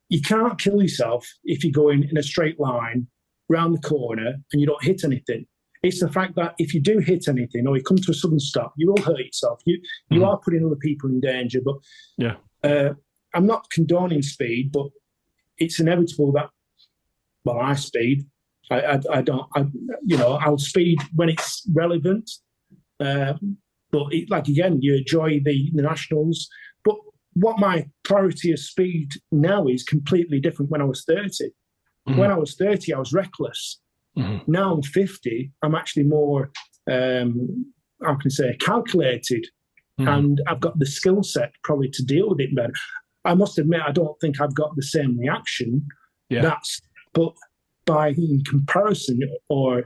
You can't kill yourself if you're going in a straight line round the corner and you don't hit anything. It's the fact that if you do hit anything or you come to a sudden stop, you will hurt yourself. You are putting other people in danger. But yeah, I'm not condoning speed, but it's inevitable that, well, I speed. I don't, you know, I'll speed when it's relevant. But like, again, you enjoy the nationals. But what my priority of speed now is completely different when I was 30. Mm-hmm. When I was 30, I was reckless. Mm-hmm. Now I'm 50, I'm actually more, how can I say, calculated. Mm-hmm. And I've got the skill set probably to deal with it better. I must admit, I don't think I've got the same reaction. Yeah. But by in comparison, or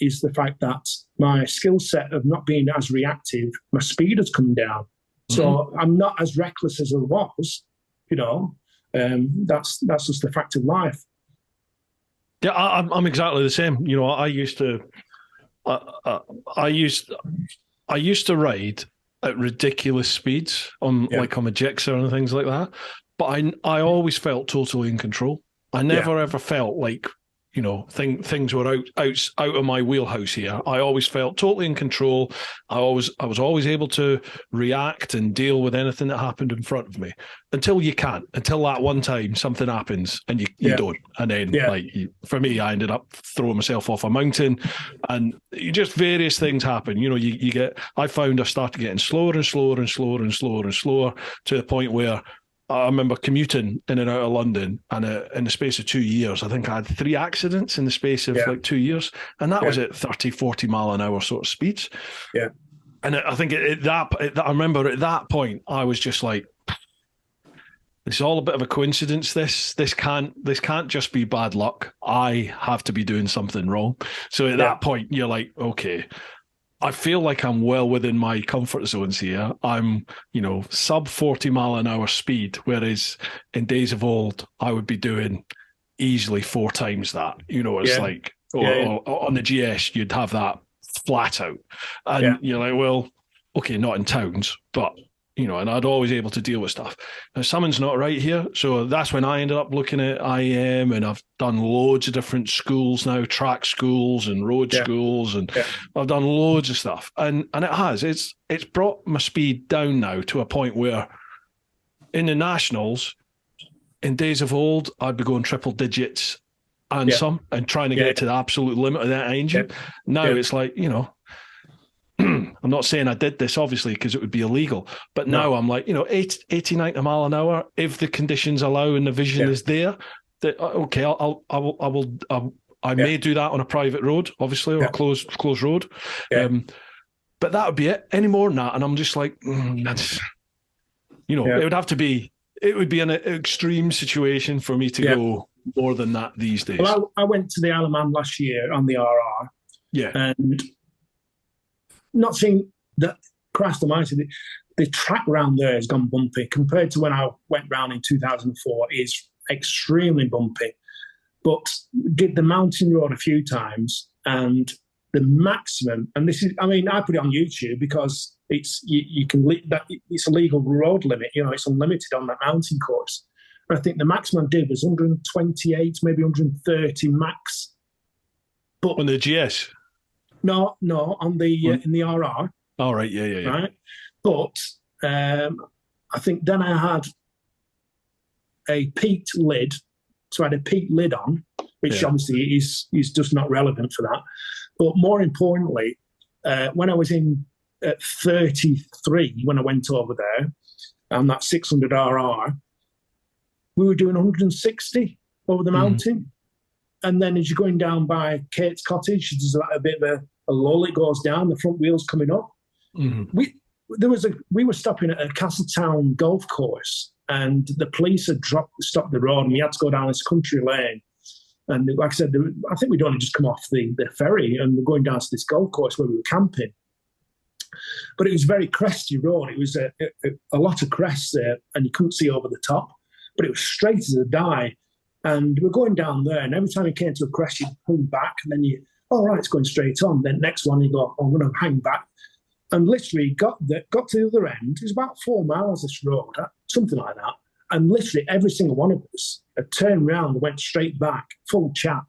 is the fact that my skill set of not being as reactive, my speed has come down. Mm-hmm. So I'm not as reckless as I was, you know. That's just the fact of life. Yeah, I'm exactly the same. You know, I used to ride at ridiculous speeds on like on my Gixxer and things like that. But I always felt totally in control. I never ever felt like, you know, things were out of my wheelhouse here. I always felt totally in control. I was always able to react and deal with anything that happened in front of me until you can't. Until that one time something happens and you don't. And then for me, I ended up throwing myself off a mountain, and just various things happen. You know, I found I started getting slower and slower and slower and slower and slower to the point where I remember commuting in and out of London, and in the space of 2 years, I think I had 3 accidents in the space of like 2 years. And that was at 30, 40 mile an hour sort of speeds. Yeah. And I think I remember at that point, I was just like, it's all a bit of a coincidence. This can't just be bad luck. I have to be doing something wrong. So at that point, you're like, okay, I feel like I'm well within my comfort zones here. I'm, you know, sub 40 mile an hour speed, whereas in days of old, I would be doing easily 4 times that. You know, it's like, or on the GS, you'd have that flat out. And you're like, well, okay, not in towns, but, you know, and I'd always able to deal with stuff. Now, something's not right here. So that's when I ended up looking at IEM, and I've done loads of different schools now, track schools and road schools, and I've done loads of stuff. And it's brought my speed down now to a point where in the nationals, in days of old, I'd be going triple digits and some, and trying to get to the absolute limit of that engine. Now it's like, you know, I'm not saying I did this, obviously, because it would be illegal. But now I'm like, you know, 80, 90 mile an hour, if the conditions allow and the vision is there, that okay, I may do that on a private road, obviously, or a closed road. But that would be it. Any more than that, and I'm just like, that's, you know, it would be an extreme situation for me to go more than that these days. Well, I went to the Isle of Man last year on the RR. Yeah. And not saying that, Christ almighty, the track round there has gone bumpy compared to when I went round in 2004. It's extremely bumpy. But did the mountain road a few times, and the maximum, and this is, I mean, I put it on YouTube because it's it's a legal road limit. You know, it's unlimited on that mountain course. And I think the maximum I did was 128, maybe 130 max. But on the GS. No, on the in the RR. All right, yeah. Right, but I think then I had a peaked lid, so I had a peaked lid on, which obviously is just not relevant for that. But more importantly, when I was in at 33, when I went over there on that 600 RR, we were doing 160 over the mountain. And then as you're going down by Kate's Cottage, there's a bit of a lull, it goes down, the front wheel's coming up. Mm-hmm. We were stopping at a Castletown golf course, and the police had stopped the road, and we had to go down this country lane. And like I said, I think we'd only just come off the ferry, and we're going down to this golf course where we were camping. But it was a very cresty road. It was a lot of crests there, and you couldn't see over the top. But it was straight as a die. And we're going down there, and every time you came to a crest, you'd pull back, and then all right, it's going straight on. Then next one, you go, I'm going to hang back. And literally got to the other end. It was about 4 miles, this road, something like that. And literally every single one of us had turned around and went straight back, full chat,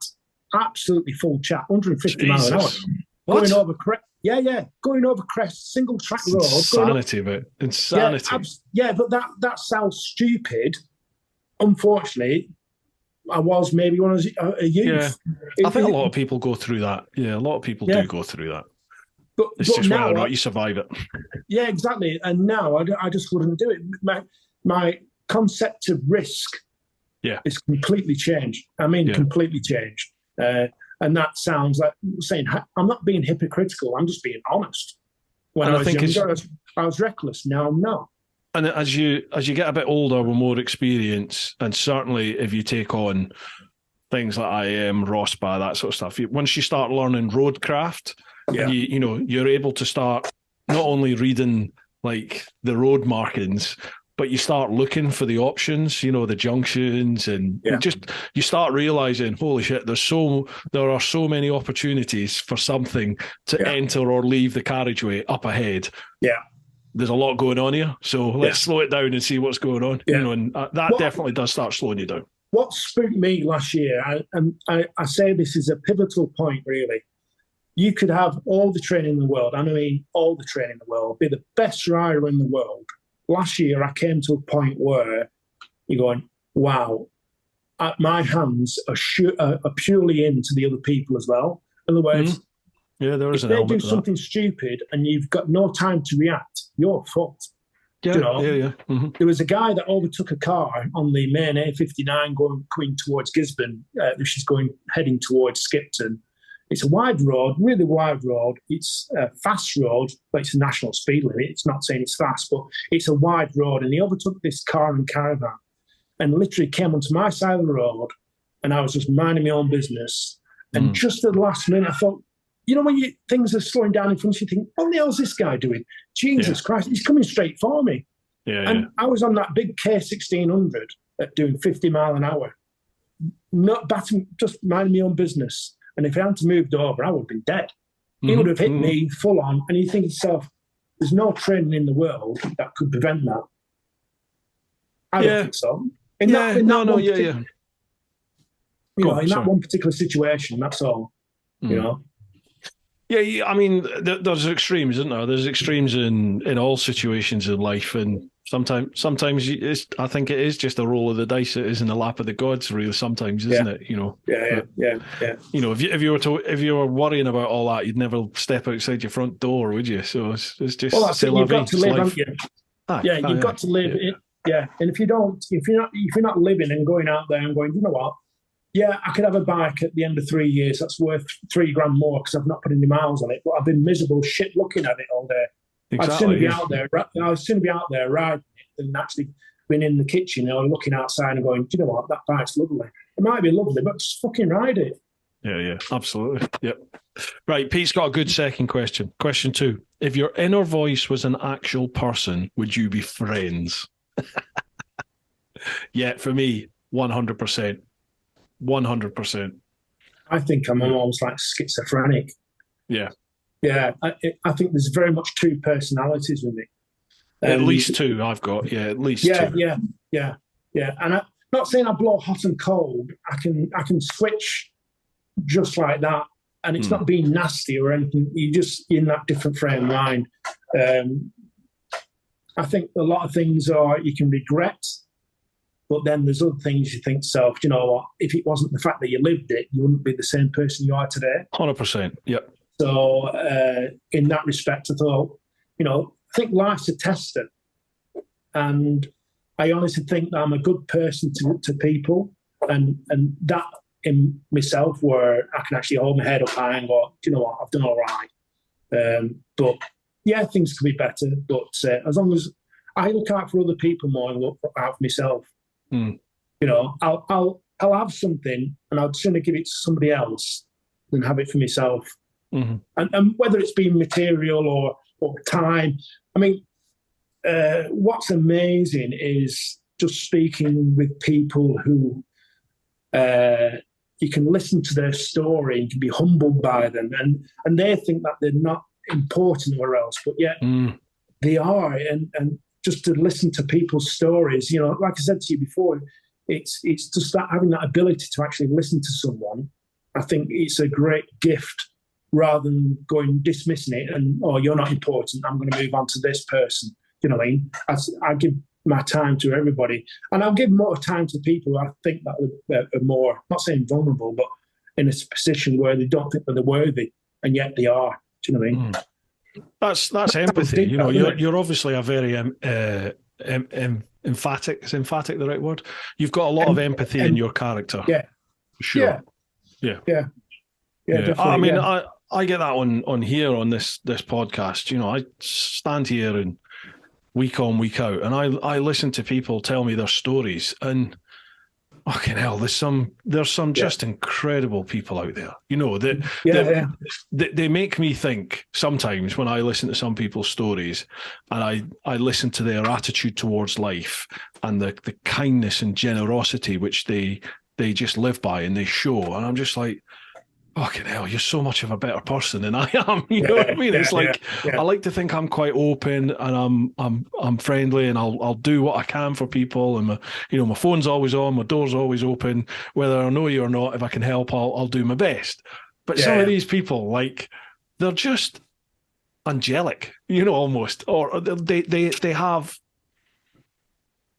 absolutely full chat, 150 miles an hour. What? Going over crest. Yeah, going over crest, single track road. Insanity, mate. Insanity. Yeah, but that sounds stupid. Unfortunately, I was maybe when I was a youth. Yeah. I think a lot of people go through that. Yeah, a lot of people do go through that. It's just now, whether or not you survive it. Yeah, exactly. And now I just wouldn't do it. My concept of risk is completely changed. I mean, completely changed. And that sounds like saying, I'm not being hypocritical. I'm just being honest. When I was younger, I was reckless. Now I'm not. And as you get a bit older with more experience, and certainly if you take on things like IM, ROSPA, that sort of stuff, once you start learning roadcraft, you're able to start not only reading like the road markings, but you start looking for the options, the junctions, and you start realizing, holy shit, there are so many opportunities for something to enter or leave the carriageway up ahead. Yeah. There's a lot going on here, so let's slow it down and see what's going on. Yeah. And that definitely does start slowing you down. What spooked me last year, and I say this is a pivotal point, really. You could have all the training in the world, and I mean all the training in the world, be the best rider in the world. Last year, I came to a point where you're going, wow, my hands are purely into the other people as well. In other words, if they do something stupid and you've got no time to react, you're fucked. Mm-hmm. There was a guy that overtook a car on the main A59 going towards Gisborne, which is heading towards Skipton. It's a wide road, really wide road. It's a fast road, but it's a national speed limit. It's not saying it's fast, but it's a wide road. And he overtook this car and caravan and literally came onto my side of the road, and I was just minding my own business. And just at the last minute, I thought, when things are slowing down in front of you, you think, what the hell's this guy doing? Jesus Christ, he's coming straight for me. And I was on that big K1600 doing 50 mile an hour, not batting, just minding my own business. And if I hadn't moved over, I would have been dead. He would have hit me full on. And you think to yourself, there's no training in the world that could prevent that. I don't think so. In that one particular situation, that's all, Yeah, I mean, there's extremes, isn't there? There's extremes in all situations in life, and sometimes I think it is just a roll of the dice. It is in the lap of the gods, really. Sometimes, isn't it? Yeah. If you were worrying about all that, you'd never step outside your front door, would you? So it's just you've got to live, haven't you? You've got to live. And if you're not living and going out there and going, you know what? Yeah, I could have a bike at the end of 3 years. That's worth $3,000 more because I've not put any miles on it. But I've been miserable shit looking at it all day. Exactly, I'd sooner be out there. I'd sooner be out there riding it than actually being in the kitchen or looking outside and going, do you know what? That bike's lovely. It might be lovely, but just fucking ride it. Yeah, absolutely. Yep. Right, Pete's got a good second question. Question 2. If your inner voice was an actual person, would you be friends? Yeah, for me, 100%. 100%. I think I'm almost like schizophrenic. Yeah. Yeah, I think there's very much two personalities with me. At least two I've got. Yeah, at least two. Yeah. And I'm not saying I blow hot and cold. I can switch just like that. And it's not being nasty or anything. You're just in that different frame of mind. I think a lot of things are you can regret, but then there's other things you think to yourself, you know what, if it wasn't the fact that you lived it, you wouldn't be the same person you are today. 100%, yep. So in that respect, I thought, I think life's a tester. And I honestly think that I'm a good person to people. And that in myself where I can actually hold my head up high and go, you know what, I've done all right. But yeah, things could be better. But as long as I look out for other people more and look out for myself, I'll have something and I'd sooner give it to somebody else than have it for myself. Mm-hmm. And whether it's been material or time. I mean, what's amazing is just speaking with people who you can listen to their story, you can be humbled by them, and they think that they're not important or else, but yet they are. And just to listen to people's stories, like I said to you before, it's just that having that ability to actually listen to someone. I think it's a great gift rather than going dismissing it and, oh, you're not important, I'm going to move on to this person. You know what I mean? I give my time to everybody, and I'll give more time to people who I think that are more, not saying vulnerable, but in a position where they don't think that they're worthy, and yet they are. Do you know what I mean? That's empathy. You're obviously a very emphatic. Is emphatic the right word? You've got a lot of empathy in your character. Yeah. Sure. Yeah. I mean, I get that on here on this podcast. I stand here and week on, week out, and I listen to people tell me their stories, and fucking hell, there's some just incredible people out there. They make me think sometimes when I listen to some people's stories, and I listen to their attitude towards life and the kindness and generosity which they just live by and they show, and I'm just like, fucking hell, you're so much of a better person than I am. You know what I mean? It's like I like to think I'm quite open and I'm friendly, and I'll do what I can for people. And my phone's always on, my door's always open, whether I know you or not. If I can help, I'll do my best. But some of these people, like, they're just angelic, almost, or they have.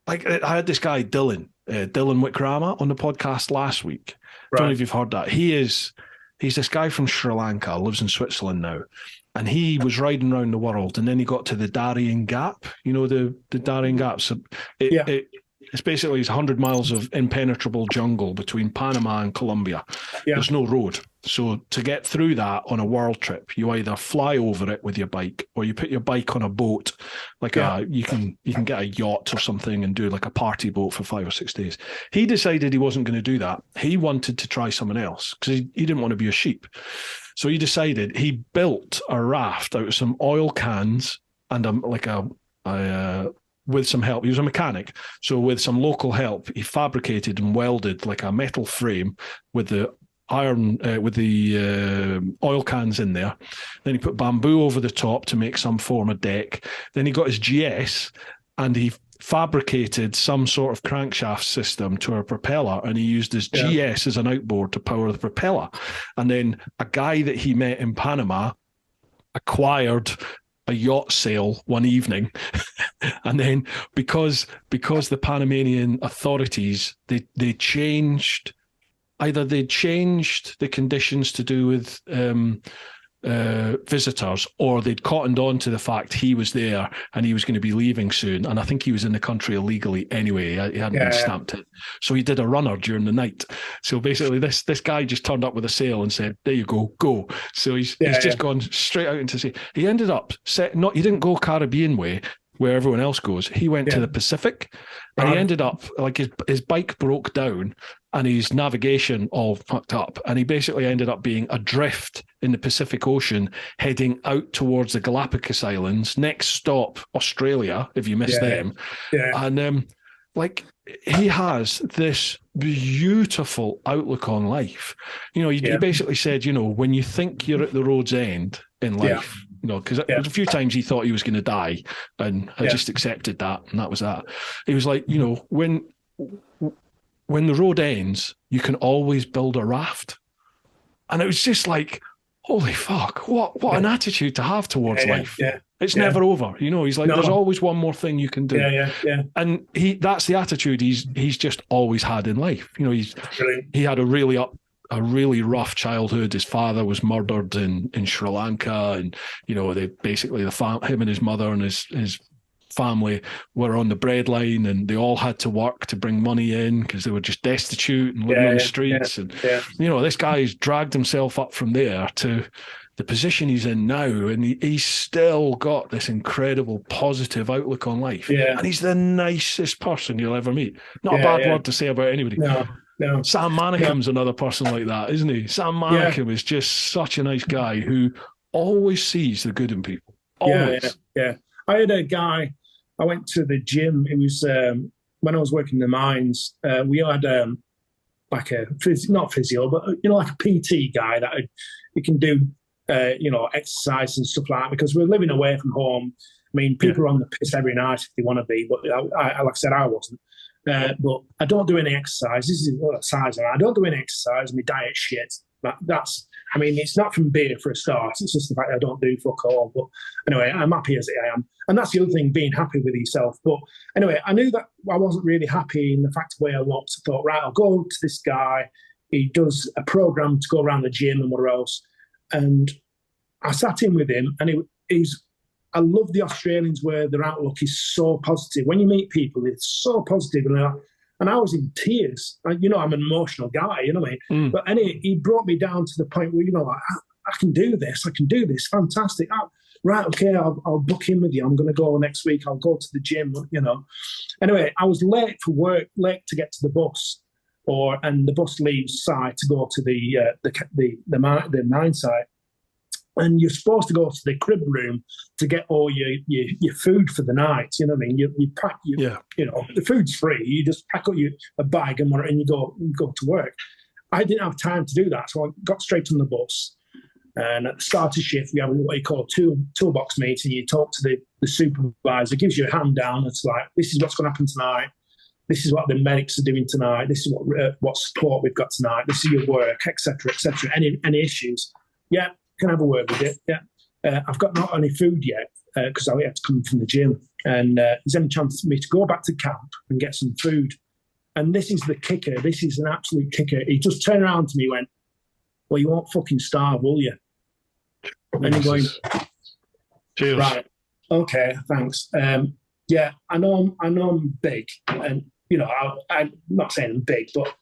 Like, I had this guy Dylan Wickrama on the podcast last week. I don't know if you've heard that. He's this guy from Sri Lanka, lives in Switzerland now, and he was riding around the world, and then he got to the Darien Gap. The Darien Gap. So it's basically 100 miles of impenetrable jungle between Panama and Colombia. Yeah. There's no road. So to get through that on a world trip, you either fly over it with your bike, or you put your bike on a boat, like you can get a yacht or something and do like a party boat for 5 or 6 days. He decided he wasn't going to do that. He wanted to try something else because he didn't want to be a sheep. So he decided, he built a raft out of some oil cans and with some help. He was a mechanic. So with some local help, he fabricated and welded like a metal frame with the iron, with the oil cans in there. Then he put bamboo over the top to make some form of deck. Then he got his GS and he fabricated some sort of crankshaft system to a propeller, and he used his GS as an outboard to power the propeller. And then a guy that he met in Panama acquired a yacht sail one evening. And then because the Panamanian authorities, they changed the conditions to do with visitors, or they'd cottoned on to the fact he was there and he was going to be leaving soon. And I think he was in the country illegally anyway. He hadn't been stamped in. So he did a runner during the night. So basically this guy just turned up with a sail and said, there you go. So he's just gone straight out into sea. He ended up he didn't go Caribbean way where everyone else goes. He went to the Pacific, and he ended up, like, his bike broke down and his navigation all fucked up, and he basically ended up being adrift in the Pacific Ocean, heading out towards the Galapagos Islands. Next stop, Australia, if you miss them. And he has this beautiful outlook on life. He basically said, when you think you're at the road's end in life, because a few times he thought he was going to die, and I just accepted that, and that was that. He was like, when the road ends, you can always build a raft. And it was just like, holy fuck, what an attitude to have towards life. It's never over. He's like, there's always one more thing you can do. And that's the attitude he's just always had in life. He had a really rough childhood. His father was murdered in Sri Lanka, and they basically him and his mother and his family were on the breadline, and they all had to work to bring money in because they were just destitute and living on the streets. And this guy's dragged himself up from there to the position he's in now, and he's still got this incredible positive outlook on life. And he's the nicest person you'll ever meet. Not a bad word to say about anybody. No. Sam Manicom's another person like that, isn't he? Sam Manicom is just such a nice guy who always sees the good in people. Always. I had a guy, I went to the gym. It was when I was working in the mines. We had like a not physio, but like a PT guy that he can do exercise and stuff like that, because we're living away from home. I mean, people are on the piss every night if they want to be, but like I said, I wasn't. But I don't do any exercise. This is what size I don't do any exercise. My diet shit. I mean, it's not from beer for a start. It's just the fact that I don't do fuck all. But anyway, I'm happy as I am. And that's the other thing, being happy with yourself. But anyway, I knew that I wasn't really happy in the fact of where I looked. I thought, right, I'll go to this guy. He does a program to go around the gym and whatever else. And I sat in with him, and I love the Australians where their outlook is so positive. When you meet people, it's so positive. And I was in tears. I'm an emotional guy, you know what I mean? But anyway, he brought me down to the point where, I can do this. I can do this. Fantastic. Right, okay, I'll book in with you. I'm going to go next week. I'll go to the gym, Anyway, I was late for work, late to get to the bus, and the bus leaves site to go to the mine site. And you're supposed to go to the crib room to get all your food for the night. You know what I mean? You pack the food's free. You just pack up a bag and you go to work. I didn't have time to do that, so I got straight on the bus. And at the start of shift, we have what you call a toolbox meeting. You talk to the supervisor, gives you a hand down. It's like, this is what's going to happen tonight. This is what the medics are doing tonight. This is what support we've got tonight. This is your work, etc., etc. Any issues? Yeah. Can I have a word with it? Yeah. I've got not any food yet because I had to come from the gym. And there's any chance for me to go back to camp and get some food? And this is the kicker. This is an absolute kicker. He just turned around to me and went, well, you won't fucking starve, will you? And he's going, cheers. Right, okay, thanks. Yeah, I know I'm big. And, I'm not saying I'm big, but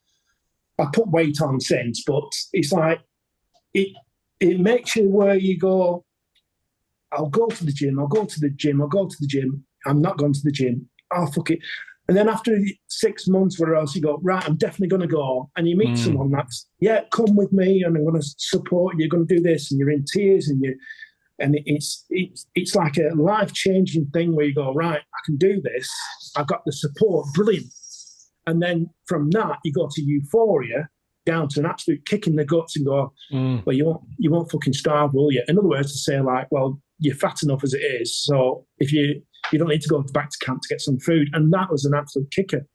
I put weight on since. But it's like, it makes you where you go, I'll go to the gym, I'll go to the gym. I'm not going to the gym. Oh, fuck it. And then after 6 months, where else you go, right, I'm definitely going to go. And you meet someone that's, come with me and I'm going to support you, you're going to do this, and you're in tears, and it's like a life-changing thing where you go, right, I can do this. I've got the support, brilliant. And then from that, you go to euphoria, down to an absolute kick in the guts and go, well, you won't fucking starve, will you? In other words, to say like, well, you're fat enough as it is, so if you don't need to go back to camp to get some food. And that was an absolute kicker.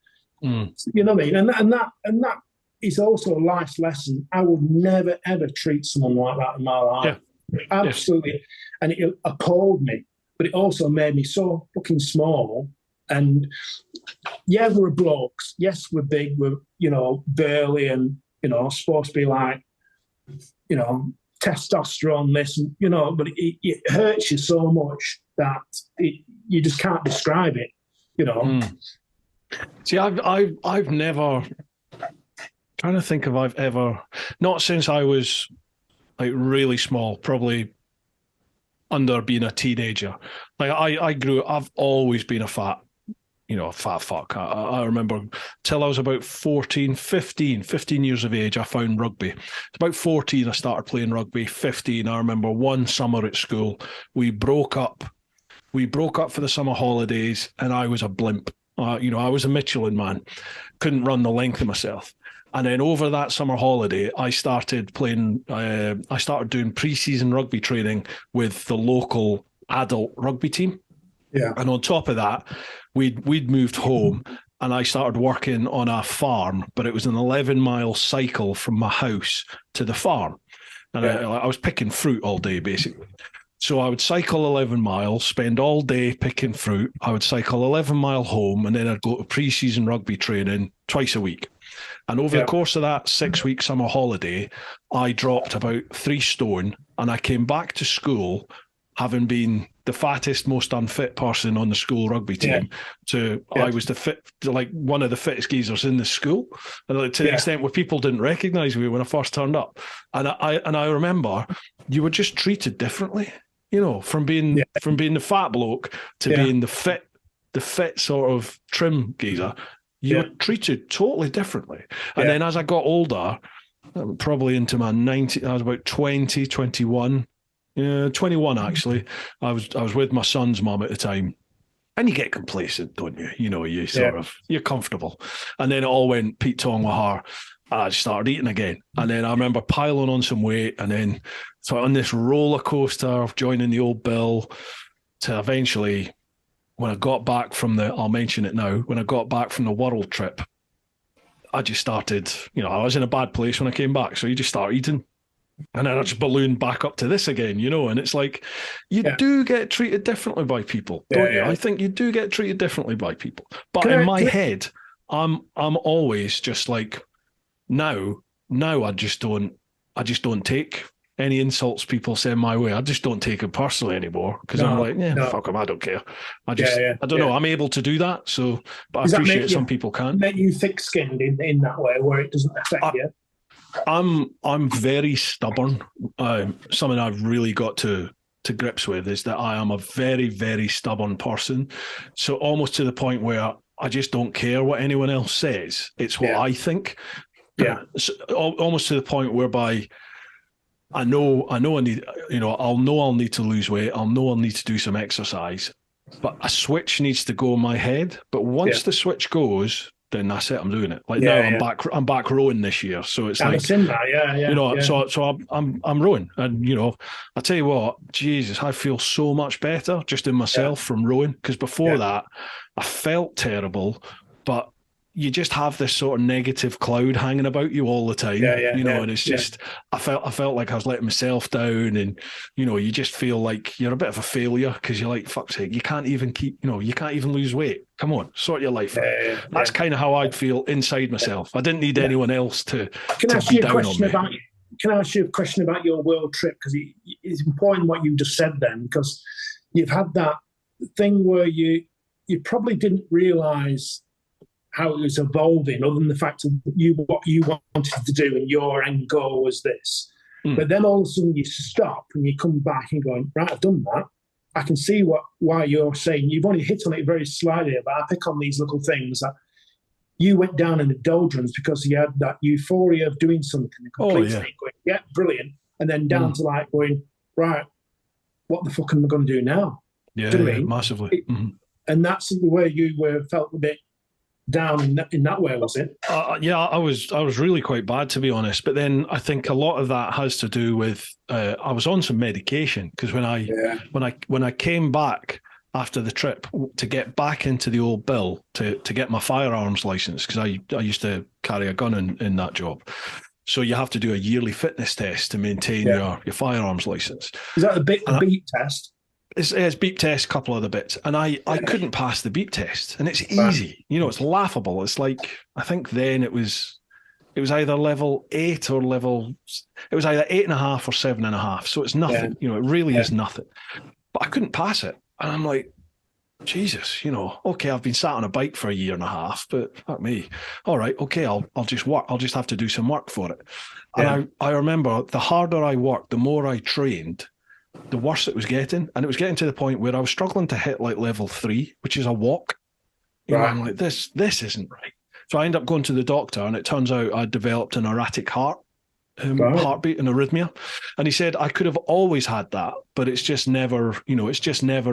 You know what I mean? And that is also a life lesson. I would never ever treat someone like that in my life. Yeah. Absolutely. Yes. And it appalled me, but it also made me so fucking small. And yeah, we're blokes. Yes, we're big. We're burly and supposed to be like testosterone, this, but it hurts you so much that you just can't describe it, See, I've never, trying to think if I've ever, not since I was like really small, probably under being a teenager. Like I've always been a fat fuck. I remember till I was about 15 years of age, I found rugby. About 14, I started playing rugby. 15, I remember one summer at school, we broke up. We broke up for the summer holidays, and I was a blimp. I was a Michelin man. Couldn't run the length of myself. And then over that summer holiday, I started doing pre-season rugby training with the local adult rugby team. Yeah. And on top of that, we'd moved home, and I started working on a farm, but it was an 11-mile cycle from my house to the farm. And I was picking fruit all day, basically. So I would cycle 11 miles, spend all day picking fruit. I would cycle 11 mile home, and then I'd go to pre-season rugby training twice a week. And over the course of that 6-week summer holiday, I dropped about 3 stone, and I came back to school having been the fattest, most unfit person on the school rugby team I was one of the fittest geezers in the school. And to the extent where people didn't recognise me when I first turned up. And I remember you were just treated differently. From being the fat bloke to being the fit sort of trim geezer, you were treated totally differently. And then as I got older, probably into my 90s, I was about 20, 21. 21 actually. I was with my son's mum at the time. And you get complacent, don't you? You know, you're comfortable. And then it all went Pete Tong with her. I started eating again. And then I remember piling on some weight, and then so on this roller coaster of joining the old Bill to eventually, when I got back from I'll mention it now, when I got back from the world trip, I just started, I was in a bad place when I came back. So you just start eating. And then I just ballooned back up to this again, and it's like you do get treated differently by people, don't you? I think you do get treated differently by people. But in my head, I'm always just like, now I just don't take any insults people send my way. I just don't take it personally anymore, because I'm like, fuck them, I don't care. I don't know. I'm able to do that. So, but I appreciate some people can't. Make you thick-skinned in that way where it doesn't affect you. I'm very stubborn. Something I've really got to grips with is that I am a very, very stubborn person. So almost to the point where I just don't care what anyone else says. It's what I think. Yeah. So, almost to the point whereby I know I need, I'll need to lose weight. I'll need to do some exercise, but a switch needs to go in my head. But once the switch goes, then that's it. I'm doing it. Like now, I'm back rowing this year, so it's like So I'm rowing, and I tell you what, Jesus, I feel so much better just in myself from rowing, because before that, I felt terrible, but you just have this sort of negative cloud hanging about you all the time, and it's just, I felt like I was letting myself down, and, you just feel like you're a bit of a failure, because you're like, fuck's sake, you can't even lose weight. Come on, sort your life out. That's kind of how I'd feel inside myself. I didn't need anyone else to be down on me. Can I ask you a question about your world trip? Because it's important what you just said then, because you've had that thing where you probably didn't realise how it was evolving, other than the fact of what you wanted to do and your end goal was this. But then all of a sudden you stop and you come back and going, right, I've done that. I can see why you're saying, you've only hit on it very slightly, but I pick on these little things that you went down in the doldrums because you had that euphoria of doing something and completing it, going, brilliant. And then down to like going, right, what the fuck am I going to do now? Yeah, do you know what I mean? Massively. And that's the way you felt a bit down in that way, was it? I was really quite bad, to be honest. But then I think a lot of that has to do with I was on some medication, because when I came back after the trip to get back into the old Bill to get my firearms license, because I used to carry a gun in that job. So you have to do a yearly fitness test to maintain your firearms license. Is that the beep test? It's beep test, a couple of the bits, and I couldn't pass the beep test, and it's easy, it's laughable. It's like, I think then it was either level 8 or it was either 8.5 or 7.5, so it's nothing. It really is nothing. But I couldn't pass it, and I'm like, Jesus, okay, I've been sat on a bike for a year and a half, but fuck me. All right, okay, I'll just work. I'll just have to do some work for it. And I remember the harder I worked, the more I trained, the worse it was getting. And it was getting to the point where I was struggling to hit like level 3, which is a walk. I'm like, this isn't right. So I ended up going to the doctor, and it turns out I developed an erratic heartbeat and arrhythmia. And he said I could have always had that, but it's just never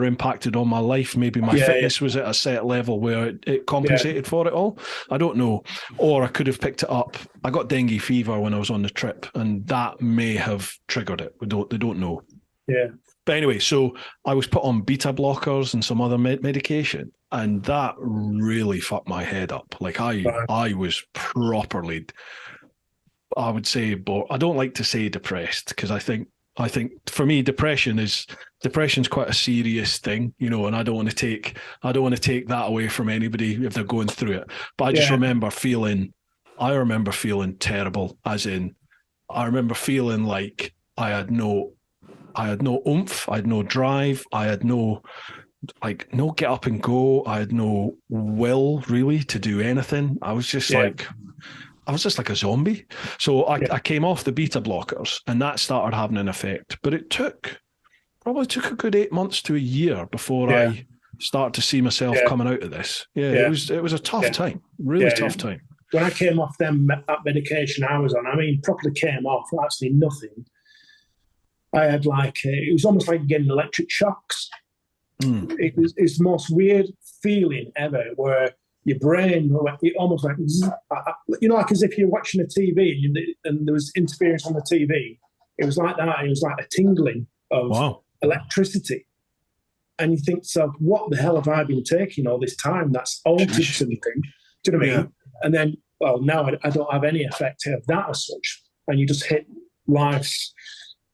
impacted on my life. Maybe my fitness was at a set level where it compensated for it all. I don't know. Or I could have picked it up. I got dengue fever when I was on the trip, and that may have triggered it. They don't know. Yeah. But anyway, so I was put on beta blockers and some other medication, and that really fucked my head up. Like I was properly, I would say, I don't like to say depressed, because I think for me, depression's quite a serious thing, and I don't want to take that away from anybody if they're going through it. But I just remember feeling terrible, as in, I remember feeling like I had no oomph, I had no drive, I had no get up and go, I had no will really to do anything. I was just like a zombie. So I came off the beta blockers, and that started having an effect. But it probably took a good 8 months to a year before I started to see myself coming out of this. It was a tough time, really tough time. When I came off that medication I was on, properly came off, actually nothing. I had it was almost like getting electric shocks. It's the most weird feeling ever where your brain, it almost like, like as if you're watching a TV and there was interference on the TV. It was like that. It was like a tingling of electricity. And you think to yourself, what the hell have I been taking all this time that's altered something? Do you know what I mean? And then, well, now I don't have any effect of that as such. And you just hit life's,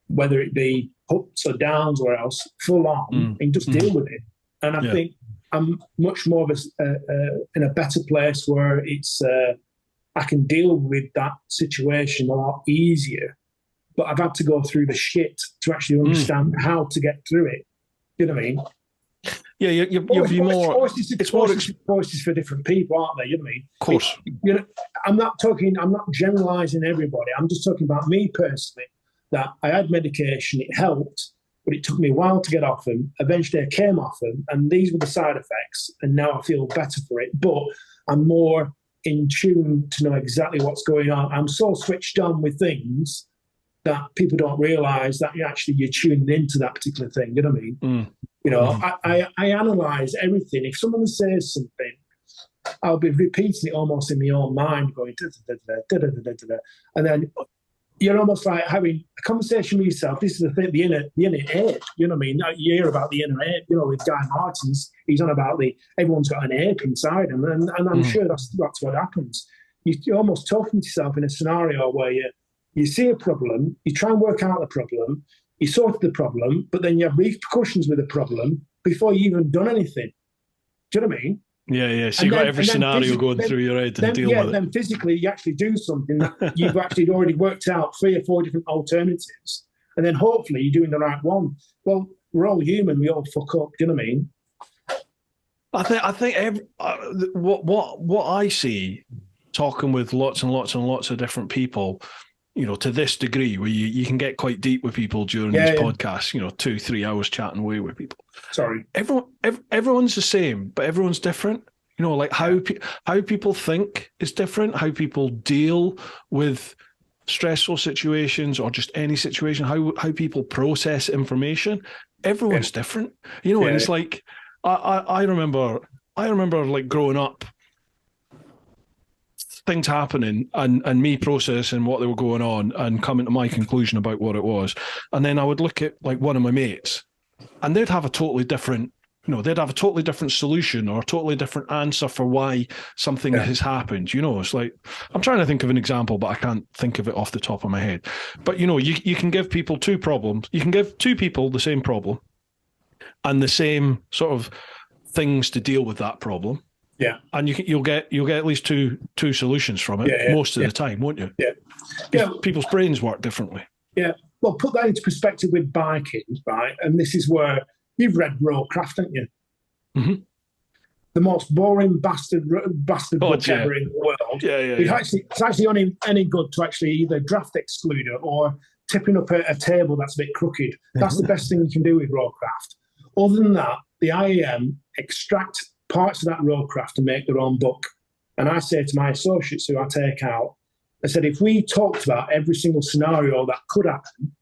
whether it be ups or downs or else, full on, and just deal with it. And I think I'm much more of in a better place where it's I can deal with that situation a lot easier. But I've had to go through the shit to actually understand how to get through it. You know what I mean? Yeah, you'll be more. It's more voices for different people, aren't they? You know what I mean? Of course. I'm not generalising everybody. I'm just talking about me personally. That I had medication, it helped, but it took me a while to get off them. Eventually, I came off them, and these were the side effects. And now I feel better for it. But I'm more in tune to know exactly what's going on. I'm so switched on with things that people don't realise that you're tuning into that particular thing. You know what I mean? I analyse everything. If someone says something, I'll be repeating it almost in my own mind, going da-da-da-da-da-da-da-da-da. And then you're almost like having a conversation with yourself. This is the thing, the inner ape. You know what I mean? You hear about the inner ape. With Guy Martin's, he's on about everyone's got an ape inside him, and I'm sure that's what happens. You're almost talking to yourself in a scenario where you see a problem, you try and work out the problem, you sort the problem, but then you have repercussions with the problem before you even done anything. Do you know what I mean? Yeah. So you've got every scenario going through your head and deal with it. Then physically you actually do something that you've actually already worked out 3 or 4 different alternatives, and then hopefully you're doing the right one. Well, we're all human, we all fuck up. Do you know what I mean? I think what I see talking with lots and lots and lots of different people, to this degree, where you can get quite deep with people during these podcasts, 2-3 hours chatting away with people. Sorry. Everyone's the same, but everyone's different. Like how people think is different, how people deal with stressful situations or just any situation, how people process information. Everyone's different. And it's like, I remember like growing up, things happening and me processing what they were going on and coming to my conclusion about what it was. And then I would look at like one of my mates and they'd have a totally different, they'd have a totally different solution or a totally different answer for why something has happened. It's like, I'm trying to think of an example, but I can't think of it off the top of my head. But, you can give people 2 problems. You can give 2 people the same problem and the same sort of things to deal with that problem. Yeah, and you'll get at least two solutions from it most of the time, won't you? Yeah. People's brains work differently. Yeah. Well, put that into perspective with biking, right? And this is where you've read Rollcraft, haven't you? Mm-hmm. The most boring bastard book ever in the world. Yeah. It's actually only any good to actually either draft excluder or tipping up a table that's a bit crooked. That's the best thing you can do with Rollcraft. Other than that, the IAM extract parts of that roadcraft and make their own book. And I say to my associates who I take out, I said, if we talked about every single scenario that could happen,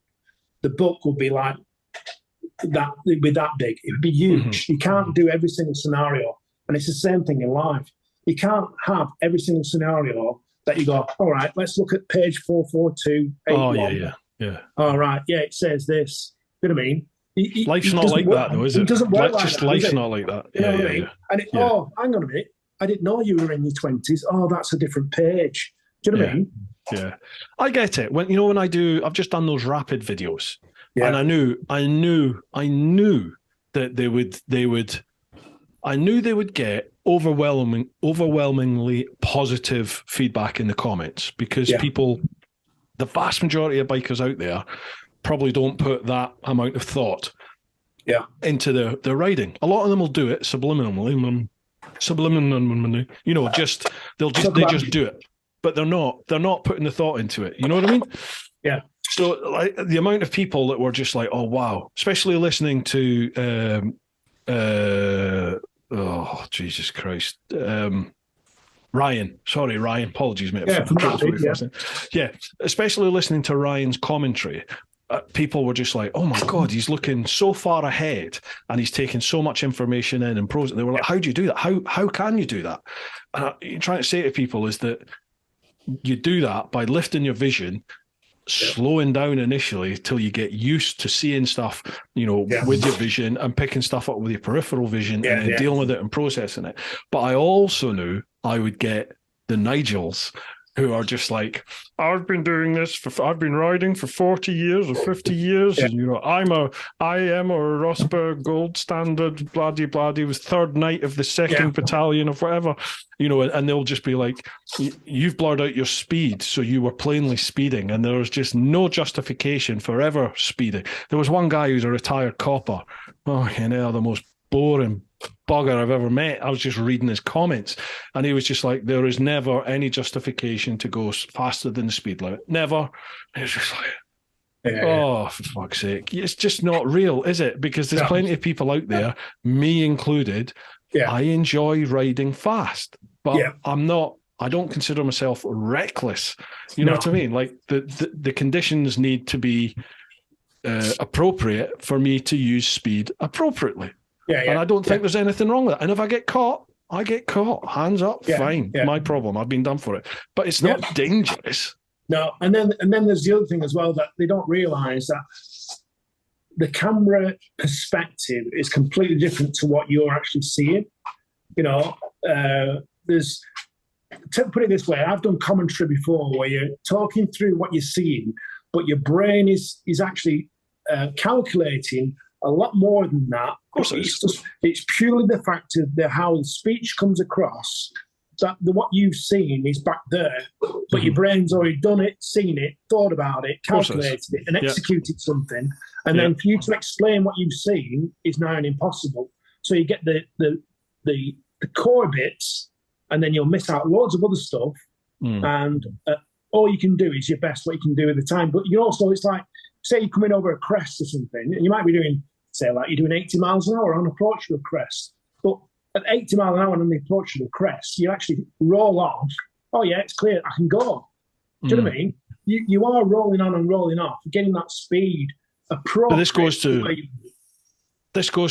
the book would be like that. It'd be that big. It'd be huge. You can't do every single scenario. And it's the same thing in life. You can't have every single scenario that you go, all right, let's look at page 44281. Yeah. All right, it says this. You know what I mean? Life's not like that, though, is it? It doesn't work like that. Life's not like that. You know what I mean? And hang on a minute. I didn't know you were in your 20s. Oh, that's a different page. Do you know what I mean? Yeah. I get it. When I've just done those rapid videos, and I knew that they would get overwhelmingly positive feedback in the comments because people, the vast majority of bikers out there, probably don't put that amount of thought into their riding. A lot of them will do it subliminally, they just do it, but they're not putting the thought into it. You know what I mean? Yeah. So like the amount of people that were just like, oh wow, especially listening to oh Jesus Christ, Ryan. Sorry, Ryan. Apologies, mate. Yeah, especially listening to Ryan's commentary. people were just like, oh my God, he's looking so far ahead and he's taking so much information in and pros. And they were like, how do you do that? How can you do that? And you're trying to say to people is that you do that by lifting your vision, slowing down initially till you get used to seeing stuff, with your vision and picking stuff up with your peripheral vision and then dealing with it and processing it. But I also knew I would get the Nigels who are just like, I've been doing this I've been riding for 40 years or 50 years. And, I am a Rosberg gold standard, bloody, was third knight of the second battalion of whatever, and they'll just be like, you've blurred out your speed. So you were plainly speeding and there was just no justification for ever speeding. There was one guy who's a retired copper. Oh, the most boring bugger I've ever met. I was just reading his comments and he was just like, there is never any justification to go faster than the speed limit. Never. And it's just like, oh, for fuck's sake. It's just not real, is it? Because there's plenty of people out there, me included, I enjoy riding fast, but I don't consider myself reckless. You know what I mean? Like the conditions need to be appropriate for me to use speed appropriately. And I don't think there's anything wrong with that. And if I get caught, I get caught. Hands up, fine. My problem. I've been done for it. But it's not dangerous. No, and then there's the other thing as well that they don't realise that the camera perspective is completely different to what you're actually seeing. There's, to put it this way, I've done commentary before where you're talking through what you're seeing, but your brain is actually calculating a lot more than that. Of course it's purely the fact of how the speech comes across, that what you've seen is back there, but your brain's already done it, seen it, thought about it, calculated it, and executed something. And then for you to explain what you've seen is now impossible. So you get the core bits, and then you'll miss out loads of other stuff. And all you can do is your best what you can do at the time. But you also, it's like, say you're coming over a crest or something, and you might be doing, say, like you're doing 80 miles an hour on approach to a crest. But at 80 miles an hour on the approach to the crest, you actually roll off. Oh, yeah, it's clear. I can go. Do you know what I mean? You are rolling on and rolling off, getting that speed approach. But this goes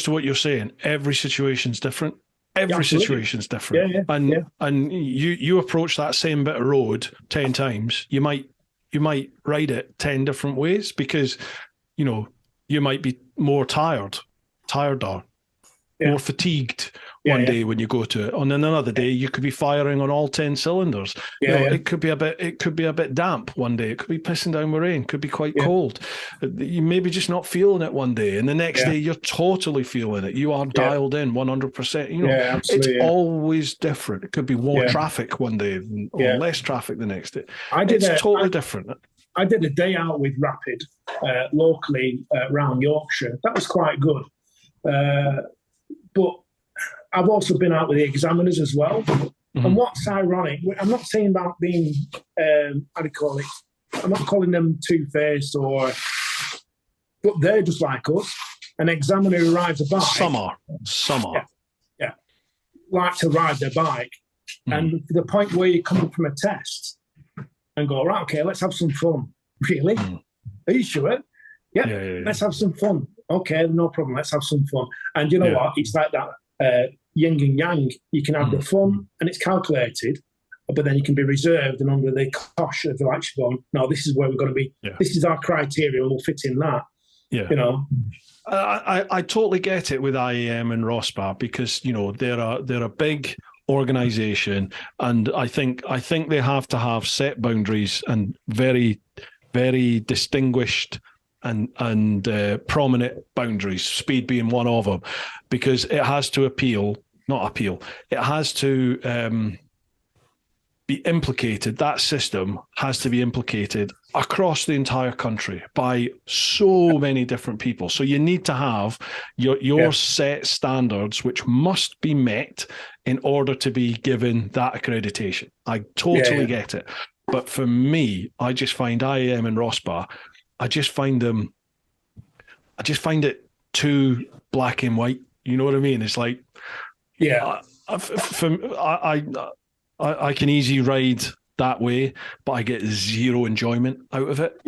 to what you're saying. Every situation's different. Every situation's different. And you approach that same bit of road 10 times, you might ride it 10 different ways because, you might be more tireder, more fatigued one day when you go to it. On another day, you could be firing on all 10 cylinders. It could be a bit damp one day. It could be pissing down with rain. It could be quite cold. You maybe just not feeling it one day, and the next day you're totally feeling it. You are dialed in 100%. It's always different. It could be more traffic one day or less traffic the next day. It's totally different. I did a day out with Rapid locally around Yorkshire. That was quite good. But I've also been out with the examiners as well. And what's ironic, I'm not saying about being, how do you call it? I'm not calling them two-faced but they're just like us. An examiner who rides a bike. Some are. Yeah. Like to ride their bike. And to the point where you come from a test and go, right, okay, let's have some fun. Really? Are you sure? Yeah, let's have some fun. Okay, no problem. Let's have some fun. And you know what? It's like that yin and yang. You can have the fun and it's calculated, but then you can be reserved and under the cosh of actually going, no, this is where we're going to be. This is our criteria and we'll fit in that. I totally get it with IAM and ROSPA because, they're a big organization, and I think they have to have set boundaries and very, very distinguished and prominent boundaries, speed being one of them, because it has to it has to be implicated. That system has to be implicated across the entire country by so many different people. So you need to have your set standards, which must be met in order to be given that accreditation. I totally get it. But for me, I just find IAM and ROSPA, I just find it too black and white. You know what I mean? It's like, I can easily ride that way, but I get zero enjoyment out of it.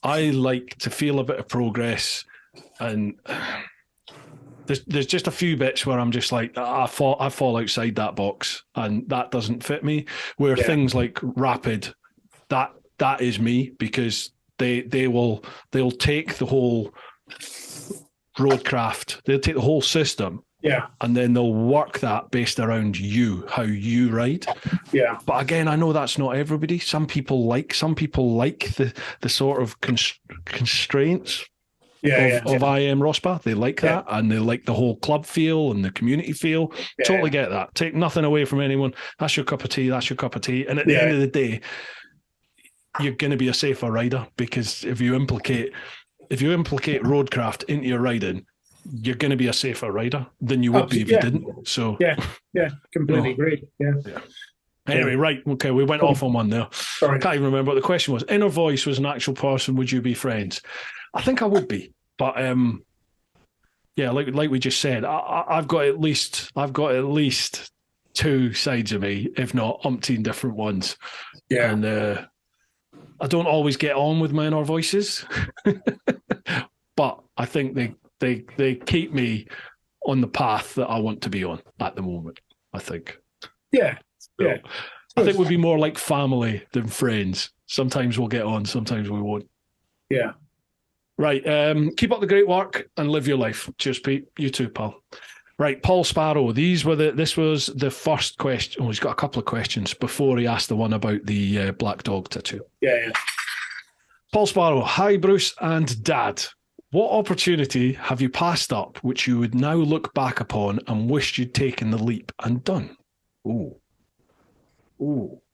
I like to feel a bit of progress, and there's just a few bits where I'm just like, I fall outside that box, and that doesn't fit me. Where things like rapid, that is me, because they'll take the whole roadcraft, they'll take the whole system, and then they'll work that based around you, how you ride. Yeah. But again, I know that's not everybody. Some people like the sort of constraints of IM Rospa. They like that, and they like the whole club feel and the community feel. Totally get that. Take nothing away from anyone. That's your cup of tea. That's your cup of tea. And at the end of the day, you're going to be a safer rider, because if you implicate roadcraft into your riding, you're going to be a safer rider than you would be if you didn't. So completely agree. Yeah. Anyway, right, okay, we went off on one there. Sorry. Can't even remember what the question was. Inner voice was an actual person. Would you be friends? I think I would be, but like we just said, I've got at least two sides of me, if not umpteen different ones. Yeah, and I don't always get on with my inner voices, but I think they keep me on the path that I want to be on at the moment, I think. Yeah. So, I think we'd be more like family than friends. Sometimes we'll get on, sometimes we won't. Yeah. Right. Keep up the great work and live your life. Cheers, Pete. You too, pal. Right, Paul Sparrow. This was the first question. Oh, he's got a couple of questions before he asked the one about the black dog tattoo. Yeah. Paul Sparrow. Hi, Bruce and Dad. What opportunity have you passed up which you would now look back upon and wished you'd taken the leap and done? Ooh.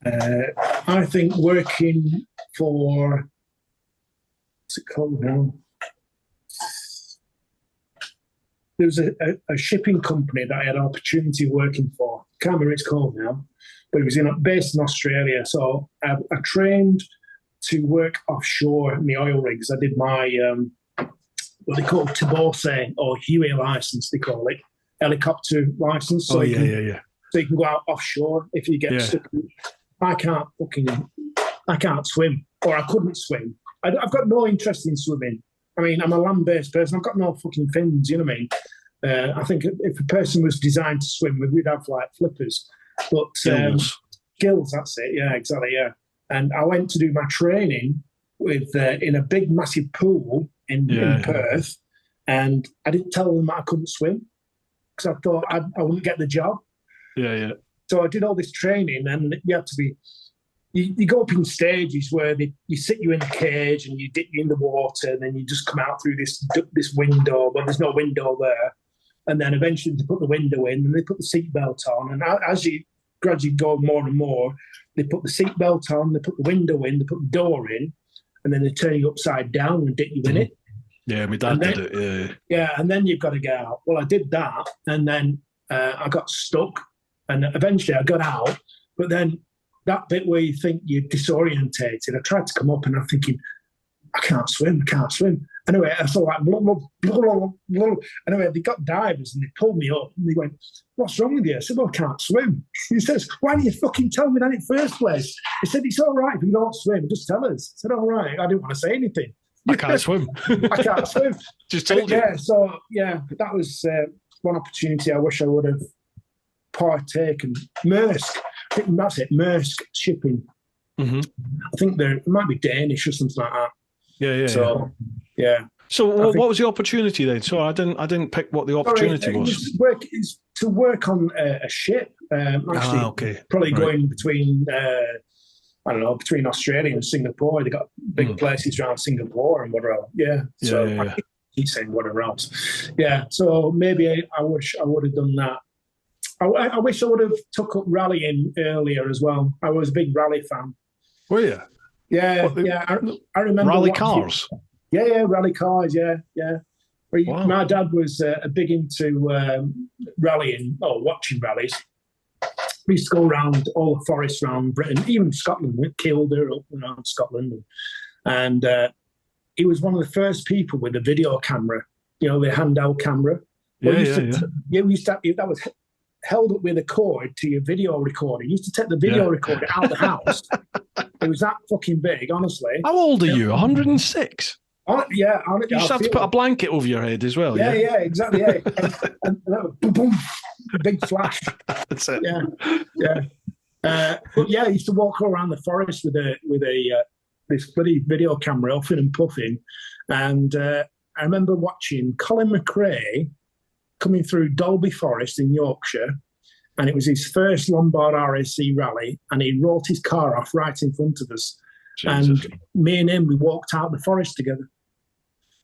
I think working for, what's it called now? There was a shipping company that I had an opportunity working for. Can't remember what it's called now, but it was based in Australia. So I trained to work offshore in the oil rigs. I did my what they call TeapotOne or humour license. They call it helicopter license. So So you can go out offshore if you get stuck. I can't swim, or I couldn't swim. I've got no interest in swimming. I mean, I'm a land-based person. I've got no fucking fins, you know what I mean? I think if a person was designed to swim, we'd have like flippers. But gills, that's it. Yeah, exactly, yeah. And I went to do my training in a big, massive pool in Perth, and I didn't tell them that I couldn't swim because I thought I wouldn't get the job. Yeah. So I did all this training, and you have to be. You go up in stages where you sit you in a cage and you dip you in the water, and then you just come out through this window, but there's no window there. And then eventually they put the window in, and they put the seatbelt on. And as you gradually go more and more, they put the seatbelt on, they put the window in, they put the door in, and then they turn you upside down and dip you in it. Yeah, my dad did it. Yeah, and then you've got to get out. Well, I did that, and then I got stuck, and eventually I got out. But then that bit where you think you're disorientated, I tried to come up, and I'm thinking, I can't swim. Anyway, I felt like, blah, blah, blah, blah. Anyway, they got divers, and they pulled me up, and they went, what's wrong with you? I said, well, I can't swim. He says, why didn't you fucking tell me that in the first place? He said, it's all right if you don't swim, just tell us. I said, all right. I didn't want to say anything. I can't swim. I can't swim. Just told you. Yeah, so, that was one opportunity I wish I would have partaken. Maersk. I think that's it, Maersk Shipping. Mm-hmm. I think it might be Danish or something like that. Yeah. So what was the opportunity then? So I didn't pick what the opportunity was. It's to work on a ship. Probably going between between Australia and Singapore. They got big places around Singapore and whatever else. I keep saying whatever else. Yeah. So maybe I wish I would have done that. I wish I would have took up rallying earlier as well. I was a big rally fan. Were you? Yeah. I remember rally cars. Yeah, rally cars. Yeah. Wow. My dad was big into rallying or watching rallies. We used to go around all the forests around Britain, even Scotland. We killed her up around Scotland, and he was one of the first people with a video camera. You know, the handheld camera. We used to that was held up with a cord to your video recorder. You used to take the video recorder out of the house It was that fucking big, honestly. How old are you? 106? Yeah. You just have to put a blanket over your head as well. Yeah, exactly. Yeah. and boom, boom, big flash. That's it. Yeah. But yeah, I used to walk around the forest with this bloody video camera, huffing and puffing. And I remember watching Colin McRae coming through Dolby Forest in Yorkshire, and it was his first Lombard RAC rally, and he wrote his car off right in front of us. Jesus. And me and him, we walked out the forest together.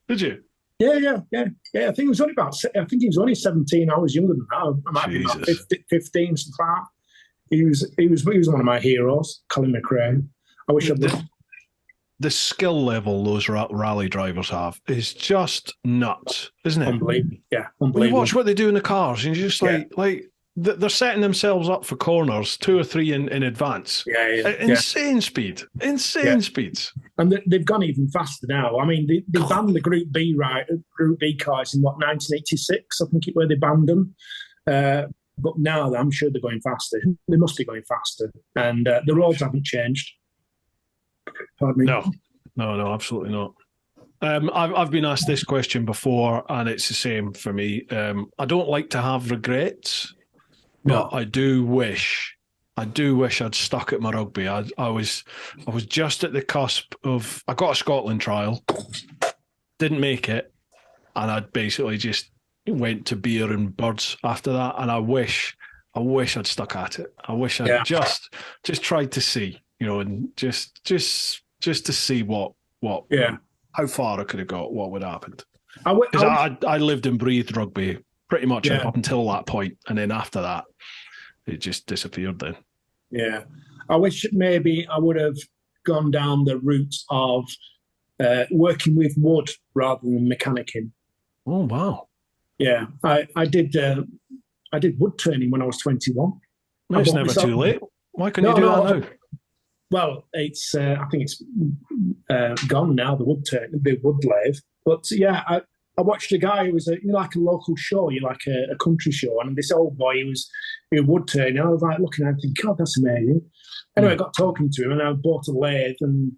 Did you? Yeah. I think he was only 17. I was younger than that. I might have been about 15, something like that. He was one of my heroes, Colin McRae. I wish I'd been. The skill level those rally drivers have is just nuts, isn't it? Unbelievable. Yeah, unbelievable. When you watch what they do in the cars, and you're just like they're setting themselves up for corners 2 or 3 in advance. Insane speed. Speeds. And they've gone even faster now. I mean, they banned the Group B cars in 1986, I think, where they banned them. But now I'm sure they're going faster. They must be going faster. And the roads haven't changed. Pardon me. No, absolutely not. I've been asked this question before, and it's the same for me. I don't like to have regrets, but I do wish I'd stuck at my rugby. I was just at the cusp of. I got a Scotland trial, didn't make it, and I'd basically just went to beer and birds after that. And I wish I'd stuck at it. I wish I'd just tried to see. And just to see what how far I could have got, what would have happened. Because I lived and breathed rugby pretty much up until that point, and then after that, it just disappeared. Then, I wish maybe I would have gone down the route of working with wood rather than mechanicking. Oh wow! Yeah, I did wood turning when I was 21. No, it's never too late. Why couldn't you do that now? Well, it's I think it's gone now, the wood lathe. But yeah, I watched a guy who was like a local show, like a country show, and this old boy who was wood turning. I was like looking at him thinking, God, that's amazing. Anyway, I got talking to him, and I bought a lathe, and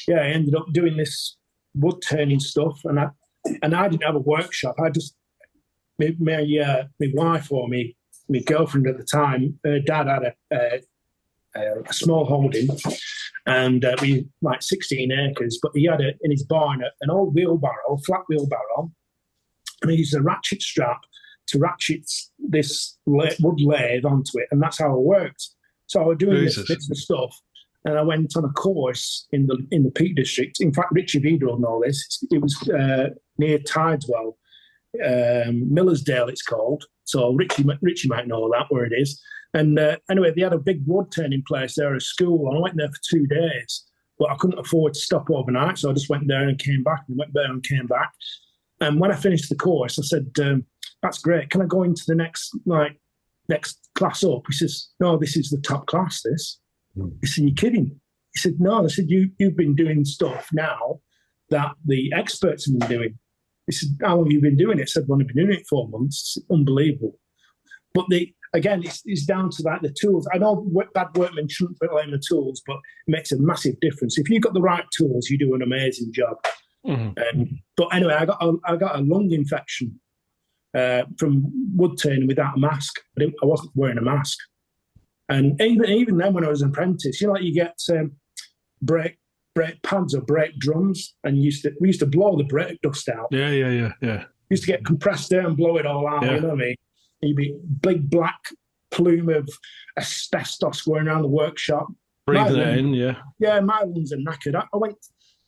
I ended up doing this wood turning stuff. And I didn't have a workshop. I just my wife or my girlfriend at the time, her dad had a small holding, and we like 16 acres. But he had in his barn an old wheelbarrow, flat wheelbarrow, and he used a ratchet strap to ratchet this wood lathe onto it, and that's how it worked. So I was doing this stuff, and I went on a course in the Peak District. In fact, Richie Vida will know this. It was near Tideswell, Millersdale, it's called. So Richie might know that where it is. And anyway, they had a big wood turning place there at school. And I went there for 2 days, but I couldn't afford to stop overnight. So I just went there and came back, and went there and came back. And when I finished the course, I said, that's great. Can I go into the next class up? He says, no, this is the top class, this. He said, you're kidding. He said, no. I said, you've been doing stuff now that the experts have been doing. He said, how long have you been doing it? I said, well, I've been doing it 4 months. It's unbelievable. But again, it's down to the tools. I know bad workmen shouldn't blame the tools, but it makes a massive difference. If you've got the right tools, you do an amazing job. Mm-hmm. But anyway, I got a lung infection from wood turning without a mask. I wasn't wearing a mask. And even then, when I was an apprentice, like you get brake pads or brake drums, and we used to blow the brake dust out. Yeah. Used to get compressed air and blow it all out. You know what I mean? You'd be big black plume of asbestos going around the workshop. Breathing it in, yeah. Yeah, my lungs are knackered.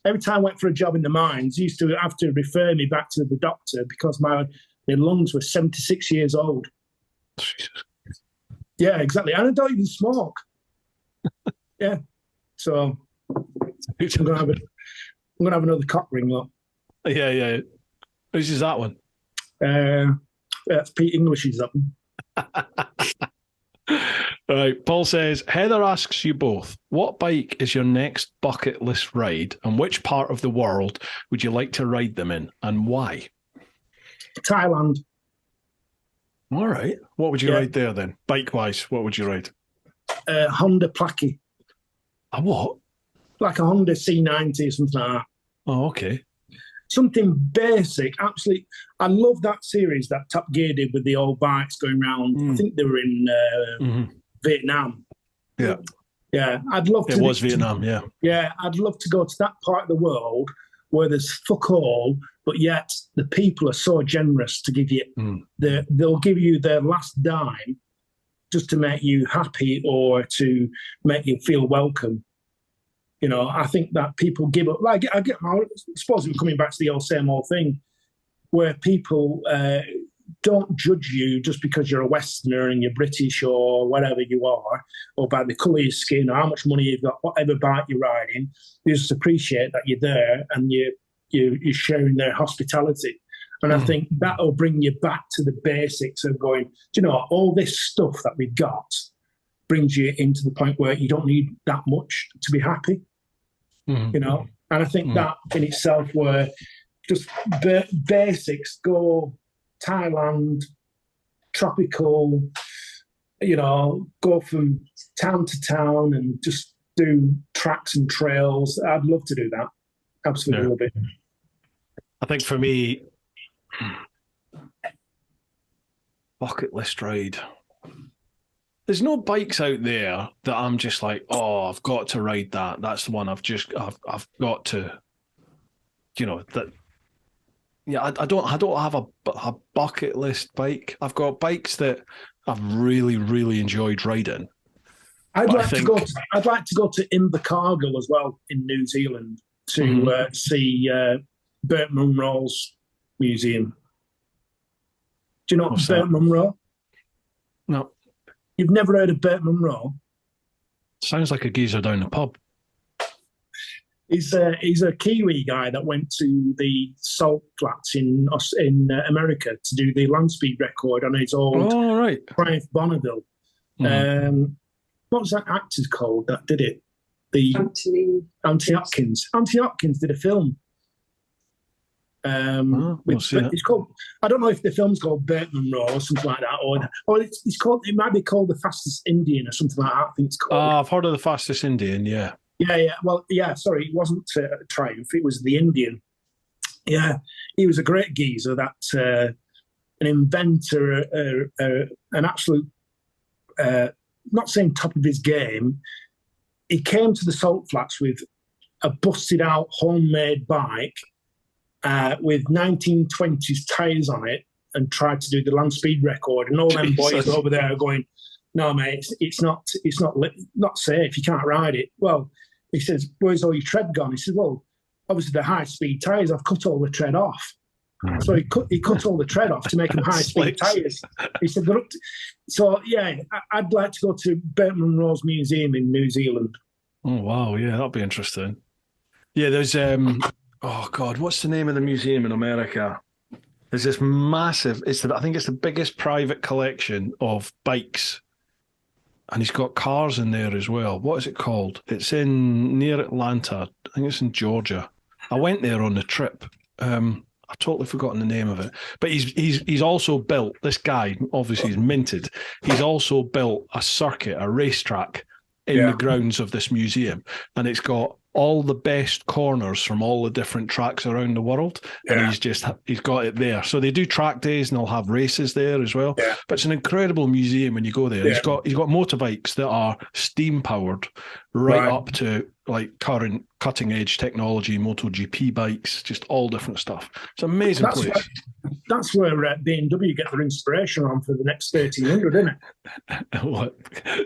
Every time I went for a job in the mines, used to have to refer me back to the doctor because my lungs were 76 years old. Yeah, exactly. And I don't even smoke. Yeah. So I'm gonna have another cock ring up. Yeah. Whose is that one? That's Pete English's up. Right. Paul says, Heather asks you both, what bike is your next bucket list ride, and which part of the world would you like to ride them in, and why? Thailand. All right. What would you ride there then? Bike-wise, what would you ride? Honda Placky. A what? like a Honda C90 or something like that. Oh, okay. Something basic, absolutely. I love that series that Top Gear did with the old bikes going around. I think they were in Vietnam. Yeah. Yeah, I'd love to. It was Vietnam, yeah. Yeah, I'd love to go to that part of the world where there's fuck all, but yet the people are so generous to give you, they'll give you their last dime just to make you happy or to make you feel welcome. You know, I think that people give up. Like, I suppose we're coming back to the old same old thing, where people don't judge you just because you're a Westerner and you're British or whatever you are, or by the colour of your skin or how much money you've got, whatever bike you're riding. They just appreciate that you're there and you're sharing their hospitality. And I think that'll bring you back to the basics of going, do you know, all this stuff that we've got brings you into the point where you don't need that much to be happy, you know? And I think that in itself were just basics, go Thailand, tropical, you know, go from town to town and just do tracks and trails. I'd love to do that. Absolutely love it. I think for me, bucket list ride. There's no bikes out there that I'm just like, oh, I've got to ride that. That's the one I've got to, you know, that. Yeah, I don't have a bucket list bike. I've got bikes that I've really, really enjoyed riding. I'd like to go to Invercargill as well in New Zealand to see Burt Munro's museum. Do you know Burt Munro? No. You've never heard of Burt Munro? Sounds like a geezer down the pub. He's a Kiwi guy that went to the Salt Flats in America to do the land speed record on his old Triumph Bonneville. What was that actor called that did it? Anthony Hopkins. Anthony Hopkins did a film. It's called. I don't know if the film's called Burt Munro or something like that, or it's called. It might be called The Fastest Indian or something like that. I think it's called. I've heard of The Fastest Indian. Yeah. Yeah. Well, yeah. Sorry, it wasn't Triumph. It was the Indian. Yeah, he was a great geezer. That an inventor, an absolute. Not saying top of his game. He came to the Salt Flats with a busted out homemade bike with 1920s tyres on it and tried to do the land speed record. And all them boys over there are going, no, mate, it's not safe. You can't ride it. Well, he says, where's all your tread gone? He says, well, obviously the high speed tyres, I've cut all the tread off. So he cut all the tread off to make them high speed tyres. He said, so yeah, I'd like to go to Burt Munro's museum in New Zealand. Oh wow, yeah, that'd be interesting. Yeah, there's oh God, what's the name of the museum in America? There's this massive. I think it's the biggest private collection of bikes, and he's got cars in there as well. What is it called? It's near Atlanta. I think it's in Georgia. I went there on the trip. I've totally forgotten the name of it. But he's also built, this guy, obviously he's minted, he's also built a circuit, a racetrack in the grounds of this museum. And it's got all the best corners from all the different tracks around the world. And he's got it there. So they do track days and they'll have races there as well. Yeah. But it's an incredible museum when you go there. Yeah. He's got motorbikes that are steam powered right up to like current cutting edge technology, MotoGP bikes, just all different stuff. It's an amazing place. That's where BMW get their inspiration on for the next 1300, isn't it? What?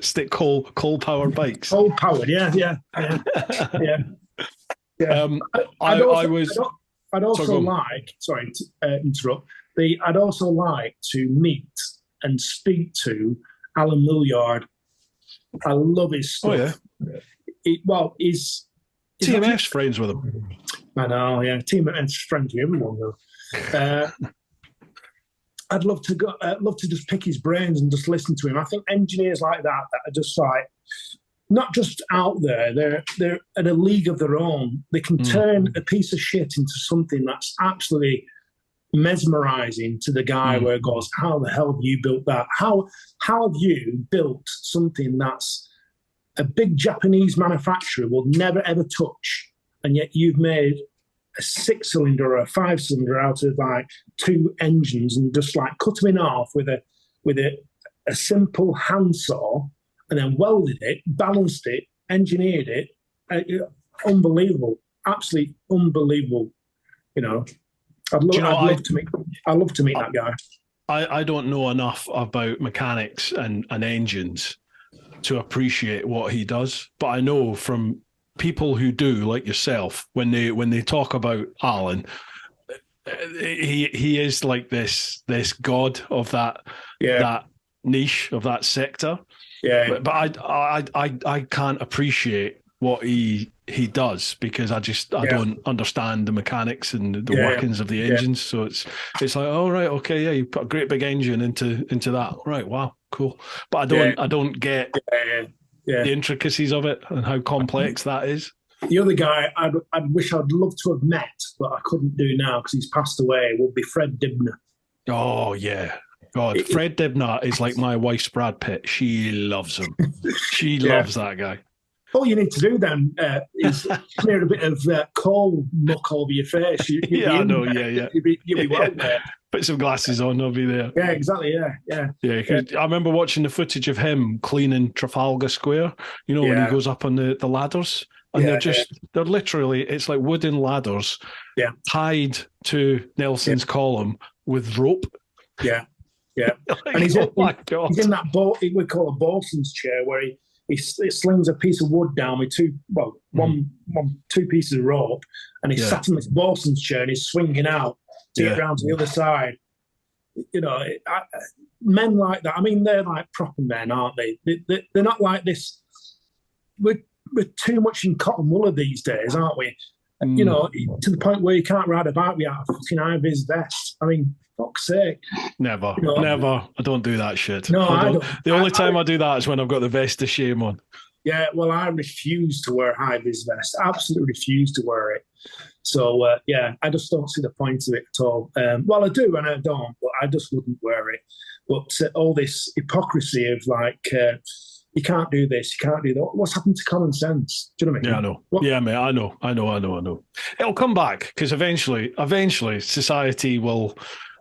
Stick coal powered bikes. Coal powered, yeah. I'd also like to meet and speak to Alan Millyard. I love his stuff. Oh, yeah. He's TMF's friends with him. I know, yeah. TMF's friends with everyone, though. I'd love to just pick his brains and just listen to him. I think engineers like that are just like, not just out there, they're at a league of their own. They can turn a piece of shit into something that's absolutely mesmerizing to the guy where it goes, how the hell have you built that? How have you built something that's a big Japanese manufacturer will never ever touch, and yet you've made a 6-cylinder or a 5-cylinder out of like 2 engines and just like cut them in half with a simple handsaw, and then welded it, balanced it, engineered it. Unbelievable, absolutely unbelievable. You know, I'd love to meet that guy. I don't know enough about mechanics and engines to appreciate what he does, but I know from people who do, like yourself, when they talk about Alan, he is like this god of that niche, of that sector. Yeah. But I can't appreciate what he does because I don't understand the mechanics and the workings of the engines. So it's like, oh right, okay, yeah, you put a great big engine into that. Right, wow, cool. But I don't get the intricacies of it and how complex that is. The other guy I'd wish I'd loved to have met, but I couldn't do now because he's passed away, would be Fred Dibner. Oh yeah. God, Fred Dibner is like my wife's Brad Pitt. She loves him. She loves that guy. All you need to do then is smear a bit of coal muck over your face. I know. Yeah. You'll be well there. Put some glasses on, I'll be there. Yeah, exactly. Yeah. I remember watching the footage of him cleaning Trafalgar Square. You know, when he goes up on the ladders, and they're literally, it's like wooden ladders, tied to Nelson's column with rope. Yeah. Like, and he's in that boat we call a bosun's chair, where he slings a piece of wood down with two pieces of rope, and he's sat in this bosun's chair and he's swinging out to get round to the other side. You know, men like that. I mean, they're like proper men, aren't they? They're not like this. We're too much in cotton wool these days, aren't we? You know, to the point where you can't ride a bike without a fucking high-vis vest. I mean, fuck's sake. Never. I don't do that shit. No, I don't. The only time I do that is when I've got the vest to shame on. Yeah, well, I refuse to wear a high-vis vest. Absolutely refuse to wear it. So, I just don't see the point of it at all. Well, I do and I don't, but I just wouldn't wear it. But all this hypocrisy of like, you can't do this, you can't do that. What's happened to common sense? Do you know what I mean? Yeah, I know. Yeah, mate, I know. It'll come back because eventually society will,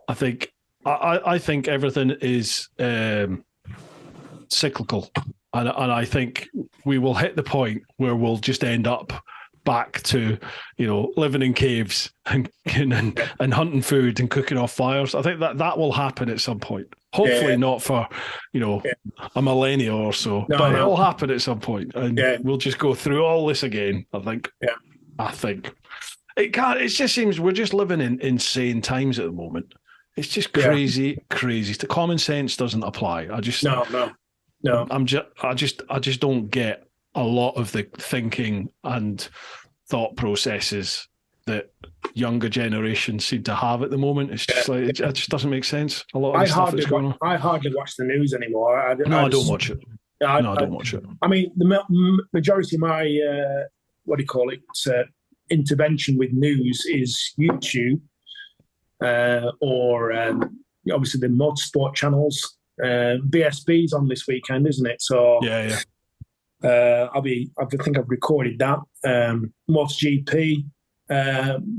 I think everything is cyclical. And I think we will hit the point where we'll just end up back to, you know, living in caves and hunting food and cooking off fires. I think that will happen at some point. Hopefully not for, you know, a millennia or so, but it'll happen at some point, and we'll just go through all this again. I think. Yeah. I think it can't. It just seems we're just living in insane times at the moment. It's just crazy. The common sense doesn't apply. I just no. I just don't get a lot of the thinking and thought processes that younger generations seem to have at the moment. It's just like it just doesn't make sense. A lot of the stuff that's going on. I hardly watch the news anymore. I don't watch it. I don't watch it. I mean, the majority of my intervention with news is YouTube or obviously the motorsport channels. BSB's on this weekend, isn't it? So yeah. I think I've recorded that. MotoGP.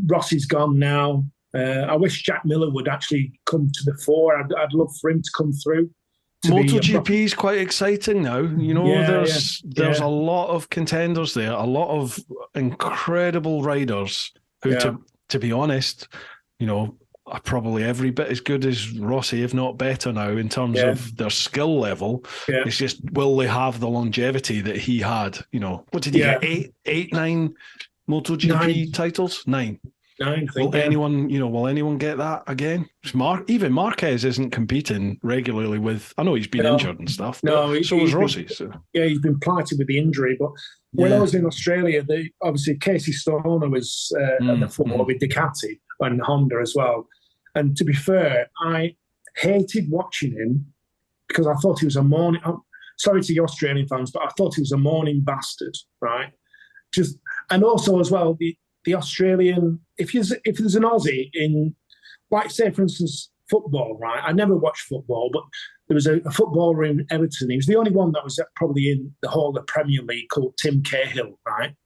Rossi's gone now. I wish Jack Miller would actually come to the fore. I'd love for him to come through. MotoGP is quite exciting now. You know, there's a lot of contenders there, a lot of incredible riders who, to be honest, you know, are probably every bit as good as Rossi, if not better now, in terms of their skill level. Yeah. It's just, will they have the longevity that he had? You know, what did he get? 9 MotoGP titles? 9. Will anyone get that again? Even Marquez isn't competing regularly with. I know he's been injured and stuff. No, so was Rossi. Yeah, he's been plighted with the injury. But when I was in Australia, obviously Casey Stoner was at the fore with Ducati and Honda as well. And to be fair, I hated watching him because I thought he was a morning. Sorry to your Australian fans, but I thought he was a morning bastard, right? And also as well the Australian. If there's an Aussie in, like say for instance football, right? I never watch football, but there was a footballer in Everton. He was the only one that was probably in the whole of the Premier League, called Tim Cahill, right?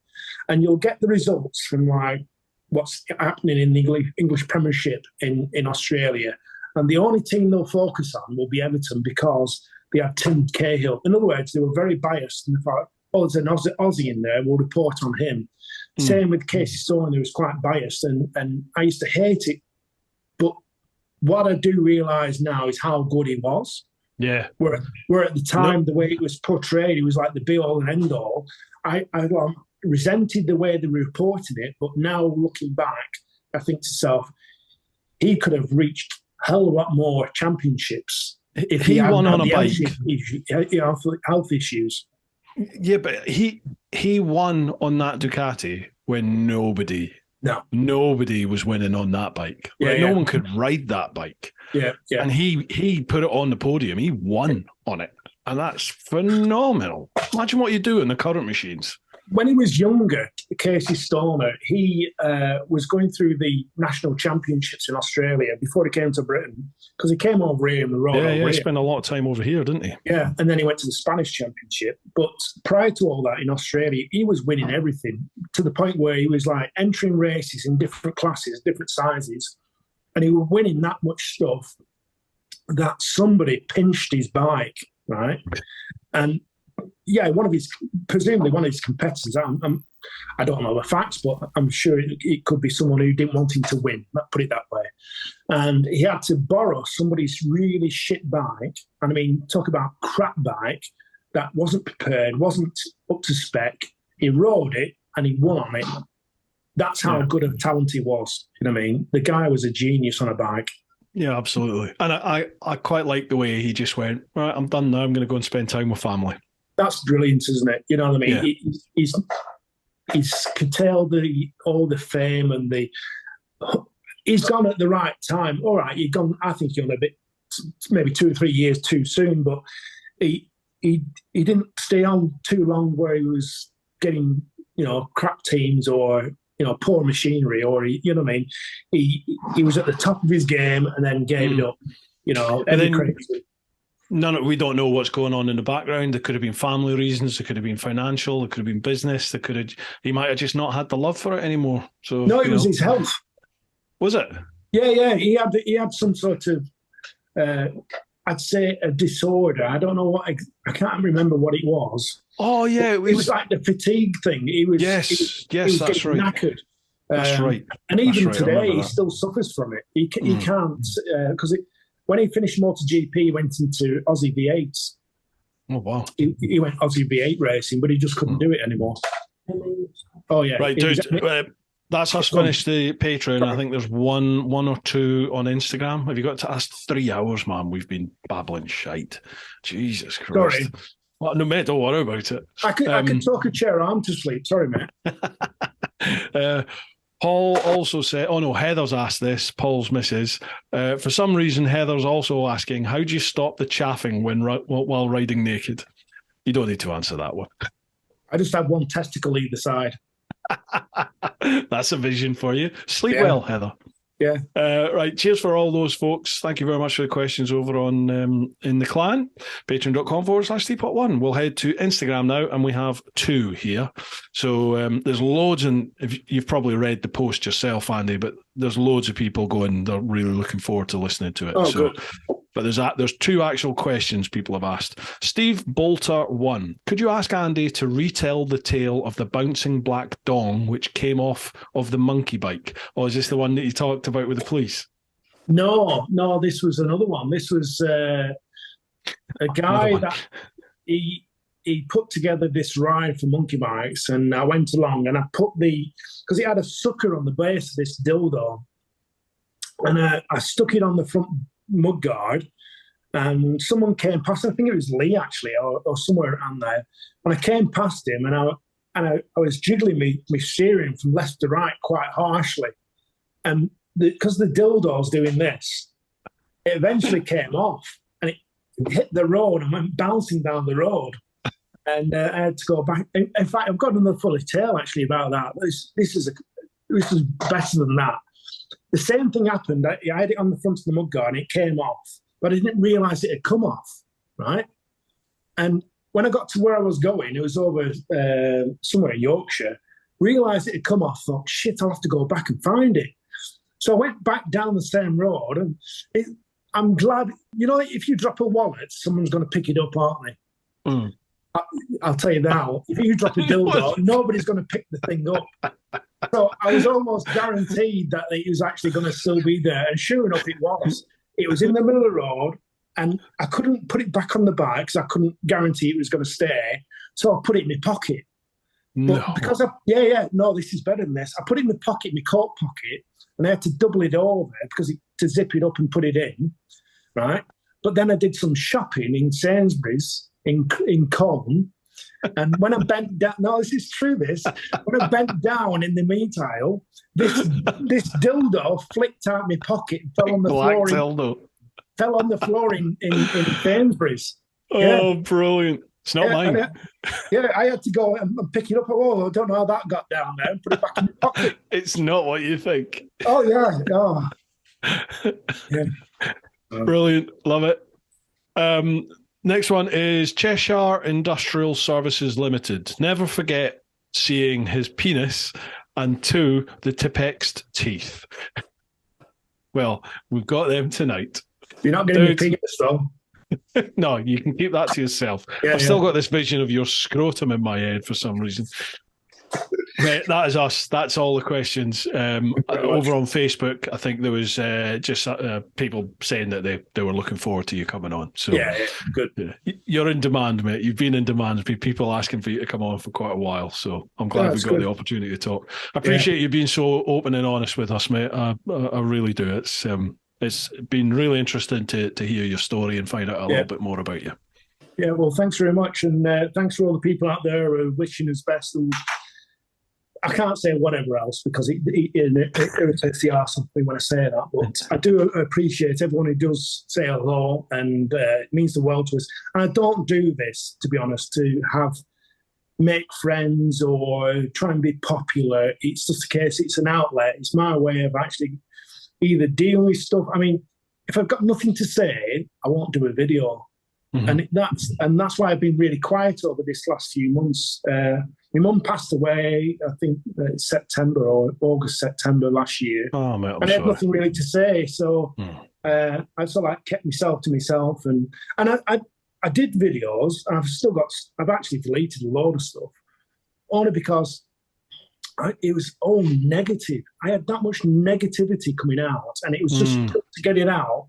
And you'll get the results from like what's happening in the English Premiership in Australia. And the only team they'll focus on will be Everton because they have Tim Cahill. In other words, they were very biased. And they thought, oh, there's an Aussie in there, we'll report on him. Same with Casey Stoner, who was quite biased. And I used to hate it. But what I do realise now is how good he was. Yeah. Where at the time, the way it was portrayed, it was like the be-all and end-all. I resented the way they were reporting it. But now, looking back, I think to myself, he could have reached a hell of a lot more championships if he won on a bike. Health issues. Yeah, but he won on that Ducati when nobody was winning on that bike. No one could ride that bike. Yeah. And he put it on the podium. He won on it, and that's phenomenal. Imagine what you do in the current machines. When he was younger, Casey Stoner, he was going through the national championships in Australia before he came to Britain, because he came over here in the road. Yeah, he spent a lot of time over here, didn't he? Yeah, and then he went to the Spanish Championship. But prior to all that, in Australia, he was winning everything, to the point where he was like entering races in different classes, different sizes, and he was winning that much stuff that somebody pinched his bike, right? And yeah, presumably one of his competitors. I don't know the facts, but I'm sure it could be someone who didn't want him to win. Let's put it that way. And he had to borrow somebody's really shit bike. And I mean, talk about crap bike that wasn't prepared, wasn't up to spec. He rode it and he won on it. That's how good of a talent he was. You know what I mean? The guy was a genius on a bike. Yeah, absolutely. And I quite like the way he just went, right, I'm done now. I'm going to go and spend time with family. That's brilliant, isn't it? You know what I mean? Yeah. He's curtailed all the fame and he's gone at the right time. All right, you've gone. I think you're a bit, maybe 2 or 3 years too soon, but he didn't stay on too long where he was getting crap teams or poor machinery, or you know what I mean. He was at the top of his game and then gave it up. We don't know what's going on in the background. There could have been family reasons. There could have been financial. There could have been business. He might have just not had the love for it anymore. So no, it was his health. Was it? Yeah. He had some sort of, I'd say, a disorder. I don't know what. I can't remember what it was. Oh yeah, it was like the fatigue thing. He was that's right. Knackered. That's right. And even today, he still suffers from it. He can't because when he finished MotoGP, he went into Aussie V8s. Oh, wow. He went Aussie V8 racing, but he just couldn't do it anymore. Oh, yeah. Right, dude, that's us finished the Patreon. I think there's one or two on Instagram. Have you got to ask 3 hours, man? We've been babbling shite. Jesus Christ. Sorry. Well, no, mate, don't worry about it. I could talk a chair arm to sleep. Sorry, mate. Paul also said, Heather's asked this, Paul's missus. For some reason, Heather's also asking, how do you stop the chaffing while riding naked? You don't need to answer that one. I just have one testicle either side. That's a vision for you. Sleep well, Heather. Yeah. Right. Cheers for all those folks. Thank you very much for the questions over on in the clan. Patreon.com/TeapotOne. We'll head to Instagram now, and we have 2 here. So there's loads, and you've probably read the post yourself, Andy, but there's loads of people going, they're really looking forward to listening to it. Oh, good. But there's 2 actual questions people have asked. Steve Bolter 1. Could you ask Andy to retell the tale of the bouncing black dong which came off of the monkey bike? Or is this the one that you talked about with the police? No, this was another one. This was a guy that he put together this ride for monkey bikes, and I went along and I put because it had a sucker on the base of this dildo, and I stuck it on the front mudguard, and someone came past. I think it was Lee actually, or somewhere around there. And I came past him, and I was jiggling me steering from left to right quite harshly, and because the dildo's doing this, it eventually came off, and it hit the road and went bouncing down the road, and I had to go back. In fact, I've got another funny tale actually about that. This is better than that. The same thing happened. I had it on the front of the mudguard and it came off. but I didn't realise it had come off, right? And when I got to where I was going, it was over somewhere in Yorkshire, realised it had come off, thought, shit, I'll have to go back and find it. So I went back down the same road, and I'm glad, if you drop a wallet, someone's going to pick it up, aren't they? Mm. I'll tell you now, if you drop a dildo, nobody's going to pick the thing up. So I was almost guaranteed that it was actually going to still be there. And sure enough, it was. It was in the middle of the road, and I couldn't put it back on the bike because I couldn't guarantee it was going to stay. So I put it in my pocket. No. But because this is better than this. I put it in my pocket, my coat pocket, and I had to double it over to zip it up and put it in, right? But then I did some shopping in Sainsbury's in Colne, and when I bent down, this is true. When I bent down in the meat aisle, this dildo flicked out my pocket and fell on the floor. Fell on the floor in Sainsbury's. Oh, brilliant! It's not mine. I had to go and pick it up. Oh, I don't know how that got down there and put it back in my pocket. It's not what you think. Oh, yeah. Oh. Yeah. Brilliant. Love it. Next one is Cheshire Industrial Services Limited. Never forget seeing his penis and 2, the tipexed teeth. Well, we've got them tonight. You're not getting your penis, though. No, you can keep that to yourself. I've still got this vision of your scrotum in my head for some reason. Right, that is us. That's all the questions. Over on Facebook, I think there was just people saying that they were looking forward to you coming on. So good. You're in demand, mate. You've been in demand. There's been people asking for you to come on for quite a while. So I'm glad we got the opportunity to talk. I appreciate you being so open and honest with us, mate. I really do. It's been really interesting to hear your story and find out a little bit more about you. Yeah, well, thanks very much, and thanks for all the people out there who are wishing us best. And I can't say whatever else because it irritates the arse of me when I say that, but I do appreciate everyone who does say hello, and it means the world to us. And I don't do this, to be honest, to make friends or try and be popular. It's just a case, it's an outlet. It's my way of actually either dealing with stuff. I mean, if I've got nothing to say, I won't do a video. Mm-hmm. And that's why I've been really quiet over this last few months. My mum passed away, I think September or August, September last year. Oh, mate, I had nothing really to say, so I sort of kept myself to myself. And I did videos, and I've actually deleted a load of stuff, only because it was all negative. I had that much negativity coming out, and it was just to get it out.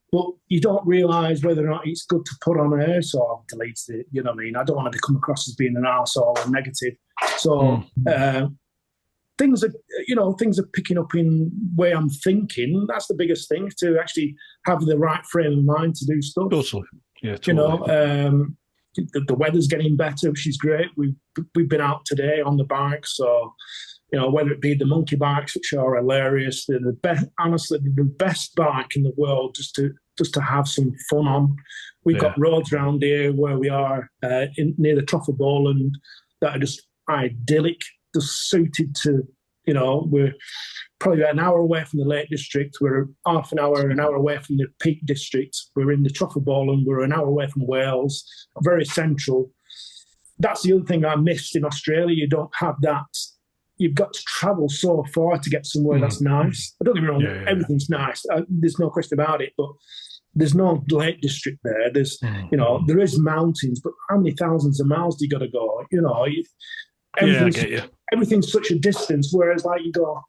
But you don't realise whether or not it's good to put on air, so I've deleted it. You know what I mean? I don't want to come across as being an arsehole or negative. So things are picking up in way I'm thinking. That's the biggest thing, to actually have the right frame of mind to do stuff. Totally. Yeah, totally. The weather's getting better, which is great. We've been out today on the bikes, so whether it be the monkey bikes, which are hilarious, they're the best. Honestly, they're the best bike in the world just to have some fun on. We've got roads around here where we are near the Trough of Bowland that are just idyllic, just suited to. We're probably about an hour away from the Lake District. We're half an hour away from the Peak District. We're in the Trough of Bowland. We're an hour away from Wales. Very central. That's the other thing I missed in Australia. You don't have that. You've got to travel so far to get somewhere that's nice. Don't get me wrong, everything's nice. There's no question about it, but there's no Lake District there. There's, there is mountains, but how many thousands of miles do you got to go? I get you. Everything's such a distance, whereas like you go,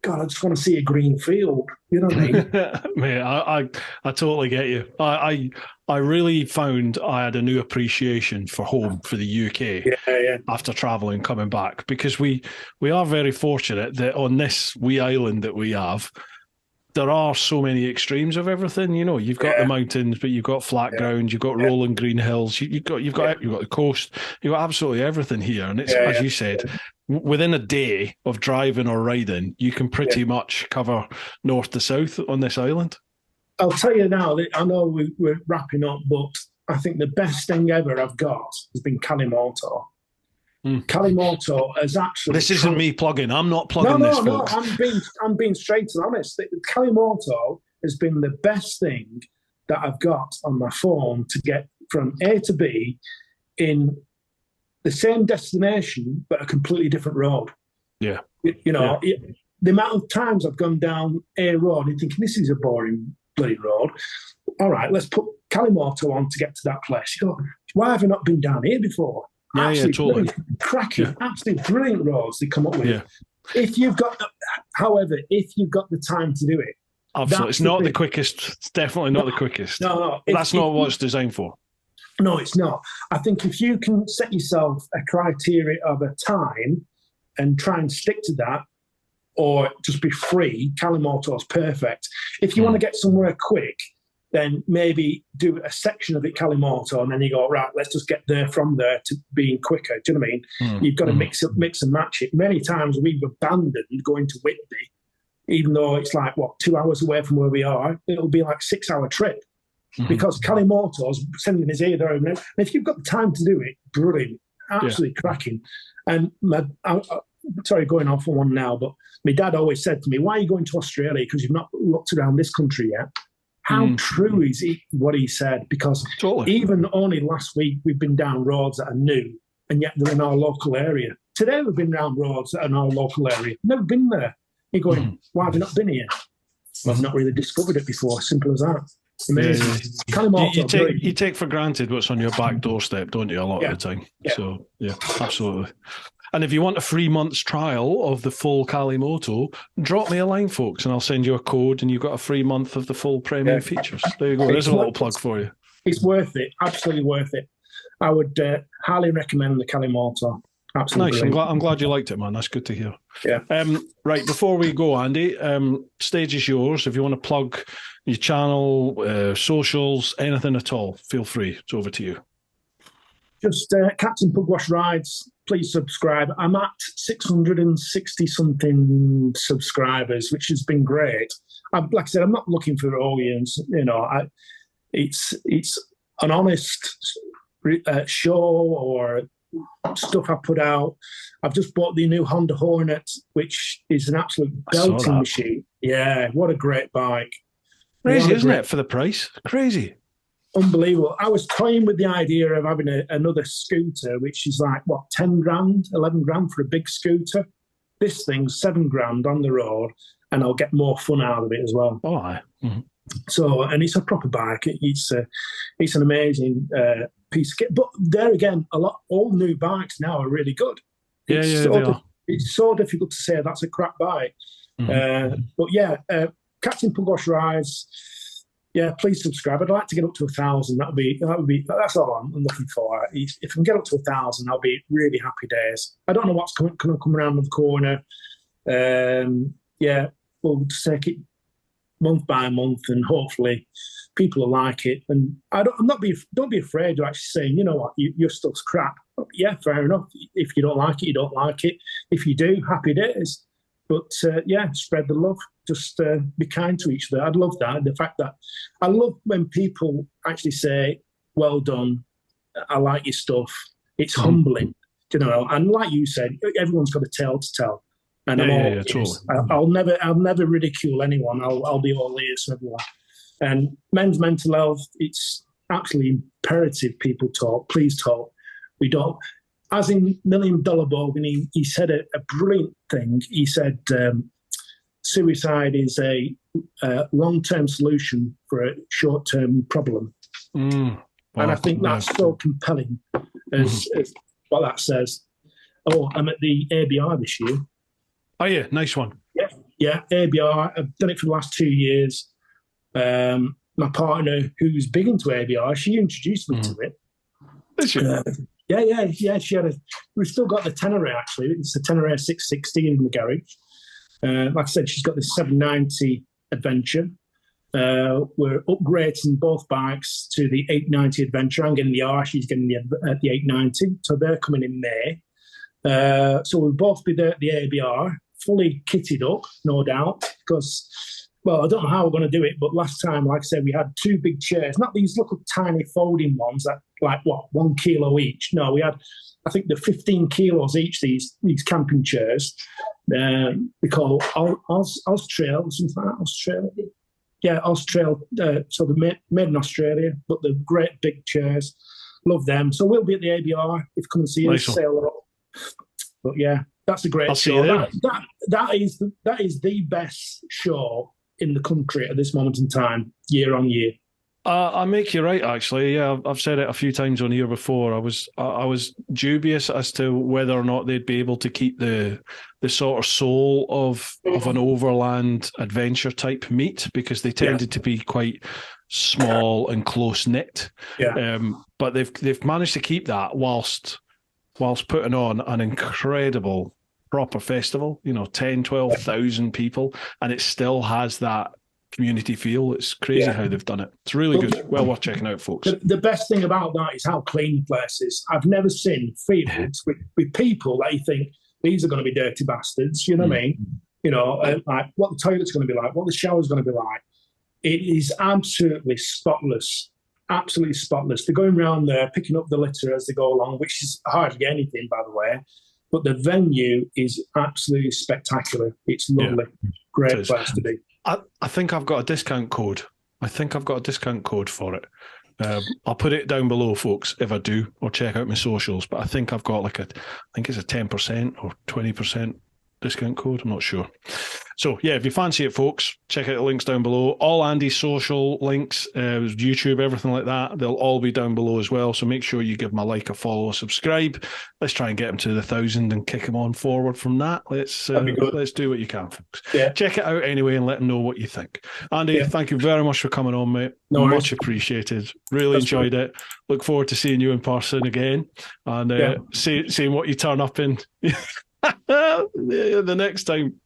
God, I just want to see a green field. You know what I mean? Mate, I totally get you. I really found I had a new appreciation for home, for the UK, after travelling, coming back, because we are very fortunate that on this wee island that we have, there are so many extremes of everything. You've got the mountains, but you've got flat ground, you've got rolling green hills, you've got the coast, you've got absolutely everything here. And it's as you said, within a day of driving or riding, you can pretty much cover north to south on this island. I'll tell you now, I know we're wrapping up, but I think the best thing ever I've got has been Kalimoto. Kalimoto has actually... This isn't me plugging. I'm not plugging this, folks. I'm being straight and honest. Kalimoto has been the best thing that I've got on my phone to get from A to B in the same destination, but a completely different road. Yeah. You know, the amount of times I've gone down a road and thinking, this is a boring bloody road. All right, let's put Calimoto on to get to that place. You go, why have I not been down here before? Yeah, totally. Cracking, absolutely brilliant roads they come up with. Yeah. If you've got the time to do it. Absolutely. It's not the quickest. It's definitely not the quickest. No. That's not what it's designed for. No, it's not. I think if you can set yourself a criteria of a time and try and stick to that, or just be free, Calimoto's perfect. If you want to get somewhere quick, then maybe do a section of it Calimoto, and then you go, right, let's just get there from there to being quicker. Do you know what I mean? You've got to mix and match it. Many times we've abandoned going to Whitby, even though it's like, 2 hours away from where we are. It'll be like 6 hour trip because Calimoto's sending us here, there, and if you've got the time to do it, brilliant, absolutely cracking. And sorry, going off on one now, but my dad always said to me, why are you going to Australia? Because you've not looked around this country yet. How true is it, what he said? Because even only last week, we've been down roads that are new, and yet they're in our local area. Today, we've been down roads that are in our local area. Never been there. You're going, why have you not been here? Well, I've not really discovered it before. Simple as that. Amazing. You take for granted what's on your back doorstep, don't you, a lot of the time? Yeah. So, absolutely. And if you want a 3 months trial of the full Calimoto, drop me a line, folks, and I'll send you a code, and you've got a 3 month of the full premium features. There you go. There's a little plug for you. It's worth it. Absolutely worth it. I would highly recommend the Calimoto. Absolutely. Nice. I'm glad you liked it, man. That's good to hear. Yeah. Right, before we go, Andy, stage is yours. If you want to plug your channel, socials, anything at all, feel free. It's over to you. Just Captain Pugwash Rides. Please subscribe. I'm at 660-something subscribers, which has been great. Like I said, I'm not looking for audience. You know, it's an honest show or stuff I put out. I've just bought the new Honda Hornet, which is an absolute belting machine. Yeah, what a great bike. Crazy, isn't it, for the price? Crazy. Unbelievable. I was toying with the idea of having another scooter, which is like, 10 grand, 11 grand for a big scooter. This thing's 7 grand on the road, and I'll get more fun out of it as well. Oh, aye. So, and it's a proper bike. It's an amazing piece of kit. But there again, all new bikes now are really good. It's so difficult to say that's a crap bike. But yeah, Captain Pugwash Rides. Yeah, please subscribe. I'd like to get up to 1,000. That's all I'm looking for. If I can get up to 1,000, I'll be really happy days. I don't know what's going to come around the corner. We'll just take it month by month, and hopefully people will like it. And don't be afraid of actually saying, you know what, your stuff's crap. Yeah, fair enough. If you don't like it, you don't like it. If you do, happy days. But spread the love. Just be kind to each other. I'd love that. The fact that I love when people actually say, well done, I like your stuff. It's humbling, you know. And like you said, everyone's got a tale to tell. And totally. I'll never ridicule anyone. I'll be all ears for everyone. And men's mental health, it's absolutely imperative people talk. Please talk. We don't. As in $1 Million Bogan, he said a brilliant thing. He said, suicide is a long-term solution for a short-term problem. And I think that's so compelling as what that says. Oh, I'm at the ABR this year. Oh, yeah, nice one. Yeah, ABR. I've done it for the last 2 years. My partner, who's big into ABR, she introduced me to it. Is she? Yeah. We've still got the Tenere, actually. It's the Tenere 660 in the garage. Like I said, she's got this 790 Adventure. We're upgrading both bikes to the 890 Adventure. I'm getting the R, she's getting the 890. So they're coming in May. So we'll both be there at the ABR, fully kitted up, no doubt, because, well, I don't know how we're going to do it, but last time, like I said, we had 2 big chairs, not these little tiny folding ones that, 1 kilo each. No, we had, I think, the 15 kilos each, these camping chairs. We call Australia, something like that, Australia. Yeah, Australia. So they're made in Australia, but they're great big chairs. Love them. So we'll be at the ABR if you come and see us. Nice one. Sail up. But yeah, that's a great I'll see show. you there. That is the best show in the country at this moment in time, year on year. I make you right, actually. Yeah, I've said it a few times on here before. I was dubious as to whether or not they'd be able to keep the sort of soul of an overland adventure type meet, because they tended to be quite small and close knit. Yeah. But they've managed to keep that whilst putting on an incredible proper festival. 10, 12,000 people, and it still has that community feel. It's crazy how they've done it. It's really good. Well worth checking out, folks. The best thing about that is how clean the place is. I've never seen fields with people that you think these are going to be dirty bastards. You know what I mean? Like what the toilet's going to be like, what the shower's going to be like. It is absolutely spotless. Absolutely spotless. They're going around there picking up the litter as they go along, which is hardly anything, by the way. But the venue is absolutely spectacular. It's lovely. Great place to be. I think I've got a discount code. For it. I'll put it down below, folks, if I do, or check out my socials. But I think I've got I think it's a 10% or 20% discount code. I'm not sure. So, yeah, if you fancy it, folks, check out the links down below. All Andy's social links, YouTube, everything like that, they'll all be down below as well. So make sure you give him a like, a follow, a subscribe. Let's try and get him to the 1,000 and kick him on forward from that. Let's do what you can, folks. Yeah. Check it out anyway and let him know what you think. Andy, thank you very much for coming on, mate. No much appreciated. Really enjoyed it. Look forward to seeing you in person again and seeing what you turn up in. The next time.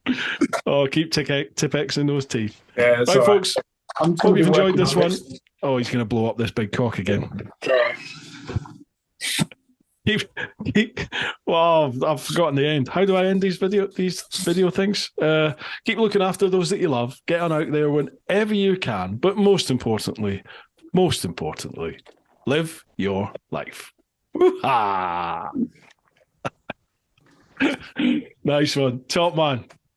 Keep Tipex in those teeth. Yeah, right, folks. Hope you've enjoyed this one. Oh, he's going to blow up this big cock again. Wow, I've forgotten the end. How do I end these video things? Keep looking after those that you love. Get on out there whenever you can. But most importantly, live your life. Woo-ha! Nice one. Top man.